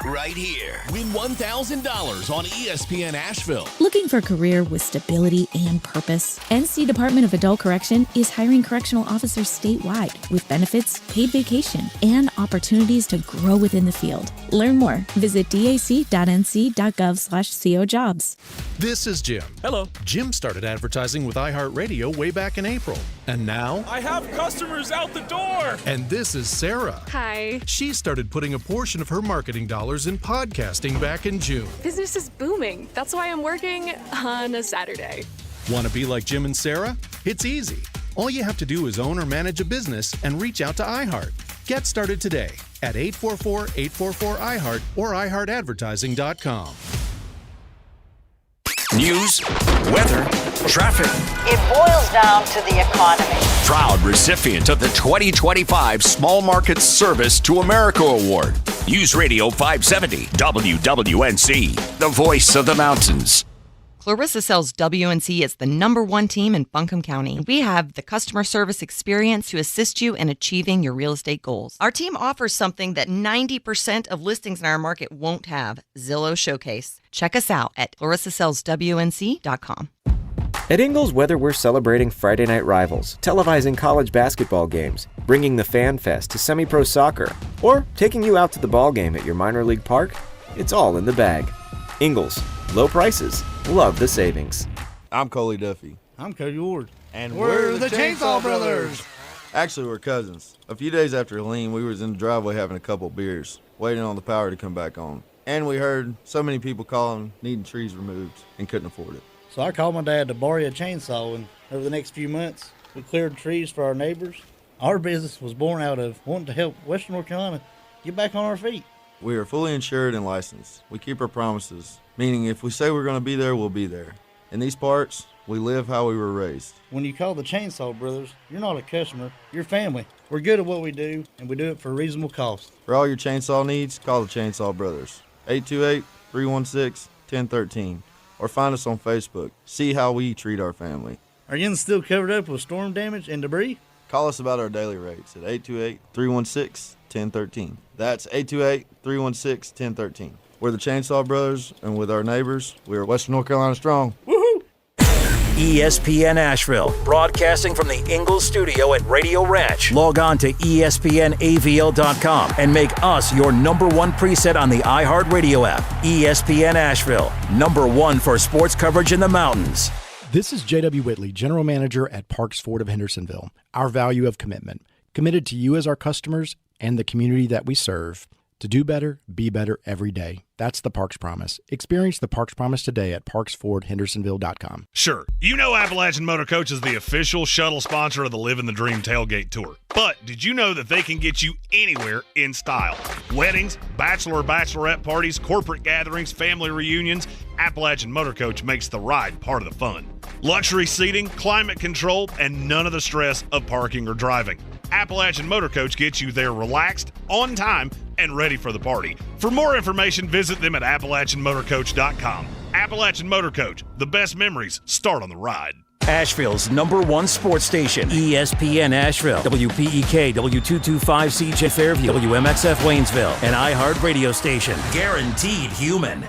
right here. Win $1,000 on ESPN Asheville. Looking for a career with stability and purpose? NC Department of Adult Correction is hiring correctional officers statewide with benefits, paid vacation, and opportunities to grow within the field. Learn more. Visit dac.nc.gov/cojobs. This is Jim. Hello. Jim started advertising with iHeartRadio way back in April. And now I have customers out the door. And this is Sarah. Hi. She started putting a portion of her marketing dollars in podcasting back in June. Business is booming. That's why I'm working on a Saturday. Want to be like Jim and Sarah? It's easy. All you have to do is own or manage a business and reach out to iHeart. Get started today at 844-844-iHeart or iHeartAdvertising.com. News, weather, traffic. It boils down to the economy. Proud recipient of the 2025 Small Market Service to America Award. News Radio 570 WWNC, the voice of the mountains. Clarissa sells WNC as the #1 team in Buncombe County. We have the customer service experience to assist you in achieving your real estate goals. Our team offers something that 90% of listings in our market won't have: Zillow Showcase. Check us out at clarissasellswnc.com. At Ingles, whether we're celebrating Friday night rivals, televising college basketball games, bringing the Fan Fest to semi-pro soccer, or taking you out to the ball game at your minor league park, it's all in the bag. Ingles, low prices, love the savings. I'm Coley Duffy. I'm Cody Ward. And we're the Chainsaw Brothers. Actually, we're cousins. A few days after Helene, we was in the driveway having a couple beers, waiting on the power to come back on. And we heard so many people calling, needing trees removed, and couldn't afford it. So I called my dad to borrow a chainsaw, and over the next few months, we cleared trees for our neighbors. Our business was born out of wanting to help Western North Carolina get back on our feet. We are fully insured and licensed. We keep our promises, meaning if we say we're going to be there, we'll be there. In these parts, we live how we were raised. When you call the Chainsaw Brothers, you're not a customer, you're family. We're good at what we do, and we do it for a reasonable cost. For all your chainsaw needs, call the Chainsaw Brothers. 828-316-1013. Or find us on Facebook. See how we treat our family. Are you still covered up with storm damage and debris? Call us about our daily rates at 828-316-1013. That's 828-316-1013. We're the Chainsaw Brothers, and with our neighbors, we are Western North Carolina strong. Woohoo! ESPN Asheville, broadcasting from the Ingles studio at Radio Ranch. Log on to ESPNAVL.com and make us your number one preset on the iHeartRadio app. ESPN Asheville, number one for sports coverage in the mountains. This is J.W. Whitley, General Manager at Parks Ford of Hendersonville. Our value of commitment, committed to you as our customers and the community that we serve. To do better, be better every day. That's the Parks Promise. Experience the Parks Promise today at parksfordhendersonville.com. Sure, you know Appalachian Motor Coach is the official shuttle sponsor of the Living the Dream Tailgate Tour. But did you know that they can get you anywhere in style? Weddings, bachelorette parties, corporate gatherings, family reunions, Appalachian Motor Coach makes the ride part of the fun. Luxury seating, climate control, and none of the stress of parking or driving. Appalachian Motor Coach gets you there relaxed, on time, and ready for the party. For more information, visit them at AppalachianMotorCoach.com. Appalachian Motor Coach, the best memories start on the ride. Asheville's number one sports station, ESPN Asheville, WPEK, W225CJ Fairview, WMXF Waynesville, an iHeart radio station. Guaranteed human.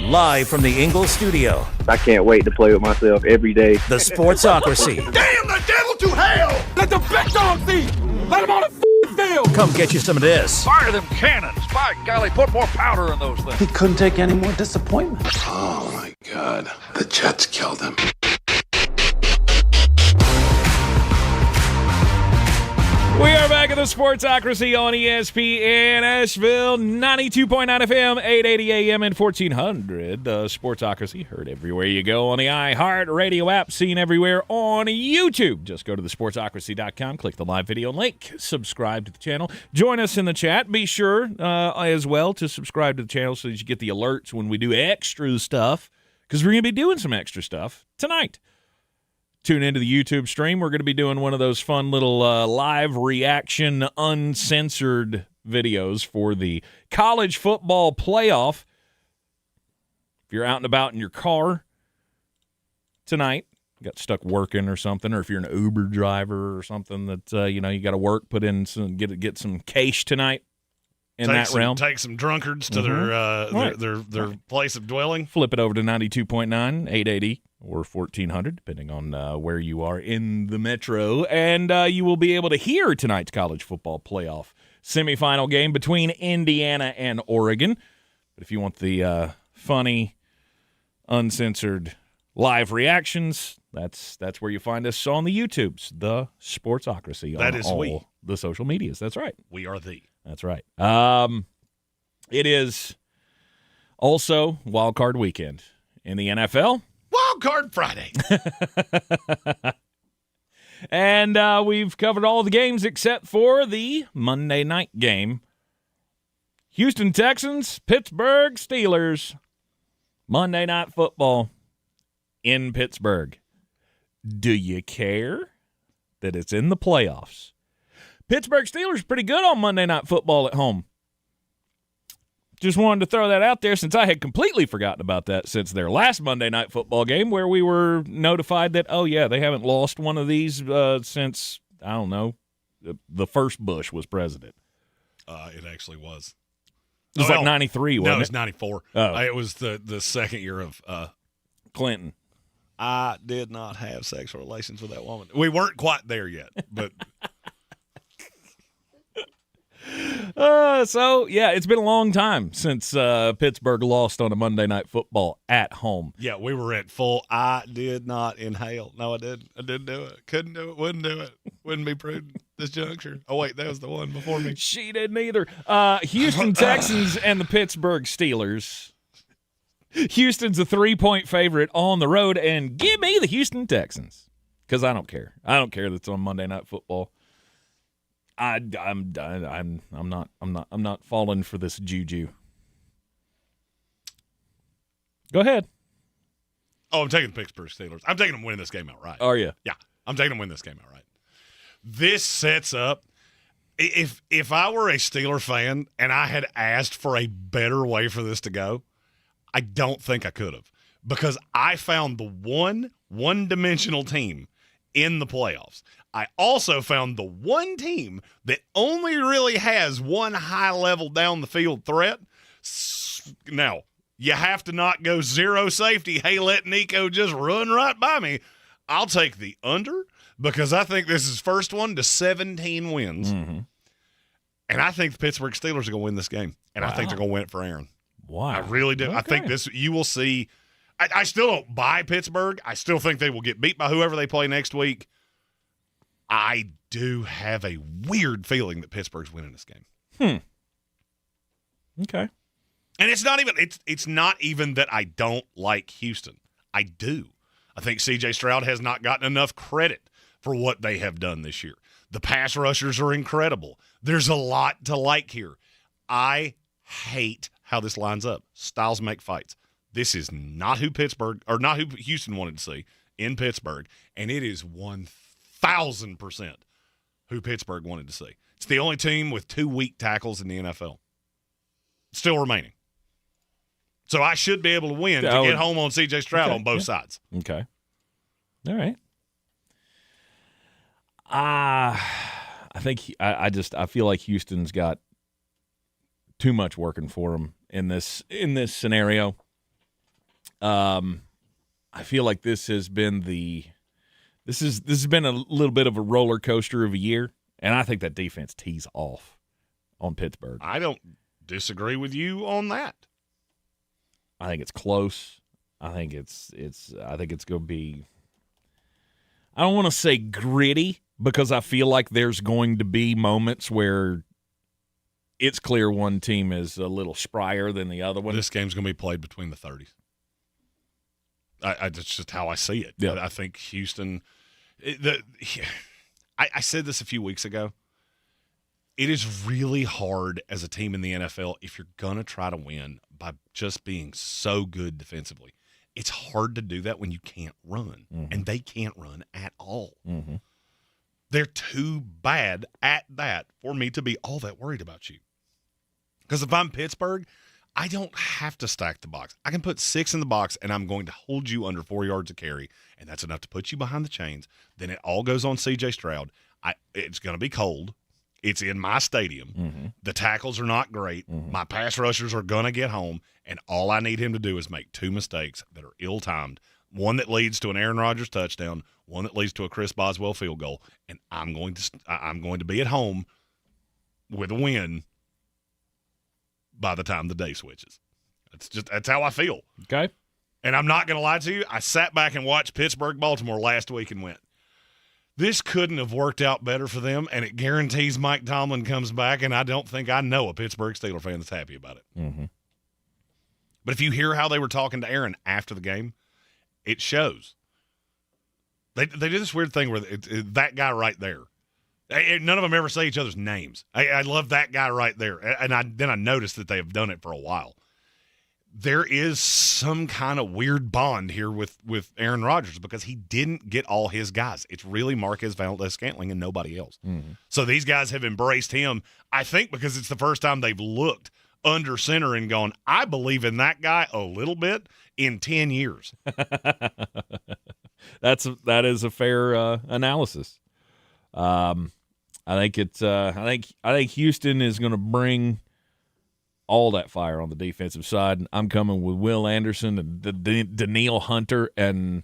Live from the Ingles studio. I can't wait to play with myself every day. The Sportsocracy. Damn the devil to hell! Let the big dog eat! Let him on the field! Come get you some of this. Fire them cannons! By golly, put more powder in those things. He couldn't take any more disappointment. Oh my God, the Jets killed him. We are back at the Sportsocracy on ESPN Asheville, 92.9 FM, 880 AM, and 1400. The Sportsocracy, heard everywhere you go on the iHeart Radio app, seen everywhere on YouTube. Just go to thesportsocracy.com, click the live video link, subscribe to the channel. Join us in the chat. Be sure as well to subscribe to the channel so that you get the alerts when we do extra stuff, because we're going to be doing some extra stuff tonight. Tune into the YouTube stream. We're going to be doing one of those fun little live reaction, uncensored videos for the college football playoff. If you're out and about in your car tonight, got stuck working or something, or if you're an Uber driver or something that you got to work, put in some get some cash tonight in that realm. Take some drunkards to their place of dwelling. Flip it over to 92.9, 880. Or 1400, depending on where you are in the metro. And you will be able to hear tonight's college football playoff semifinal game between Indiana and Oregon. But if you want the funny, uncensored live reactions, that's where you find us on the YouTubes, the Sportsocracy. That on is all we. The social medias. That's right. We are the. That's right. It is also Wild Card Weekend in the NFL. Wild Card Friday. And we've covered all the games except for the Monday night game. Houston Texans, Pittsburgh Steelers. Monday Night Football in Pittsburgh. Do you care that it's in the playoffs? Pittsburgh Steelers pretty good on Monday Night Football at home. Just wanted to throw that out there since I had completely forgotten about that since their last Monday Night Football game where we were notified that, oh, yeah, they haven't lost one of these since, I don't know, the first Bush was president. It actually was. It was like 93, wasn't it? No, it was 94. Oh. It was the second year of Clinton. I did not have sexual relations with that woman. We weren't quite there yet, but. It's been a long time since Pittsburgh lost on a Monday Night Football at home. Yeah, we were at full. I did not inhale. No, I didn't. I didn't do it. Couldn't do it. Wouldn't do it. Wouldn't be prudent this juncture. Oh, wait, that was the one before me. She didn't either. Houston Texans and the Pittsburgh Steelers. Houston's a 3-point favorite on the road, and give me the Houston Texans because I don't care. I don't care that's on Monday Night Football. I'm not falling for this juju. Go ahead. Oh, I'm taking the Pittsburgh Steelers. I'm taking them winning this game outright. Are you? Yeah, I'm taking them winning this game outright. This sets up. If I were a Steeler fan and I had asked for a better way for this to go, I don't think I could have, because I found the one-dimensional team in the playoffs. I also found the one team that only really has one high-level down-the-field threat. Now, you have to not go zero safety. Hey, let Nico just run right by me. I'll take the under because I think this is first one to 17 wins. Mm-hmm. And I think the Pittsburgh Steelers are going to win this game. And I think they're going to win it for Aaron. Wow. I really do. Okay. I think you will see. I still don't buy Pittsburgh. I still think they will get beat by whoever they play next week. I do have a weird feeling that Pittsburgh's winning this game. Okay. And it's not even that I don't like Houston. I do. I think C.J. Stroud has not gotten enough credit for what they have done this year. The pass rushers are incredible. There's a lot to like here. I hate how this lines up. Styles make fights. This is not who Houston wanted to see in Pittsburgh, and it is 1,000% who Pittsburgh wanted to see. It's the only team with 2 weak tackles in the NFL. Still remaining. So I should be able to win to get home on C.J. Stroud on both sides. Okay. All right. I feel like Houston's got too much working for them in this scenario. I feel like this has been this has been a little bit of a roller coaster of a year, and I think that defense tees off on Pittsburgh. I don't disagree with you on that. I think it's close. I think it's going to be. I don't want to say gritty because I feel like there's going to be moments where it's clear one team is a little sprier than the other one. This game's going to be played between the 30s. That's just how I see it. Yeah. I think Houston. I said this a few weeks ago. It is really hard as a team in the NFL if you're going to try to win by just being so good defensively. It's hard to do that when you can't run, and they can't run at all. Mm-hmm. They're too bad at that for me to be all that worried about you. Because if I'm Pittsburgh, I don't have to stack the box. I can put 6 in the box, and I'm going to hold you under 4 yards of carry, and that's enough to put you behind the chains. Then it all goes on C.J. Stroud. It's going to be cold. It's in my stadium. Mm-hmm. The tackles are not great. Mm-hmm. My pass rushers are going to get home, and all I need him to do is make 2 mistakes that are ill-timed, one that leads to an Aaron Rodgers touchdown, one that leads to a Chris Boswell field goal, and I'm going to be at home with a win by the time the day switches. That's how I feel. Okay. And I'm not going to lie to you. I sat back and watched Pittsburgh-Baltimore last week and went, this couldn't have worked out better for them, and it guarantees Mike Tomlin comes back, and I don't think I know a Pittsburgh Steelers fan that's happy about it. Mm-hmm. But if you hear how they were talking to Aaron after the game, it shows. They do this weird thing where that guy right there. None of them ever say each other's names. I love that guy right there. And then I noticed that they have done it for a while. There is some kind of weird bond here with Aaron Rodgers because he didn't get all his guys. It's really Marquez Valdes-Scantling and nobody else. Mm-hmm. So these guys have embraced him, I think, because it's the first time they've looked under center and gone, I believe in that guy a little bit in 10 years. That is a fair analysis. I think Houston is going to bring all that fire on the defensive side. I'm coming with Will Anderson and Danielle Hunter, and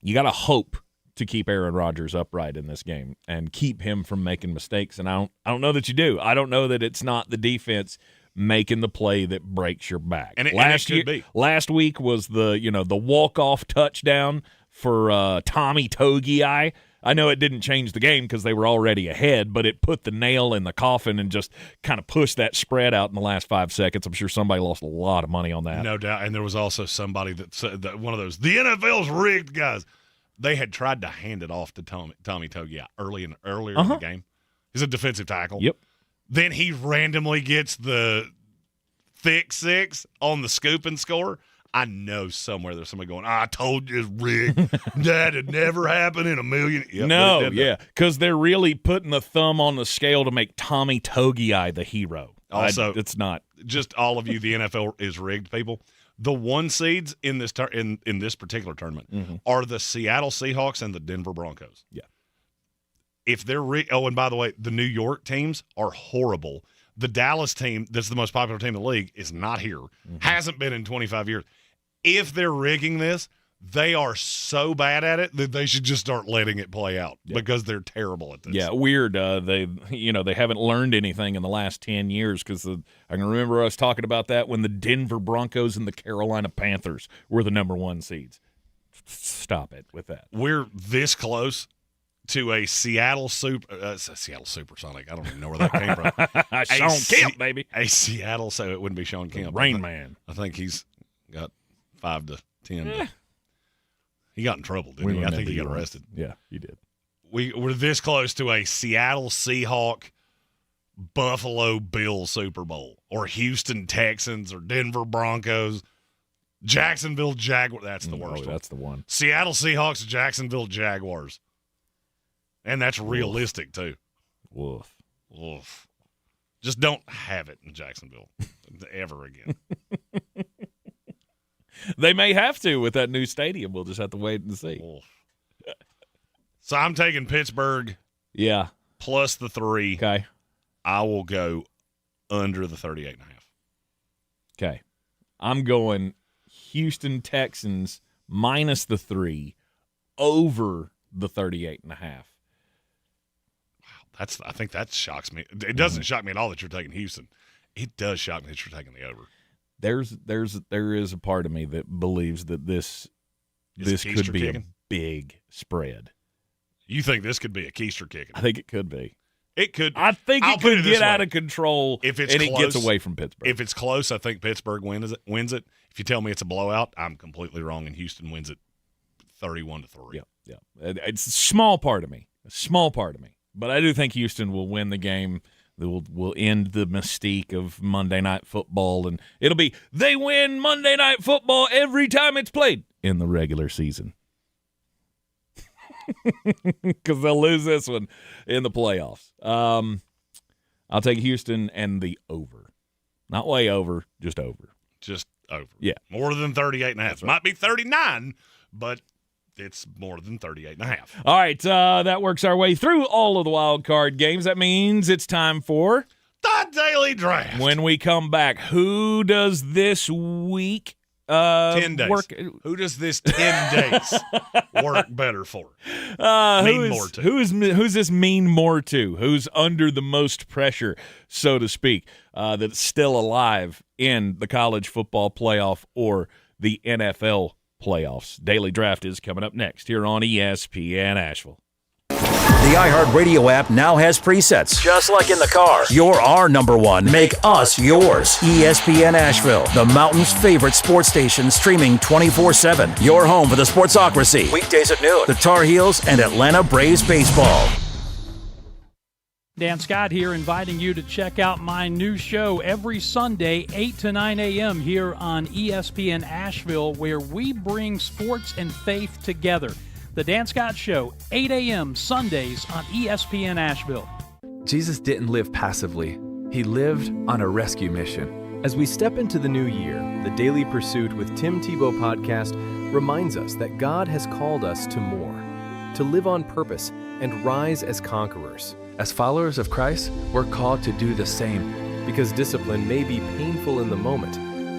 you got to hope to keep Aaron Rodgers upright in this game and keep him from making mistakes. And I don't know that you do. I don't know that it's not the defense making the play that breaks your back. And it could be. Last week was the walk-off touchdown for Tommy Togiai. I know it didn't change the game because they were already ahead, but it put the nail in the coffin and just kind of pushed that spread out in the last 5 seconds. I'm sure somebody lost a lot of money on that. No doubt. And there was also somebody that said that one of those, the NFL's rigged guys. They had tried to hand it off to Tommy Togiai earlier in the game. He's a defensive tackle. Yep. Then he randomly gets the thick six on the scoop and score. I know somewhere there's somebody going, I told you it's rigged. That'd never happen in a million. Yep, no, yeah, because they're really putting the thumb on the scale to make Tommy Togiai the hero. Also, it's not. Just all of you, the NFL is rigged, people. The 1 seeds in this in this particular tournament are the Seattle Seahawks and the Denver Broncos. Yeah. If they're and by the way, the New York teams are horrible. The Dallas team, that's the most popular team in the league, is not here. Hasn't been in 25 years. If they're rigging this, they are so bad at it that they should just start letting it play out because they're terrible at this. Yeah, weird. They haven't learned anything in the last 10 years because I can remember us talking about that when the Denver Broncos and the Carolina Panthers were the number 1 seeds. Stop it with that. We're this close to a Seattle Supersonic. I don't even know where that came from. Sean Kemp, baby. A Seattle, so it wouldn't be Sean Kemp. Rain Man. I think he's got 5 to 10. He got in trouble, didn't he? I think he got arrested. Yeah, he did. We're this close to a Seattle Seahawk, Buffalo Bills Super Bowl, or Houston Texans, or Denver Broncos, Jacksonville Jaguars. That's the worst one. That's the one. Seattle Seahawks, Jacksonville Jaguars. And that's realistic, too. Woof. Woof. Just don't have it in Jacksonville ever again. They may have to with that new stadium. We'll just have to wait and see. So I'm taking Pittsburgh. Yeah. Plus the 3. Okay. I will go under the 38.5. Okay. I'm going Houston Texans minus the 3 over the 38.5. I think that shocks me. It doesn't shock me at all that you're taking Houston. It does shock me that you're taking the over. There is a part of me that believes that this could be a big spread. You think this could be a keister kicking? I think it could be. It could. I think it could get out of control if it gets away from Pittsburgh. If it's close, I think Pittsburgh wins it. If you tell me it's a blowout, I'm completely wrong, and Houston wins it 31-3. Yeah. It's a small part of me. But I do think Houston will win the game. Will end the mystique of Monday Night Football, and it'll be they win Monday Night Football every time it's played in the regular season. Because they'll lose this one in the playoffs. I'll take Houston and the over. Not way over, just over. Just over. Yeah. More than 38.5. Right. Might be 39, but it's more than 38.5. All right, that works our way through all of the wild card games. That means it's time for the Daily Draft. When we come back, who does this week 10 days. work? Who does this 10 days work better for? Who's this mean more to? Who's under the most pressure, so to speak, that's still alive in the college football playoff or the NFL playoffs? Daily Draft is coming up next here on ESPN Asheville. The iHeartRadio app now has presets. Just like in the car. You're our number one. Make us yours. ESPN Asheville, the mountain's favorite sports station, streaming 24/7. Your home for the Sportsocracy. Weekdays at noon. The Tar Heels and Atlanta Braves baseball. Dan Scott here, inviting you to check out my new show every Sunday, 8 to 9 a.m. here on ESPN Asheville, where we bring sports and faith together. The Dan Scott Show, 8 a.m. Sundays on ESPN Asheville. Jesus didn't live passively. He lived on a rescue mission. As we step into the new year, the Daily Pursuit with Tim Tebow podcast reminds us that God has called us to more, to live on purpose and rise as conquerors. As followers of Christ, we're called to do the same because discipline may be painful in the moment,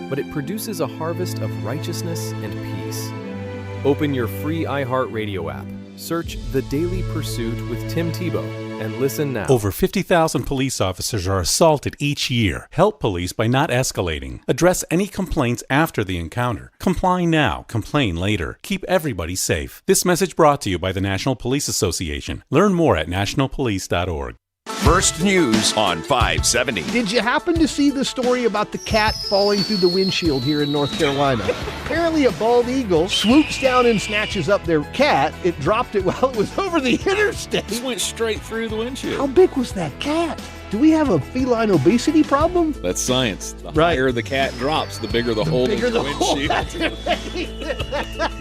but it produces a harvest of righteousness and peace. Open your free iHeartRadio app, search The Daily Pursuit with Tim Tebow, and listen now. Over 50,000 police officers are assaulted each year. Help police by not escalating. Address any complaints after the encounter. Comply now, complain later. Keep everybody safe. This message brought to you by the National Police Association. Learn more at nationalpolice.org. First News on 570. Did you happen to see the story about the cat falling through the windshield here in North Carolina? Apparently a bald eagle swoops down and snatches up their cat. It dropped it while it was over the interstate. Just went straight through the windshield. How big was that cat? Do we have a feline obesity problem? That's science. The higher the cat drops, the bigger the hole in the windshield.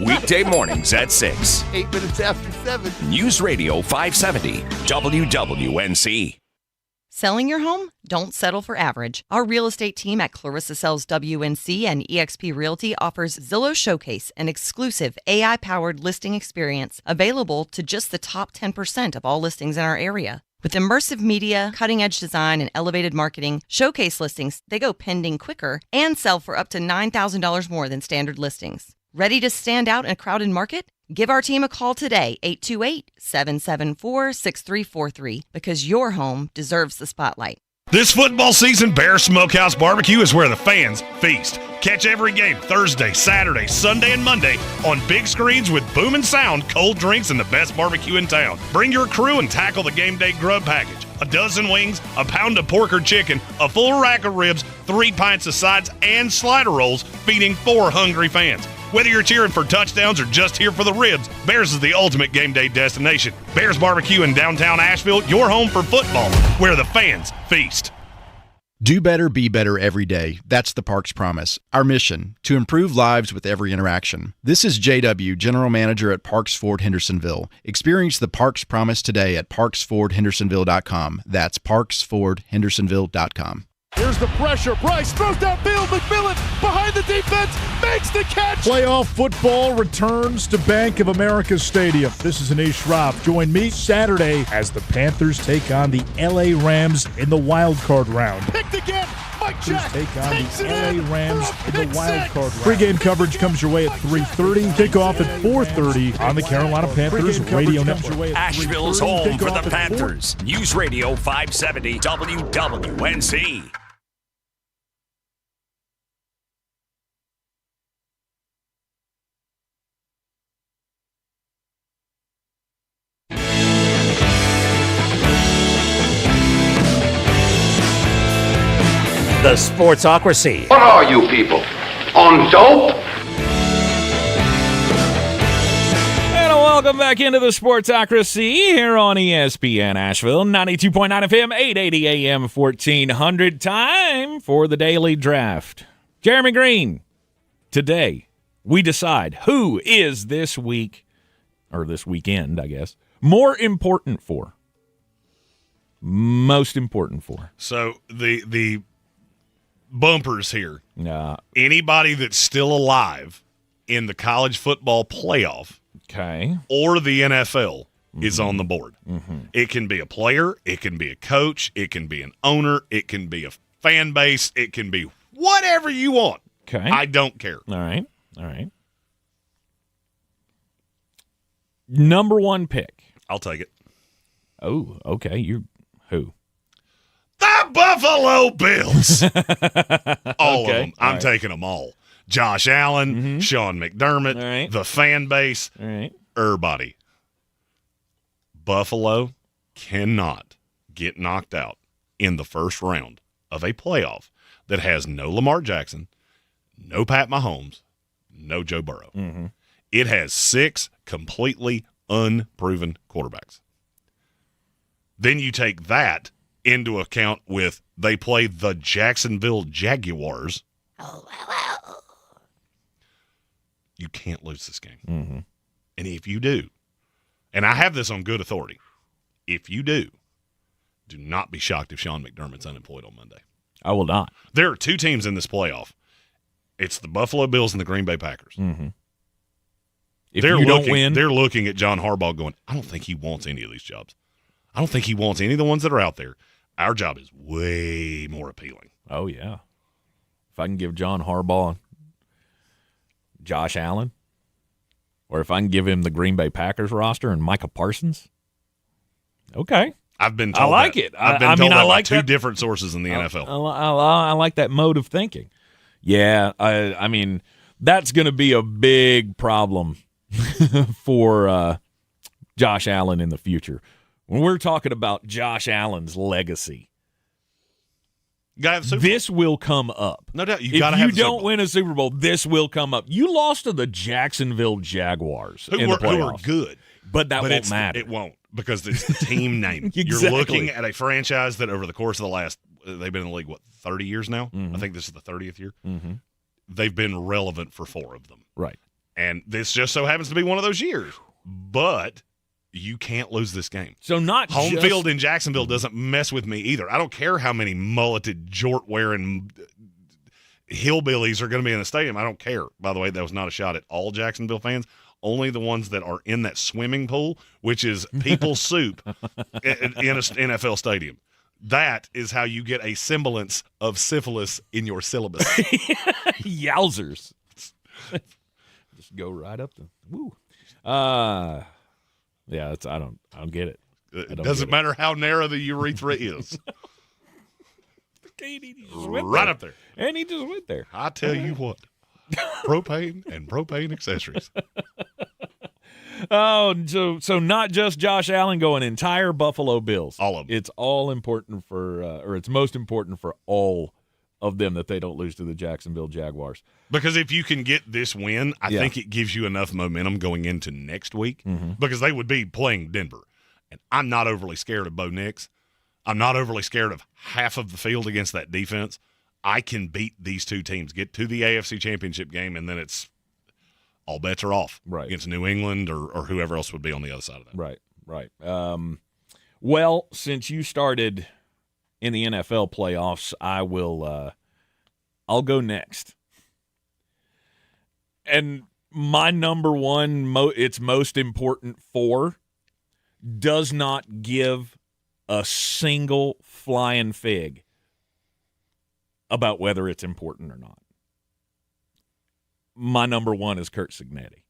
Weekday mornings at 6. 8 minutes after 7. News Radio 570 WWNC. Selling your home? Don't settle for average. Our real estate team at Clarissa Sells WNC and eXp Realty offers Zillow Showcase, an exclusive AI-powered listing experience available to just the top 10% of all listings in our area. With immersive media, cutting-edge design, and elevated marketing, Showcase listings, they go pending quicker and sell for up to $9,000 more than standard listings. Ready to stand out in a crowded market? Give our team a call today, 828-774-6343, because your home deserves the spotlight. This football season, Bear Smokehouse Barbecue is where the fans feast. Catch every game Thursday, Saturday, Sunday, and Monday on big screens with booming sound, cold drinks, and the best barbecue in town. Bring your crew and tackle the game day grub package. A dozen wings, a pound of pork or chicken, a full rack of ribs, 3 pints of sides, and slider rolls, feeding 4 hungry fans. Whether you're cheering for touchdowns or just here for the ribs, Bears is the ultimate game day destination. Bears Barbecue in downtown Asheville, your home for football, where the fans feast. Do better, be better every day. That's the Parks Promise. Our mission, to improve lives with every interaction. This is JW, General Manager at Parks Ford Hendersonville. Experience the Parks Promise today at parksfordhendersonville.com. That's parksfordhendersonville.com. Here's the pressure. Bryce throws downfield. McMillan behind the defense makes the catch. Playoff football returns to Bank of America Stadium. This is Anish Shroff. Join me Saturday as the Panthers take on the LA Rams in the wild card round. Picked again. Mike Jack take on takes the it LA Rams in the wild card round. Pre-game coverage comes your way at 3:30. Kickoff at 4:30 on the Carolina Panthers radio network. Asheville's home for the Panthers. News Radio 570 WWNC. The Sportsocracy. What are you people? On dope? And welcome back into the Sportsocracy here on ESPN Asheville, 92.9 FM, 880 AM, 1400. Time for the Daily Draft. Jeremy Green, today we decide who is this week, or this weekend, I guess, more important for. Most important for. So the bumpers here. Anybody that's still alive in the college football playoff, or the NFL is on the board. It can be a player, it can be a coach, it can be an owner, it can be a fan base, it can be whatever you want. Okay, I don't care. All right. Number one pick. I'll take it. Oh, okay. You who? The Buffalo Bills. All of them. I'm taking them all. Josh Allen, Sean McDermott, the fan base, everybody. Buffalo cannot get knocked out in the first round of a playoff that has no Lamar Jackson, no Pat Mahomes, no Joe Burrow. It has 6 completely unproven quarterbacks. Then you take that into account with they play the Jacksonville Jaguars. You can't lose this game. And if you do, and I have this on good authority, if you do not be shocked if Sean McDermott's unemployed on Monday. I will not. There are 2 teams in this playoff. It's the Buffalo Bills and the Green Bay Packers. If you don't win, they're looking at John Harbaugh going, I don't think he wants any of these jobs. I don't think he wants any of the ones that are out there. Our job is way more appealing. Oh, yeah. If I can give John Harbaugh Josh Allen, or if I can give him the Green Bay Packers roster and Micah Parsons, okay. I've been told I like that. it. I've been told that by two different sources in the NFL. I like that mode of thinking. Yeah, I mean, that's going to be a big problem for Josh Allen in the future. When we're talking about Josh Allen's legacy, this will come up. No doubt. If you don't win a Super Bowl, this will come up. You lost to the Jacksonville Jaguars in the playoffs. Who are good. But that won't matter. It won't, because it's the team name. Exactly. You're looking at a franchise that over the course of the last, they've been in the league, 30 years now? Mm-hmm. I think this is the 30th year. Mm-hmm. They've been relevant for 4 of them. Right. And this just so happens to be one of those years. But you can't lose this game. So not home field in Jacksonville doesn't mess with me either. I don't care how many mulleted, jort-wearing hillbillies are going to be in the stadium. I don't care. By the way, that was not a shot at all Jacksonville fans. Only the ones that are in that swimming pool, which is people soup in an NFL stadium. That is how you get a semblance of syphilis in your syllabus. Yowzers. Just go right up to woo. Yeah, I don't get it. It doesn't matter how narrow the urethra is. Right up there. And he just went there. I tell you what. Propane and propane accessories. Oh, so not just Josh Allen going, entire Buffalo Bills. All of them. It's all important for, or it's most important for all of them that they don't lose to the Jacksonville Jaguars. Because if you can get this win, I think it gives you enough momentum going into next week, because they would be playing Denver. And I'm not overly scared of Bo Nix. I'm not overly scared of half of the field against that defense. I can beat these two teams, get to the AFC Championship game, and then it's all bets are off against New England or whoever else would be on the other side of that. Right. Well, since you started in the NFL playoffs, I'll go next. And my number one, it's most important for, does not give a single flying fig about whether it's important or not. My number one is Curt Cignetti.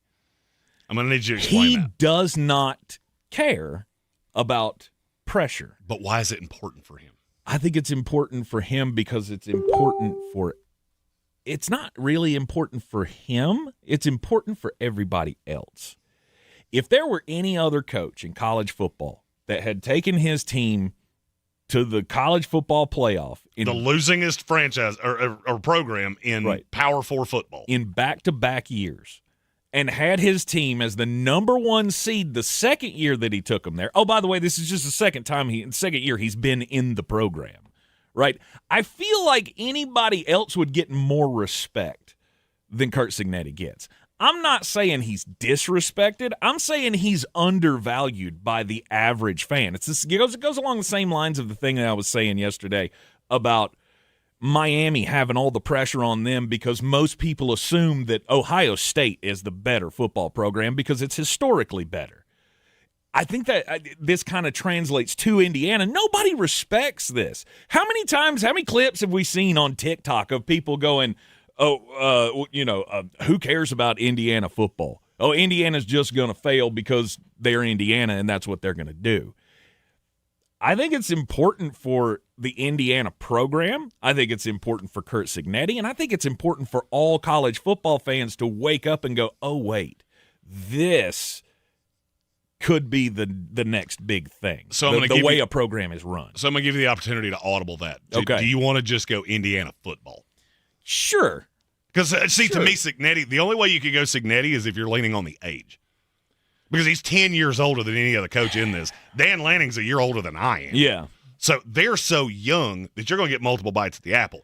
I'm going to need you to explain that. He does not care about pressure. But why is it important for him? I think it's important for him because it's important for – it's not really important for him. It's important for everybody else. If there were any other coach in college football that had taken his team to the college football playoff – the losingest franchise or program in Power 4 football. In back-to-back years, and had his team as the number one seed the second year that he took them there. Oh, by the way, this is just the second year he's been in the program, right? I feel like anybody else would get more respect than Curt Cignetti gets. I'm not saying he's disrespected. I'm saying he's undervalued by the average fan. It goes along the same lines of the thing that I was saying yesterday about Miami having all the pressure on them because most people assume that Ohio State is the better football program because it's historically better. I think that this kind of translates to Indiana. Nobody respects this. How many clips have we seen on TikTok of people going, who cares about Indiana football? Oh, Indiana's just going to fail because they're Indiana and that's what they're going to do. I think it's important for the Indiana program. I think it's important for Curt Cignetti, and I think it's important for all college football fans to wake up and go, oh, wait, this could be the next big thing, so the way a program is run. So I'm going to give you the opportunity to audible that. Okay. Do you want to just go Indiana football? Sure. Because, to me, Cignetti, the only way you could go Cignetti is if you're leaning on the age. Because he's 10 years older than any other coach in this. Dan Lanning's a year older than I am. Yeah. So they're so young that you're going to get multiple bites at the apple.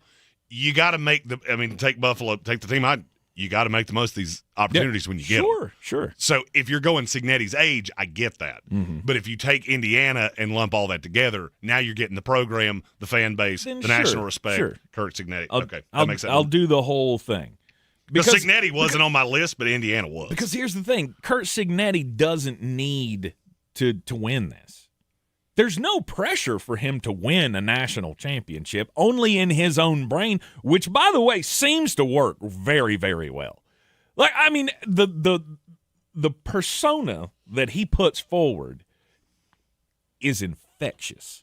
You got to take Buffalo, take the team out. You got to make the most of these opportunities when you get them. Sure. So if you're going Cignetti's age, I get that. Mm-hmm. But if you take Indiana and lump all that together, now you're getting the program, the fan base, the national respect, Curt Cignetti. Okay, that makes sense. I'll do the whole thing. Because Cignetti wasn't on my list, but Indiana was. Because here's the thing. Curt Cignetti doesn't need to win this. There's no pressure for him to win a national championship, only in his own brain, which, by the way, seems to work very, very well. Like, I mean, the persona that he puts forward is infectious.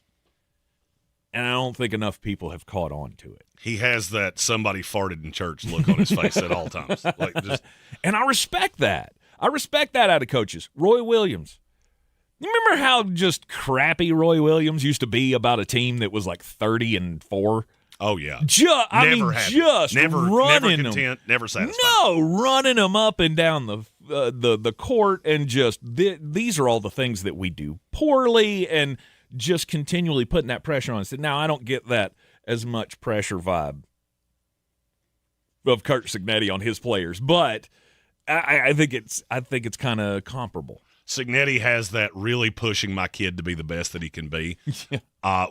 And I don't think enough people have caught on to it. He has that somebody farted in church look on his face at all times. And I respect that. I respect that out of coaches. Roy Williams. You remember how just crappy Roy Williams used to be about a team that was like 30-4? Oh, yeah. Just never running content, them. never satisfied. No, running them up and down the court, and just these are all the things that we do poorly, and just continually putting that pressure on us. Now, I don't get that as much pressure vibe of Kurt Cignetti on his players, but I think it's kind of comparable. Cignetti has that really pushing my kid to be the best that he can be.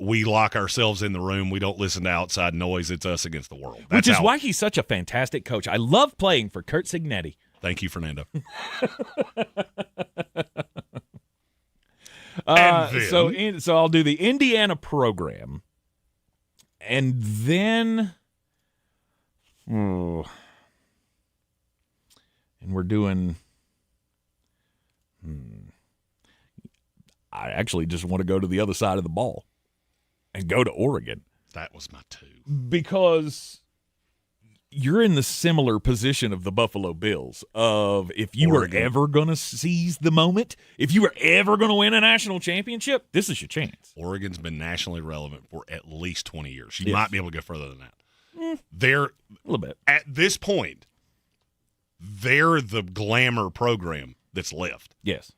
We lock ourselves in the room. We don't listen to outside noise. It's us against the world. Which is why he's such a fantastic coach. I love playing for Kurt Cignetti. Thank you, Fernando. So I'll do the Indiana program, and then and we're doing I actually just want to go to the other side of the ball and go to Oregon. That was my two. Because you're in the similar position of the Buffalo Bills of if you were ever going to seize the moment, if you were ever going to win a national championship, this is your chance. Oregon's been nationally relevant for at least 20 years. You Yes. might be able to go further than that. They're a little bit. At this point, they're the glamour program that's left. Yes.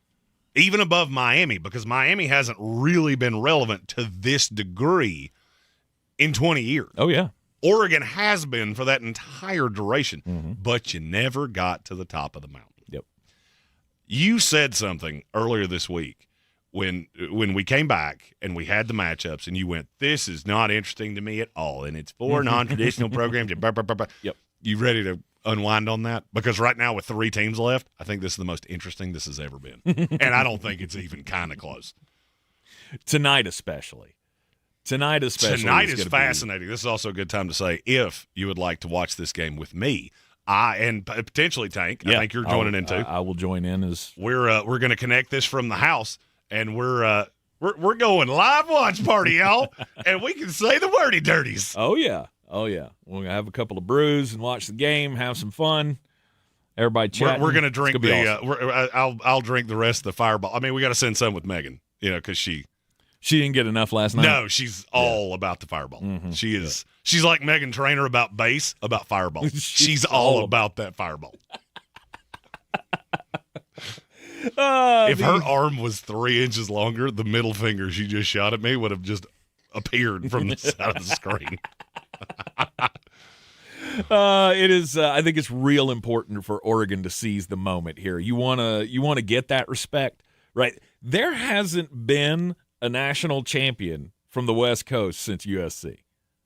Even above Miami, because Miami hasn't really been relevant to this degree in 20 years. Oh, yeah. Oregon has been for that entire duration, but you never got to the top of the mountain. Yep. You said something earlier this week when we came back and we had the matchups, and you went, "This is not interesting to me at all, and it's for non-traditional programs." Yep. You ready to unwind on that? Because right now with 3 teams left, I think this is the most interesting this has ever been, and I don't think it's even kind of close. Tonight especially. Tonight is fascinating. This is also a good time to say, if you would like to watch this game with me, and potentially Tank, I think you're joining in too. I will join in as we're going to connect this from the house, and we're going live watch party, y'all, and we can say the wordy dirties. Oh yeah. We're gonna have a couple of brews and watch the game, have some fun. Everybody chatting. We're gonna drink awesome. I'll drink the rest of the Fireball. I mean, we got to send some with Megan, because she didn't get enough last night. No, she's all about the Fireball. She is. She's like Megan Trainor about bass, about Fireball. She's all about that Fireball. If her arm was 3 inches longer, the middle finger she just shot at me would have just appeared from the side of the screen. It is. I think it's real important for Oregon to seize the moment here. You wanna get that respect, right? There hasn't been a national champion from the West Coast since USC.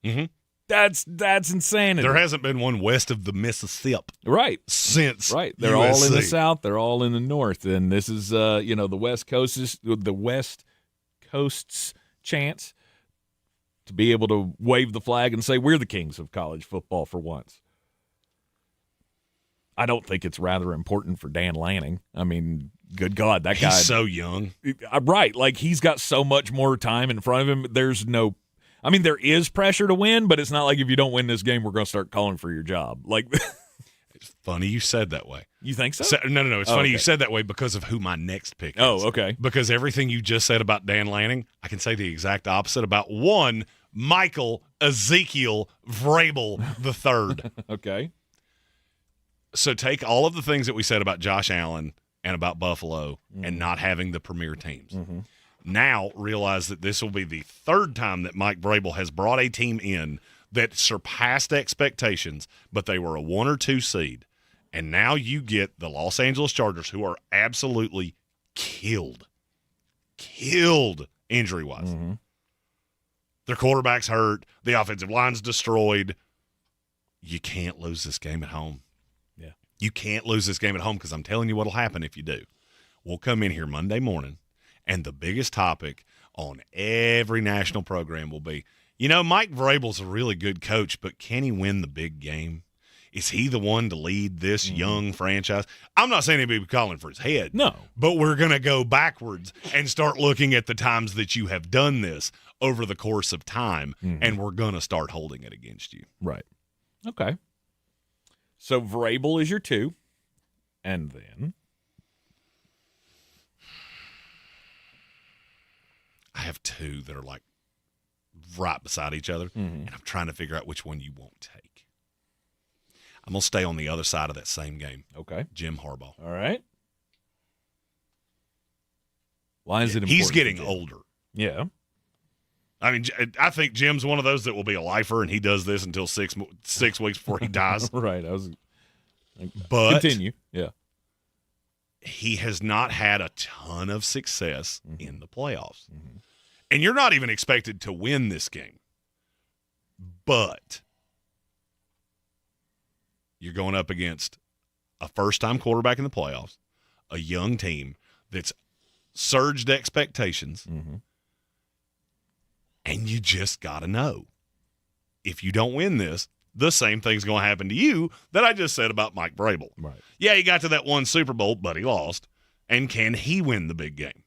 Mm-hmm. That's insanity. There hasn't been one west of the Mississippi, right? Since they're USC. all in the South. They're all in the North, and this is the West Coast's chance to be able to wave the flag and say we're the kings of college football for once. I don't think it's rather important for Dan Lanning. I mean, good God, that guy. He's so young. Right. Like, he's got so much more time in front of him. There is pressure to win, but it's not like if you don't win this game, we're going to start calling for your job. Like, it's funny you said that way. You think so? No. It's funny you said that way because of who my next pick is. Oh, okay. Because everything you just said about Dan Lanning, I can say the exact opposite about one Michael Ezekiel Vrabel III. Okay. So take all of the things that we said about Josh Allen and about Buffalo and not having the premier teams. Now realize that this will be the 3rd time that Mike Vrabel has brought a team in that surpassed expectations, but they were a 1 or 2 seed. And now you get the Los Angeles Chargers, who are absolutely killed injury-wise. Their quarterback's hurt. The offensive line's destroyed. You can't lose this game at home. Yeah. You can't lose this game at home because I'm telling you what will happen if you do. We'll come in here Monday morning, and the biggest topic on every national program will be, Mike Vrabel's a really good coach, but can he win the big game? Is he the one to lead this young franchise? I'm not saying anybody be calling for his head. No. But we're going to go backwards and start looking at the times that you have done this over the course of time, and we're going to start holding it against you. Right. Okay. So Vrabel is your 2, and then? I have 2 that are like right beside each other, and I'm trying to figure out which one you won't take. I'm going to stay on the other side of that same game. Okay. Jim Harbaugh. All right. Why is it important? He's getting older. Yeah. I mean, I think Jim's one of those that will be a lifer, and he does this until 6 weeks before he dies. Right. But continue. Yeah. He has not had a ton of success in the playoffs. And you're not even expected to win this game. But you're going up against a first-time quarterback in the playoffs, a young team that's surged expectations, and you just got to know, if you don't win this, the same thing's going to happen to you that I just said about Mike Vrabel. Right. Yeah, he got to that one Super Bowl, but he lost. And can he win the big game?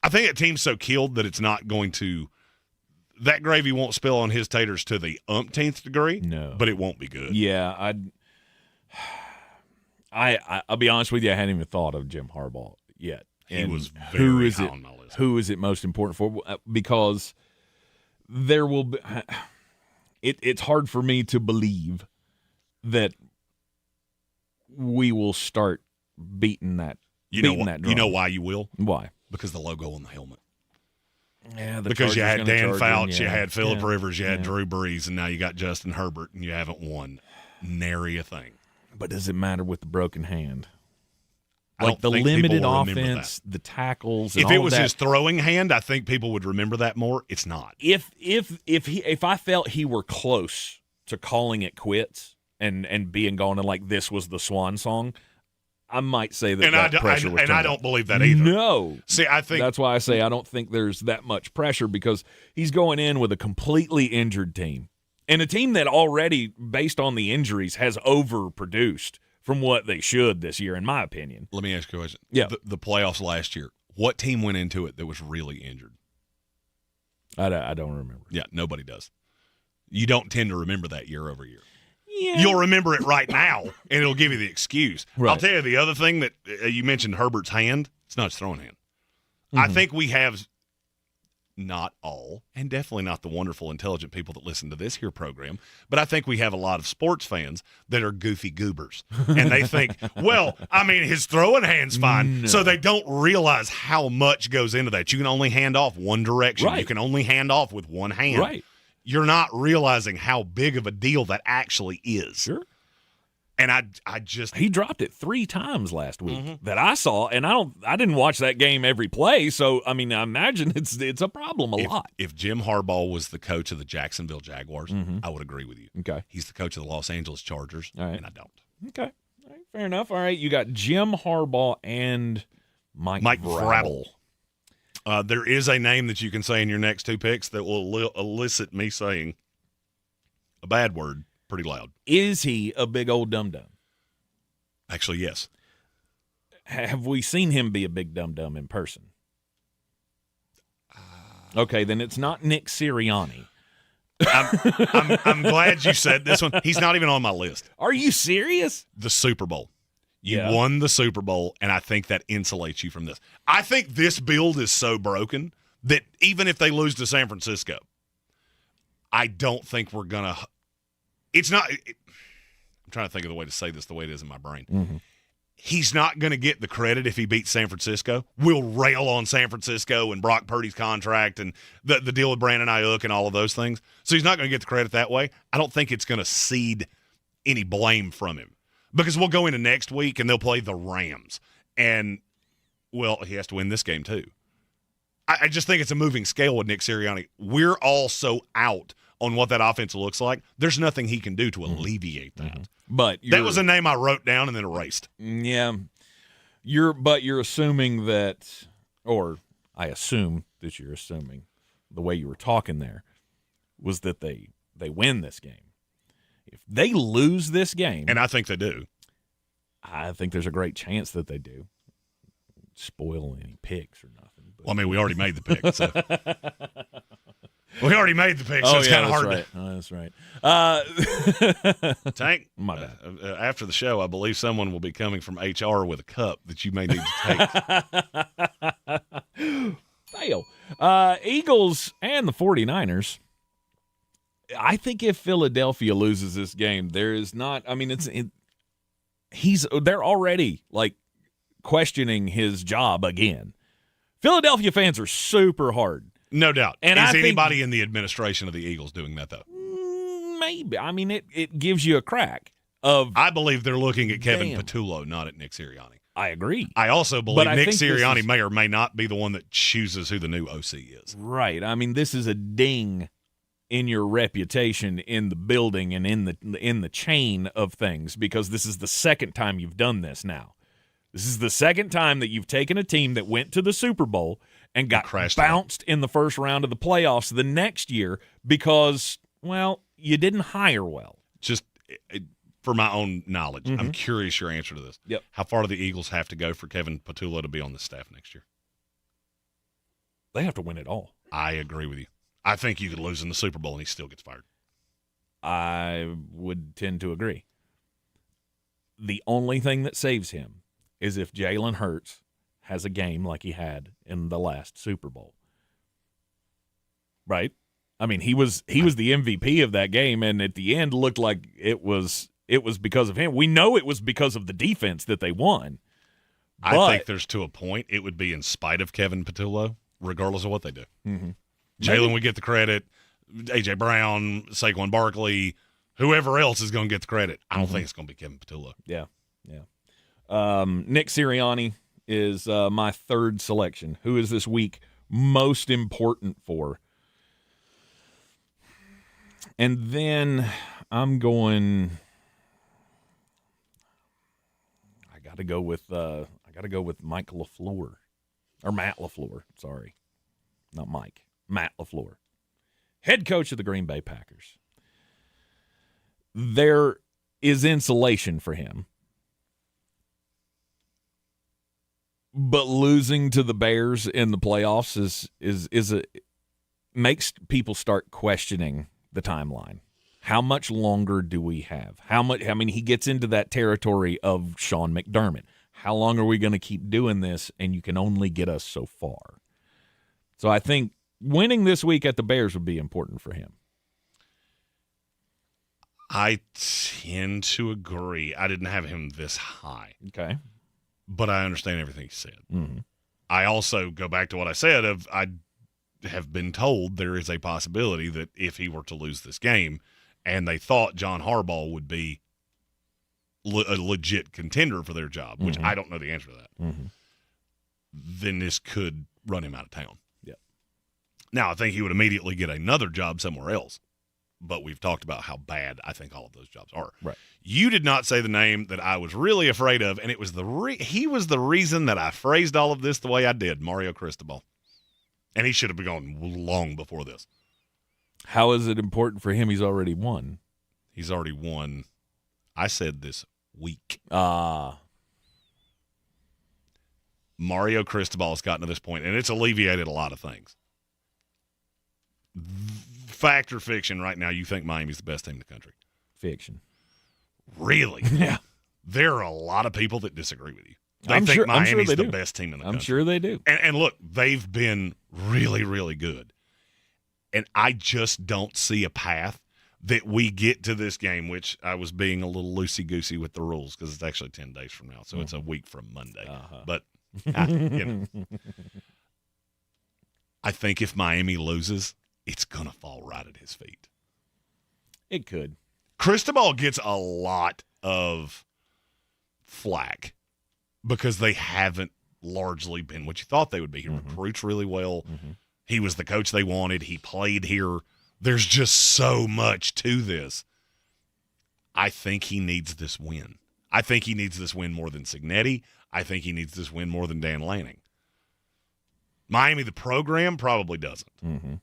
I think that team's so killed that it's not going to – that gravy won't spill on his taters to the umpteenth degree. No. But it won't be good. Yeah, I'll be honest with you, I hadn't even thought of Jim Harbaugh yet. He was very high on my list. Who is it most important for? Because there will be it's hard for me to believe that we will start beating that drum. You know why you will? Why? Because the logo on the helmet. Yeah, because you had Dan Fouts, you had Phillip Rivers, you had Drew Brees, and now you got Justin Herbert, and you haven't won nary a thing. But does it matter with the broken hand? I Like don't the think limited people will remember offense, the tackles. If and it all was that. his throwing hand, I think people would remember that more. It's not. If I felt he were close to calling it quits and being gone and like this was the swan song, I might say that pressure was turned I up. don't believe that either. No. See, I think that's why I say I don't think there's that much pressure because he's going in with a completely injured team and a team that already, based on the injuries, has overproduced from what they should this year, in my opinion. Let me ask you a question. Yeah. The playoffs last year, what team went into it that was really injured? I don't remember. Yeah, nobody does. You don't tend to remember that year over year. Yeah. You'll remember it right now, and it'll give you the excuse. Right. I'll tell you the other thing that you mentioned, Herbert's hand. It's not his throwing hand. I think we have not all, and definitely not the wonderful, intelligent people that listen to this here program, but I think we have a lot of sports fans that are goofy goobers. And they think, well, I mean, his throwing hand's fine. No. So they don't realize how much goes into that. You can only hand off one direction. Right. You can only hand off with one hand. Right. You're not realizing how big of a deal that actually is. Sure. And I just he dropped it 3 times last week that I saw, and I didn't watch that game every play, so I mean I imagine it's a problem a lot. If Jim Harbaugh was the coach of the Jacksonville Jaguars, I would agree with you. Okay. He's the coach of the Los Angeles Chargers, and I don't. Okay. All right, fair enough. All right, you got Jim Harbaugh and Mike Vrabel. There is a name that you can say in your next 2 picks that will elicit me saying a bad word pretty loud. Is he a big old dum-dum? Actually, yes. Have we seen him be a big dum-dum in person? Okay, then it's not Nick Sirianni. I'm glad you said this one. He's not even on my list. Are you serious? The Super Bowl. You Yeah. won the Super Bowl, and I think that insulates you from this. I think this build is so broken that even if they lose to San Francisco, I don't think we're going to – it's not I'm trying to think of the way to say this the way it is in my brain. He's not going to get the credit if he beats San Francisco. We'll rail on San Francisco and Brock Purdy's contract and the deal with Brandon Ayuk and all of those things. So he's not going to get the credit that way. I don't think it's going to cede any blame from him. Because we'll go into next week and they'll play the Rams. And, well, he has to win this game too. I just think it's a moving scale with Nick Sirianni. We're all so out on what that offense looks like. There's nothing he can do to alleviate that. But that was a name I wrote down and then erased. Yeah. You're assuming that, or I assume that you're assuming the way you were talking there was that they win this game. If they lose this game, and I think they do, I think there's a great chance that they do. Spoil any picks or nothing. Well, I mean, we already made the pick. So. We already made the pick, so it's kind of hard right. That's right. Tank, my bad. After the show, I believe someone will be coming from HR with a cup that you may need to take. Fail. Eagles and the 49ers. I think if Philadelphia loses this game, there is not. I mean, they're already like questioning his job again. Philadelphia fans are super hard. No doubt. And is anybody in the administration of the Eagles doing that, though? Maybe. I mean, it gives you a crack of. I believe they're looking at Kevin Patullo, not at Nick Sirianni. I agree. I also believe Nick Sirianni may or may not be the one that chooses who the new OC is. Right. I mean, this is a ding in your reputation in the building and in the chain of things, because this is the second time you've done this now. This is the second time that you've taken a team that went to the Super Bowl and got bounced in the first round of the playoffs the next year because, well, you didn't hire well. Just for my own knowledge, I'm curious your answer to this. Yep. How far do the Eagles have to go for Kevin Patullo to be on the staff next year? They have to win it all. I agree with you. I think you could lose in the Super Bowl and he still gets fired. I would tend to agree. The only thing that saves him is if Jalen Hurts has a game like he had in the last Super Bowl. Right? I mean, he was the MVP of that game, and at the end looked like it was because of him. We know it was because of the defense that they won. I think there's to a point it would be in spite of Kevin Patullo, regardless of what they do. Mm-hmm. Jalen would get the credit. A.J. Brown, Saquon Barkley, whoever else is going to get the credit. I don't think it's going to be Kevin Patullo. Yeah. Nick Sirianni is my third selection. Who is this week most important for? And then I'm going. I got to go with Mike LaFleur, or Matt LaFleur. Sorry, not Mike. Matt LaFleur, head coach of the Green Bay Packers. There is insulation for him. But losing to the Bears in the playoffs makes people start questioning the timeline. How much longer do we have? He gets into that territory of Sean McDermott. How long are we going to keep doing this? And you can only get us so far. So I think winning this week at the Bears would be important for him. I tend to agree. I didn't have him this high. Okay. But I understand everything he said. Mm-hmm. I also go back to what I said I have been told there is a possibility that if he were to lose this game and they thought John Harbaugh would be a legit contender for their job, which I don't know the answer to that, then this could run him out of town. Yeah. Now, I think he would immediately get another job somewhere else. But we've talked about how bad I think all of those jobs are. Right. You did not say the name that I was really afraid of, and it was he was the reason that I phrased all of this the way I did, Mario Cristobal. And he should have been gone long before this. How is it important for him? He's already won. He's already won. I said this week. Mario Cristobal has gotten to this point, and it's alleviated a lot of things. Fact or fiction right now, you think Miami's the best team in the country? Fiction. Really? Yeah. There are a lot of people that disagree with you. They think Miami's the best team in the country. I'm sure they do. And look, they've been really, really good. And I just don't see a path that we get to this game, which I was being a little loosey-goosey with the rules because it's actually 10 days from now, so it's a week from Monday. But, I think if Miami loses, it's going to fall right at his feet. It could. Cristobal gets a lot of flack because they haven't largely been what you thought they would be. He recruits really well. He was the coach they wanted. He played here. There's just so much to this. I think he needs this win. I think he needs this win more than Cignetti. I think he needs this win more than Dan Lanning. Miami, the program, probably doesn't. Mm-hmm.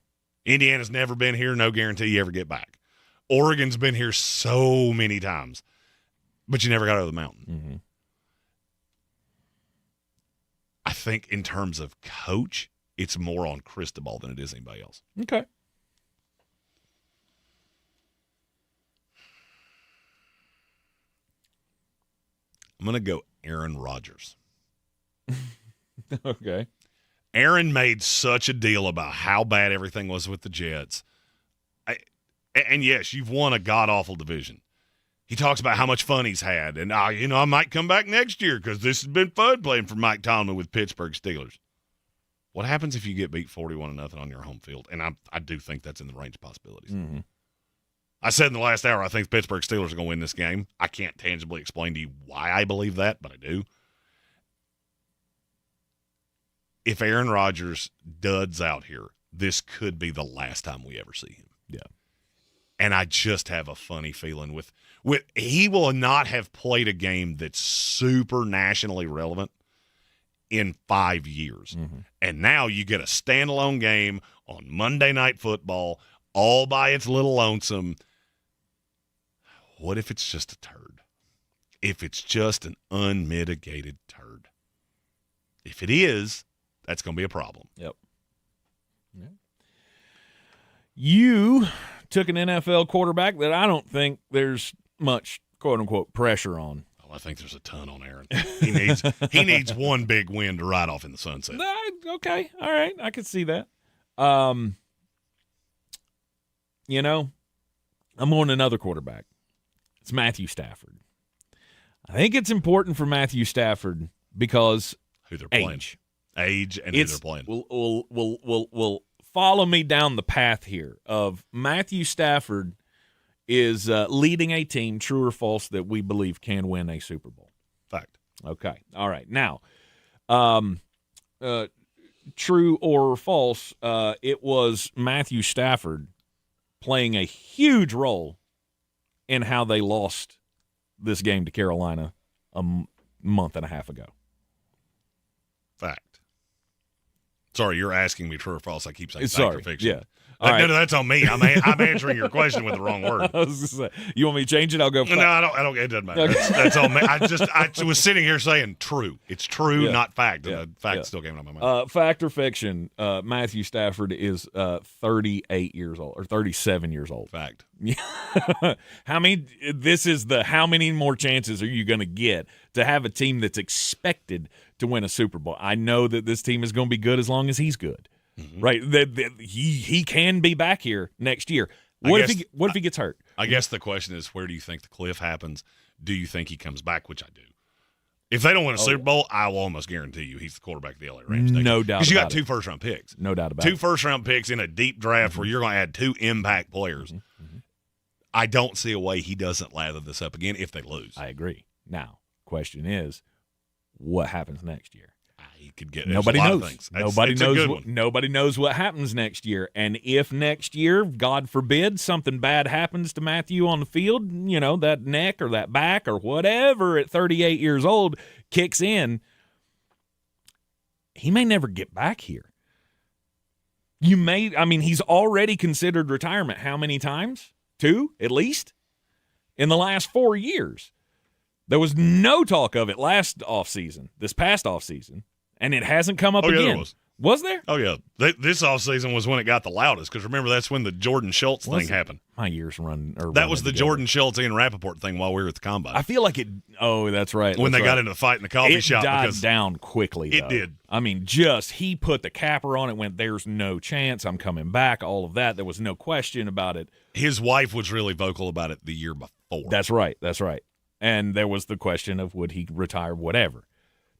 Indiana's never been here. No guarantee you ever get back. Oregon's been here so many times, but you never got over the mountain. Mm-hmm. I think in terms of coach, it's more on Cristobal than it is anybody else. Okay. I'm going to go Aaron Rodgers. Okay. Aaron made such a deal about how bad everything was with the Jets. And yes, you've won a god-awful division. He talks about how much fun he's had. And, I might come back next year because this has been fun playing for Mike Tomlin with Pittsburgh Steelers. What happens if you get beat 41-0 on your home field? And I do think that's in the range of possibilities. Mm-hmm. I said in the last hour I think the Pittsburgh Steelers are going to win this game. I can't tangibly explain to you why I believe that, but I do. If Aaron Rodgers duds out here, this could be the last time we ever see him. Yeah. And I just have a funny feeling with he will not have played a game that's super nationally relevant in 5 years. Mm-hmm. And now you get a standalone game on Monday Night Football all by its little lonesome. What if it's just a turd? If it's just an unmitigated turd? If it is, that's going to be a problem. Yep. Yeah. You took an NFL quarterback that I don't think there's much quote-unquote pressure on. Oh, I think there's a ton on Aaron. He needs one big win to ride off in the sunset. Okay. All right. I can see that. I'm on another quarterback. It's Matthew Stafford. I think it's important for Matthew Stafford because who they're playing. Age and who they're playing. Will follow me down the path here of Matthew Stafford is leading a team, true or false, that we believe can win a Super Bowl. Fact. Okay. All right. Now, true or false, it was Matthew Stafford playing a huge role in how they lost this game to Carolina a month and a half ago. Fact. Sorry, you're asking me true or false. I keep saying fact Sorry. or fiction. Yeah. No, that's on me. I'm answering your question with the wrong word. I was gonna say, you want me to change it? I'll go. No, I don't. It doesn't matter. Okay. That's on me. I was sitting here saying true. It's true, not fact. Yeah. The fact still came out of my mouth. Fact or fiction? Matthew Stafford is 38 years old or 37 years old. Fact. How many more chances are you going to get to have a team that's expected to win a Super Bowl? I know that this team is going to be good as long as he's good. Mm-hmm. Right, he can be back here next year. What if he gets hurt? I guess the question is, where do you think the cliff happens? Do you think he comes back? Which I do. If they don't win a Super Bowl, I will almost guarantee you he's the quarterback of the LA Rams. No doubt. Because you got 2 first-round picks. No doubt about it. 2 first-round picks in a deep draft where you're going to add 2 impact players. Mm-hmm. I don't see a way he doesn't lather this up again if they lose. I agree. Now, question is, what happens next year? He could get nobody knows. Things. Nobody knows what happens next year. And if next year, God forbid, something bad happens to Matthew on the field, that neck or that back or whatever at 38 years old kicks in, he may never get back here. He's already considered retirement how many times? 2, at least, in the last 4 years. There was no talk of it this past offseason. And it hasn't come up again. There was. Was there? Oh, yeah. This offseason was when it got the loudest, because remember, that's when the Jordan Schultz thing happened. My ears run. That was the Jordan Schultz and Rappaport thing while we were at the Combine. I feel like it – that's right. When they got into the fight in the coffee shop. It died down quickly, though. It did. He put the capper on it, went, there's no chance I'm coming back, all of that. There was no question about it. His wife was really vocal about it the year before. That's right. And there was the question of would he retire, whatever.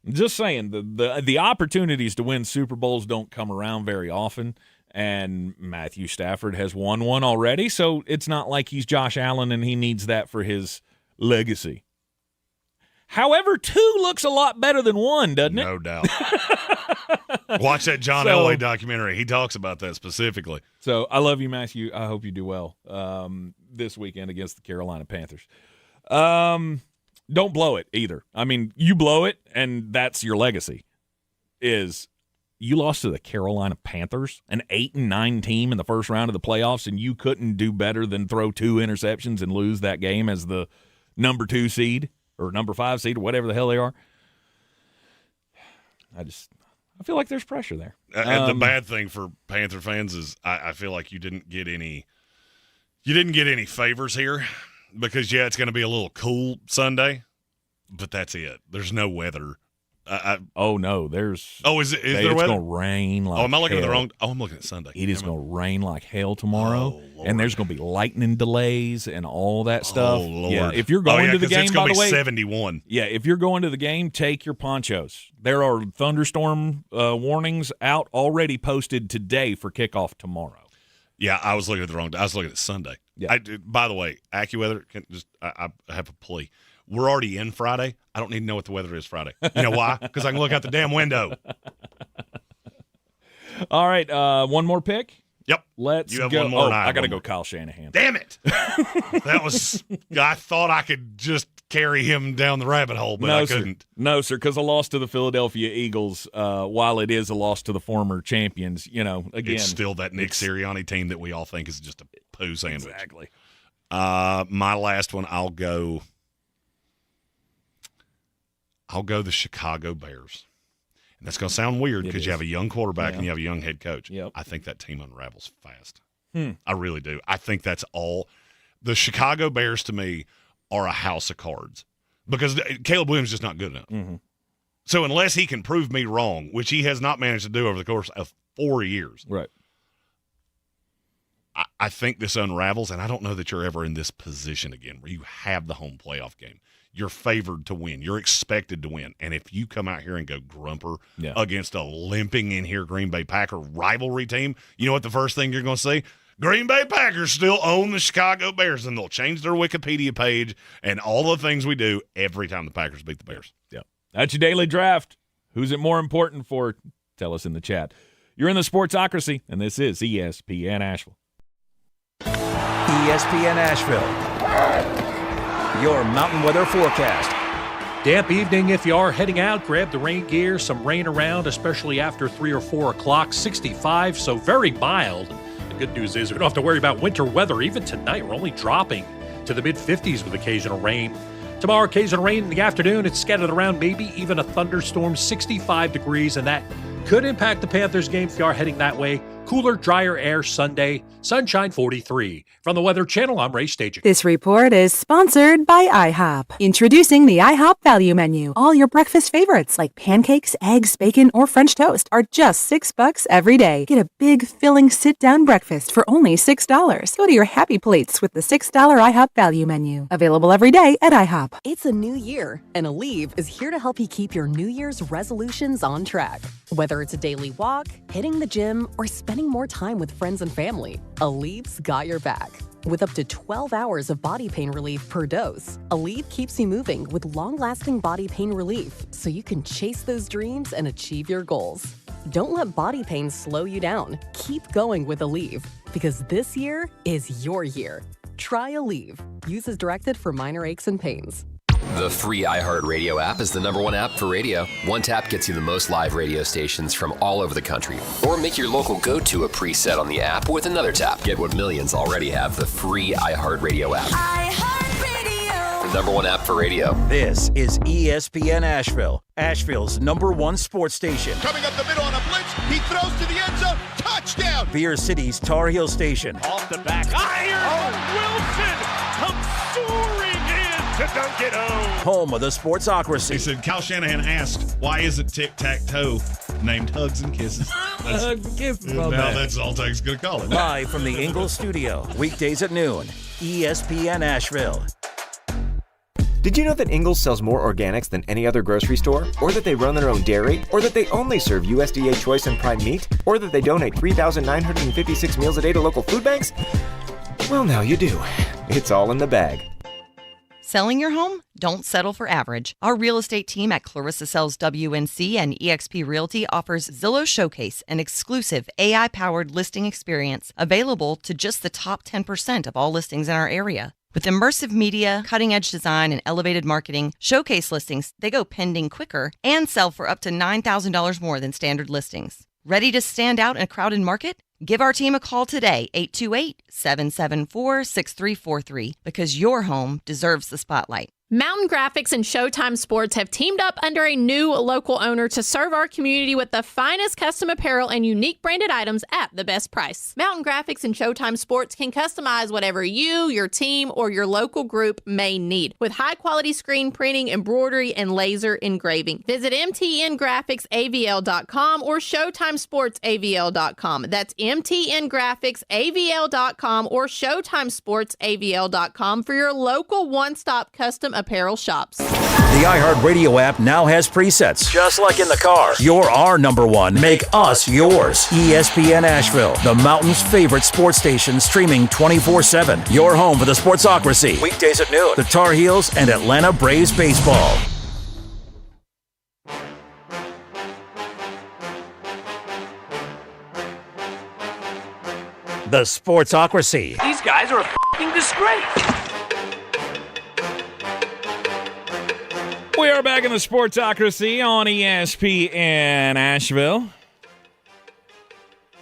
Just saying, the opportunities to win Super Bowls don't come around very often, and Matthew Stafford has won one already, so it's not like he's Josh Allen and he needs that for his legacy. However, 2 looks a lot better than 1, doesn't it? No doubt. Watch that John Elway documentary. He talks about that specifically. So I love you, Matthew. I hope you do well this weekend against the Carolina Panthers. Don't blow it either. You blow it, and that's your legacy, is you lost to the Carolina Panthers, an 8-9 team in the first round of the playoffs, and you couldn't do better than throw 2 interceptions and lose that game as the number 2 seed or number 5 seed or whatever the hell they are. I feel like there's pressure there. And the bad thing for Panther fans is I feel like you didn't get any favors here because, yeah, it's going to be a little cool Sunday, but that's it. There's no weather. No, there's. Is there weather? It's going to rain like am I looking hell. at the wrong? I'm looking at Sunday. It is going to rain like hell tomorrow, and there's going to be lightning delays and all that stuff. Oh, Lord. Yeah, if you're going to the game, it's going by to the be way, 71. Yeah, if you're going to the game, take your ponchos. There are thunderstorm warnings out already posted today for kickoff tomorrow. Yeah, I was looking at the wrong. I was looking at Sunday. Yeah. By the way, AccuWeather I have a plea. We're already in Friday. I don't need to know what the weather is Friday. You know why? Because I can look out the damn window. All right, one more pick. Yep. Let's you have go. One more I got to go Kyle Shanahan. Damn it. I thought I could just carry him down the rabbit hole, but I couldn't. No, sir, because a loss to the Philadelphia Eagles, while it is a loss to the former champions, again. It's still that Nick Sirianni team that we all think is just a poo sandwich. Exactly. My last one, I'll go the Chicago Bears. And that's going to sound weird because you have a young quarterback and you have a young head coach. Yep. I think that team unravels fast. I really do. I think that's all. The Chicago Bears, to me, are a house of cards because Caleb Williams is just not good enough. Mm-hmm. So unless he can prove me wrong, which he has not managed to do over the course of 4 years, right? I think this unravels, and I don't know that you're ever in this position again where you have the home playoff game. You're favored to win. You're expected to win. And if you come out here and go grumper against a limping in here Green Bay Packer rivalry team, you know what the first thing you're going to see? Green Bay Packers still own the Chicago Bears, and they'll change their Wikipedia page and all the things we do every time the Packers beat the Bears. Yeah. That's your daily draft. Who's it more important for? Tell us in the chat. You're in the Sportsocracy, and this is ESPN Asheville. ESPN Asheville. Your mountain weather forecast. Damp evening if you are heading out. Grab the rain gear. Some rain around, especially after 3 or 4 o'clock. 65, so very mild. The good news is we don't have to worry about winter weather. Even tonight, we're only dropping to the mid-50s with occasional rain. Tomorrow, occasional rain in the afternoon. It's scattered around, maybe even a thunderstorm. 65 degrees, and that could impact the Panthers game if you are heading that way. Cooler, drier air Sunday. Sunshine 43. From the Weather Channel, I'm Ray Staging. This report is sponsored by IHOP. Introducing the IHOP Value Menu. All your breakfast favorites like pancakes, eggs, bacon, or French toast are just $6 every day. Get a big, filling sit-down breakfast for only $6. Go to your happy plates with the $6 IHOP Value Menu. Available every day at IHOP. It's a new year, and Aleve is here to help you keep your New Year's resolutions on track. Whether it's a daily walk, hitting the gym, or spending more time with friends and family, Aleve's got your back. With up to 12 hours of body pain relief per dose, Aleve keeps you moving with long-lasting body pain relief so you can chase those dreams and achieve your goals. Don't let body pain slow you down. Keep going with Aleve, because this year is your year. Try Aleve. Use as directed for minor aches and pains. The free iHeartRadio app is the #1 app for radio. One tap gets you the most live radio stations from all over the country. Or make your local go-to a preset on the app with another tap. Get what millions already have, the free iHeartRadio app. iHeartRadio. The #1 app for radio. This is ESPN Asheville, Asheville's #1 sports station. Coming up the middle on a blitz. He throws to the end zone. Touchdown. Beer City's Tar Heel station. Off the back. Iron Wilson comes soaring in to dunk it home. Home of the Sportsocracy. He said, Kyle Shanahan asked, why isn't tic-tac-toe named Hugs and Kisses? Now that's all Tech's going to call it. Live from the Ingalls studio, weekdays at noon, ESPN Asheville. Did you know that Ingalls sells more organics than any other grocery store? Or that they run their own dairy? Or that they only serve USDA choice and prime meat? Or that they donate 3,956 meals a day to local food banks? Well, now you do. It's all in the bag. Selling your home? Don't settle for average. Our real estate team at Clarissa Sells WNC and eXp Realty offers Zillow Showcase, an exclusive AI-powered listing experience available to just the top 10% of all listings in our area. With immersive media, cutting-edge design, and elevated marketing, Showcase listings, they go pending quicker and sell for up to $9,000 more than standard listings. Ready to stand out in a crowded market? Give our team a call today, 828-774-6343, because your home deserves the spotlight. Mountain Graphics and Showtime Sports have teamed up under a new local owner to serve our community with the finest custom apparel and unique branded items at the best price. Mountain Graphics and Showtime Sports can customize whatever you, your team, or your local group may need with high-quality screen printing, embroidery, and laser engraving. Visit mtngraphicsavl.com or showtimesportsavl.com. That's mtngraphicsavl.com or showtimesportsavl.com for your local one-stop custom apparel shops. The iHeartRadio app now has presets, just like in the car. You're our number one. Make us yours. ESPN Asheville, the Mountain's favorite sports station, streaming 24/7. Your home for the Sportsocracy. Weekdays at noon. The Tar Heels and Atlanta Braves baseball. The Sportsocracy. These guys are a f***ing disgrace. We are back in the Sportsocracy on ESPN Asheville.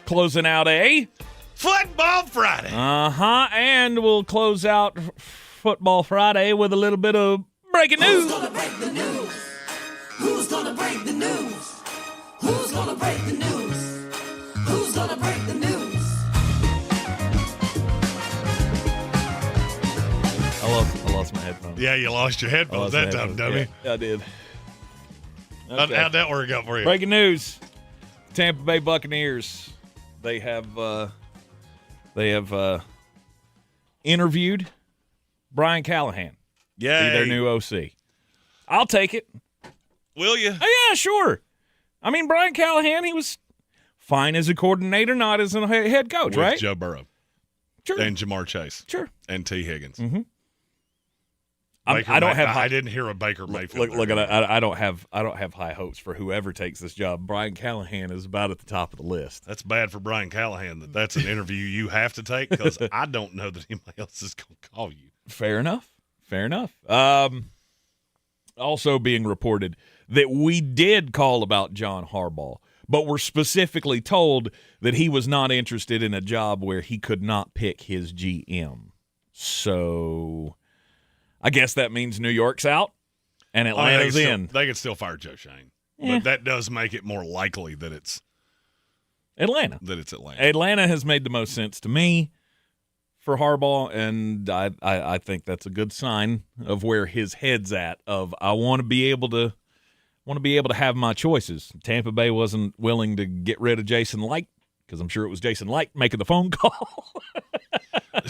Closing out a Football Friday. And we'll close out Football Friday with a little bit of breaking news. Who's gonna break the news? Who's gonna break the news? Who's gonna break the news? Who's gonna break the news? I lost my headphones. Yeah, you lost your headphones that time, dummy. Yeah, I did. Okay. How'd that work out for you? Breaking news: Tampa Bay Buccaneers. They have interviewed Brian Callahan. Yeah, be their new OC. I'll take it. Will you? Oh, yeah, sure. I mean, Brian Callahan, he was fine as a coordinator, not as a head coach, With right? Joe Burrow. Sure. And Jamar Chase. Sure. And T. Higgins. Mm-hmm. I didn't hear a Baker Mayfield. Look, I don't have high hopes for whoever takes this job. Brian Callahan is about at the top of the list. That's bad for Brian Callahan that's an interview you have to take, because I don't know that anybody else is going to call you. Fair enough. Also being reported that we did call about John Harbaugh, but we're specifically told that he was not interested in a job where he could not pick his GM. So I guess that means New York's out and Atlanta's in. They could still fire Joe Shane. Yeah. But that does make it more likely that it's Atlanta. Atlanta has made the most sense to me for Harbaugh, and I think that's a good sign of where his head's at. Of I want to be able to have my choices. Tampa Bay wasn't willing to get rid of Jason Light, because I'm sure it was Jason Light making the phone call.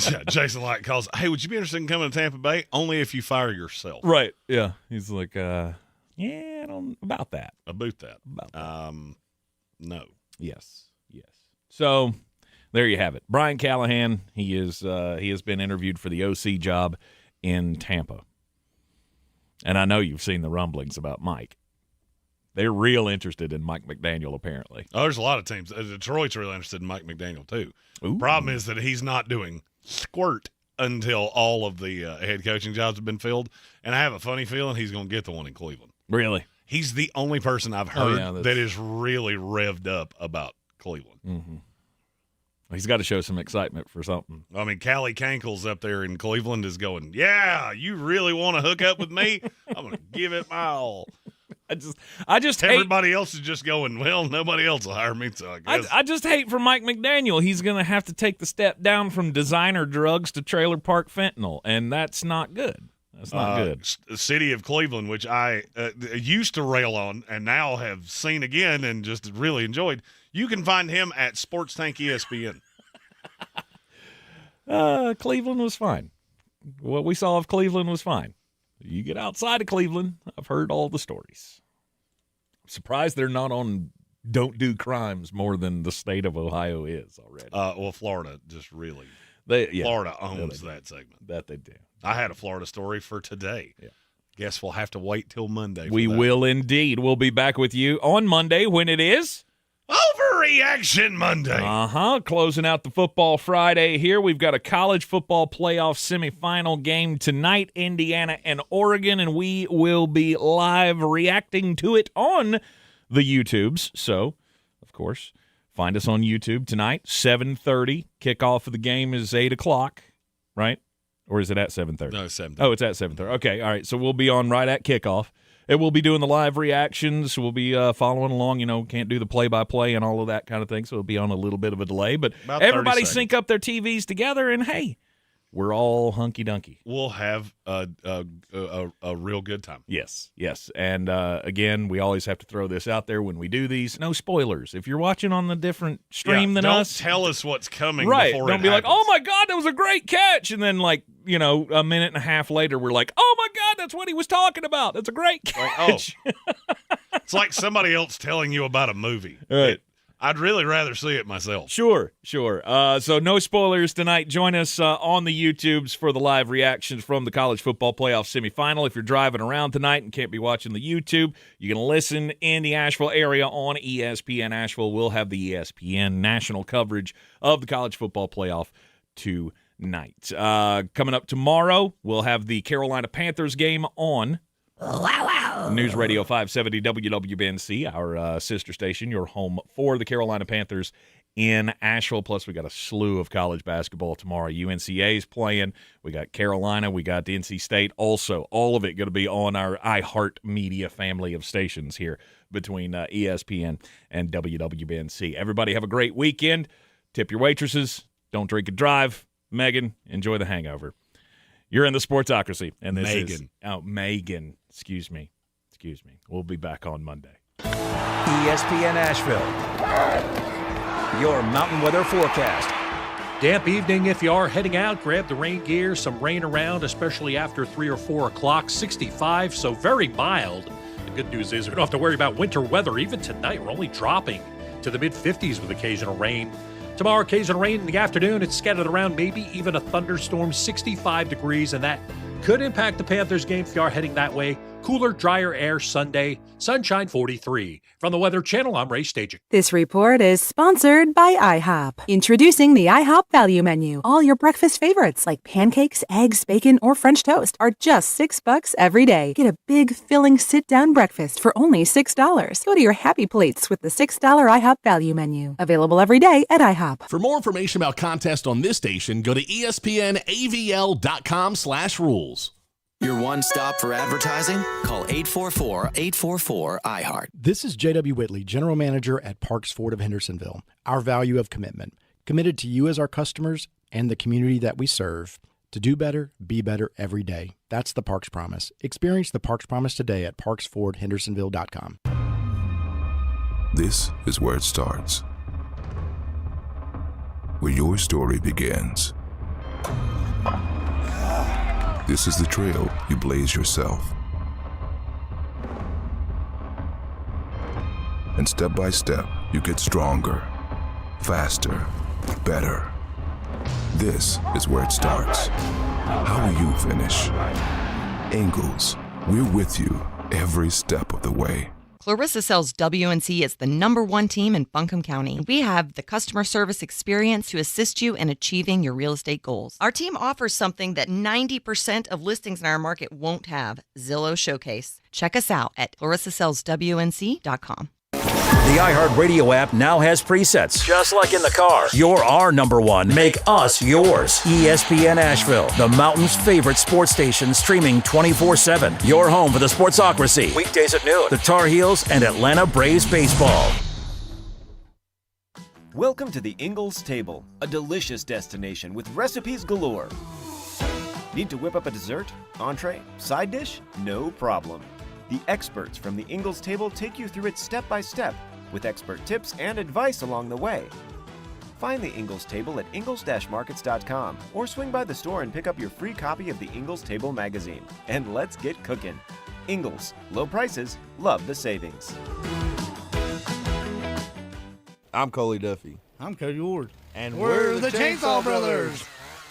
Yeah, Jason Light calls, hey, would you be interested in coming to Tampa Bay? Only if you fire yourself. Right, yeah. He's like, I don't about that. About that. No. Yes. So there you have it. Brian Callahan, he has been interviewed for the OC job in Tampa. And I know you've seen the rumblings about Mike. They're real interested in Mike McDaniel, apparently. Oh, there's a lot of teams. Detroit's really interested in Mike McDaniel, too. Ooh. Problem is that he's not doing squirt until all of the head coaching jobs have been filled. And I have a funny feeling he's going to get the one in Cleveland. Really? He's the only person I've heard that is really revved up about Cleveland. Mm-hmm. He's got to show some excitement for something. I mean, Callie Cankles up there in Cleveland is going, yeah, you really want to hook up with me? I'm going to give it my all. I just everybody else is just going, well, nobody else will hire me, so I guess. I just hate for Mike McDaniel. He's going to have to take the step down from designer drugs to trailer park fentanyl, and that's not good. That's not good. The city of Cleveland, which I used to rail on and now have seen again and just really enjoyed, you can find him at Sports Tank ESPN. Cleveland was fine. What we saw of Cleveland was fine. You get outside of Cleveland, I've heard all the stories. I'm surprised they're not on Don't Do Crimes more than the state of Ohio is already. Well, Florida just really Florida owns that segment. That they do. I had a Florida story for today. Yeah. Guess we'll have to wait till Monday. We will indeed. We'll be back with you on Monday when it is Overreaction Monday. Closing out the football Friday here. We've got a college football playoff semifinal game tonight, Indiana and Oregon, and we will be live reacting to it on the YouTubes. So, of course, find us on YouTube tonight, 7:30. Kickoff of the game is 8 o'clock, right? Or is it at 7:30? No, 7:30. Oh, it's at 7:30. Okay, all right. So we'll be on right at kickoff. And we'll be doing the live reactions. We'll be following along. Can't do the play-by-play and all of that kind of thing, so we'll be on a little bit of a delay. But everybody sync up their TVs together, and, hey, we're all hunky-dunky. We'll have a real good time. Yes. And, again, we always have to throw this out there when we do these. No spoilers. If you're watching on the different stream than us. Don't tell us what's coming right. before Don't be like, oh, my God, that was a great catch. And then, a minute and a half later, we're like, oh, my God, that's what he was talking about. That's a great catch. It's like somebody else telling you about a movie. Right. I'd really rather see it myself. Sure. So no spoilers tonight. Join us on the YouTubes for the live reactions from the college football playoff semifinal. If you're driving around tonight and can't be watching the YouTube, you can listen in the Asheville area on ESPN Asheville. We'll have the ESPN national coverage of the college football playoff tonight. Coming up tomorrow, we'll have the Carolina Panthers game on News Radio 570 WWBNC, our sister station, your home for the Carolina Panthers in Asheville. Plus, we got a slew of college basketball tomorrow. UNCA's playing. We got Carolina. We got NC State. Also, all of it going to be on our iHeart Media family of stations here between ESPN and WWBNC. Everybody have a great weekend. Tip your waitresses. Don't drink and drive. Megan, enjoy the hangover. You're in the Sportsocracy, and this is Megan. Excuse me. We'll be back on Monday. ESPN Asheville, your mountain weather forecast. Damp evening if you are heading out. Grab the rain gear. Some rain around, especially after 3 or 4 o'clock. 65, so very mild. The good news is we don't have to worry about winter weather. Even tonight, we're only dropping to the mid-50s with occasional rain. Tomorrow, occasional rain in the afternoon. It's scattered around, maybe even a thunderstorm, 65 degrees, and that could impact the Panthers game if you are heading that way. Cooler, drier air Sunday, sunshine 43. From the Weather Channel, I'm Ray Stajic. This report is sponsored by IHOP. Introducing the IHOP Value Menu. All your breakfast favorites like pancakes, eggs, bacon, or French toast are just $6 every day. Get a big, filling sit-down breakfast for only $6. Go to your happy plates with the $6 IHOP Value Menu. Available every day at IHOP. For more information about contests on this station, go to espnavl.com/rules. Your one stop for advertising? Call 844-844-iHeart. This is J.W. Whitley, General Manager at Parks Ford of Hendersonville. Our value of commitment. Committed to you as our customers and the community that we serve. To do better, be better every day. That's the Parks Promise. Experience the Parks Promise today at parksfordhendersonville.com. This is where it starts. Where your story begins. This is the trail you blaze yourself. And step by step, you get stronger, faster, better. This is where it starts. How will you finish? Ingalls, we're with you every step of the way. Clarissa sells WNC as the #1 team in Buncombe County. We have the customer service experience to assist you in achieving your real estate goals. Our team offers something that 90% of listings in our market won't have, Zillow Showcase. Check us out at clarissasellswnc.com. The iHeartRadio app now has presets, just like in the car. You're our #1. Make us yours. ESPN Asheville, the mountain's favorite sports station, streaming 24/7. Your home for the Sportsocracy. Weekdays at noon. The Tar Heels and Atlanta Braves baseball. Welcome to the Ingalls Table, a delicious destination with recipes galore. Need to whip up a dessert, entree, side dish? No problem. The experts from the Ingalls Table take you through it step by step, with expert tips and advice along the way. Find the Ingalls Table at ingalls-markets.com or swing by the store and pick up your free copy of the Ingalls Table magazine. And let's get cooking. Ingalls, low prices, love the savings. I'm Coley Duffy. I'm Cody Ward. And we're the Chainsaw Brothers.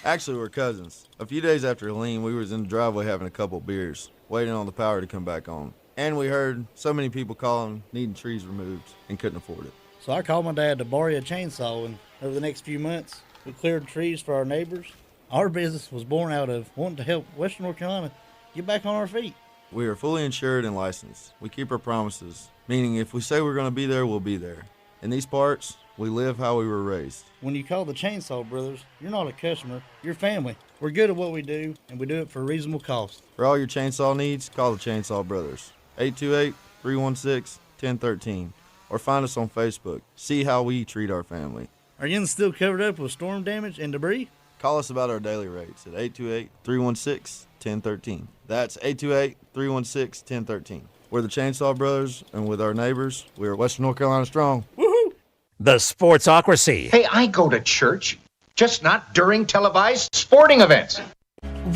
Actually, we're cousins. A few days after Helene, we was in the driveway having a couple beers, waiting on the power to come back on. And we heard so many people calling, needing trees removed, and couldn't afford it. So I called my dad to borrow a chainsaw, and over the next few months, we cleared trees for our neighbors. Our business was born out of wanting to help Western North Carolina get back on our feet. We are fully insured and licensed. We keep our promises, meaning if we say we're going to be there, we'll be there. In these parts, we live how we were raised. When you call the Chainsaw Brothers, you're not a customer, you're family. We're good at what we do, and we do it for a reasonable cost. For all your chainsaw needs, call the Chainsaw Brothers. 828-316-1013. Or find us on Facebook. See how we treat our family. Are you still covered up with storm damage and debris? Call us about our daily rates at 828-316-1013. That's 828-316-1013. We're the Chainsaw Brothers, and with our neighbors, we're Western North Carolina strong. Woohoo! The Sportsocracy. Hey, I go to church, just not during televised sporting events.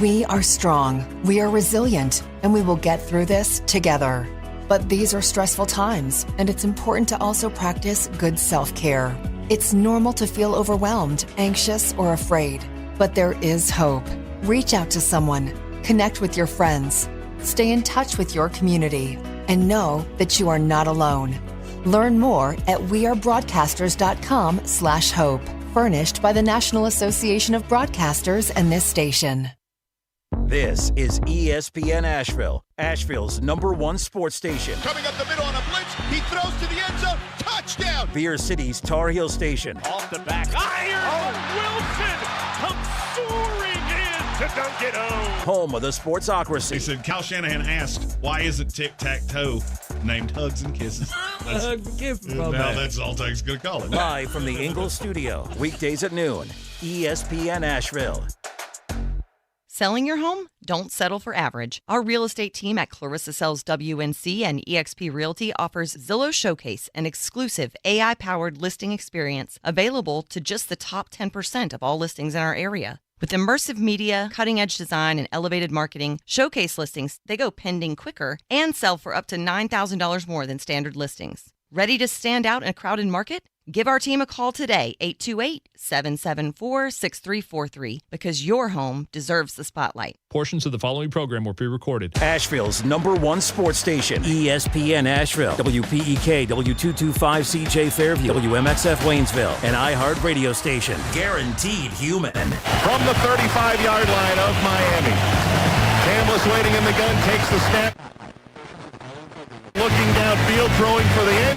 We are strong, we are resilient, and we will get through this together. But these are stressful times, and it's important to also practice good self-care. It's normal to feel overwhelmed, anxious, or afraid, but there is hope. Reach out to someone, connect with your friends, stay in touch with your community, and know that you are not alone. Learn more at wearebroadcasters.com/hope, furnished by the National Association of Broadcasters and this station. This is ESPN Asheville, Asheville's #1 sports station. Coming up the middle on a blitz, he throws to the end zone, touchdown! Beer City's Tar Heel station. Off the back, Wilson comes soaring in to dunk it home. Home of the Sportsocracy. He said, Kyle Shanahan asked, why isn't tic-tac-toe named Hugs and Kisses? That's all Tech's going to call it. Live from the Ingalls studio, weekdays at noon, ESPN Asheville. Selling your home? Don't settle for average. Our real estate team at Clarissa Sells WNC and eXp Realty offers Zillow Showcase, an exclusive AI-powered listing experience available to just the top 10% of all listings in our area. With immersive media, cutting-edge design, and elevated marketing, Showcase listings, they go pending quicker and sell for up to $9,000 more than standard listings. Ready to stand out in a crowded market? Give our team a call today, 828-774-6343, because your home deserves the spotlight. Portions of the following program were pre-recorded. Asheville's #1 sports station, ESPN Asheville, WPEK, W225CJ Fairview, WMXF Waynesville, and iHeart radio station. Guaranteed human. From the 35-yard line of Miami, Chambliss waiting in the gun, takes the snap. Looking downfield, throwing for the end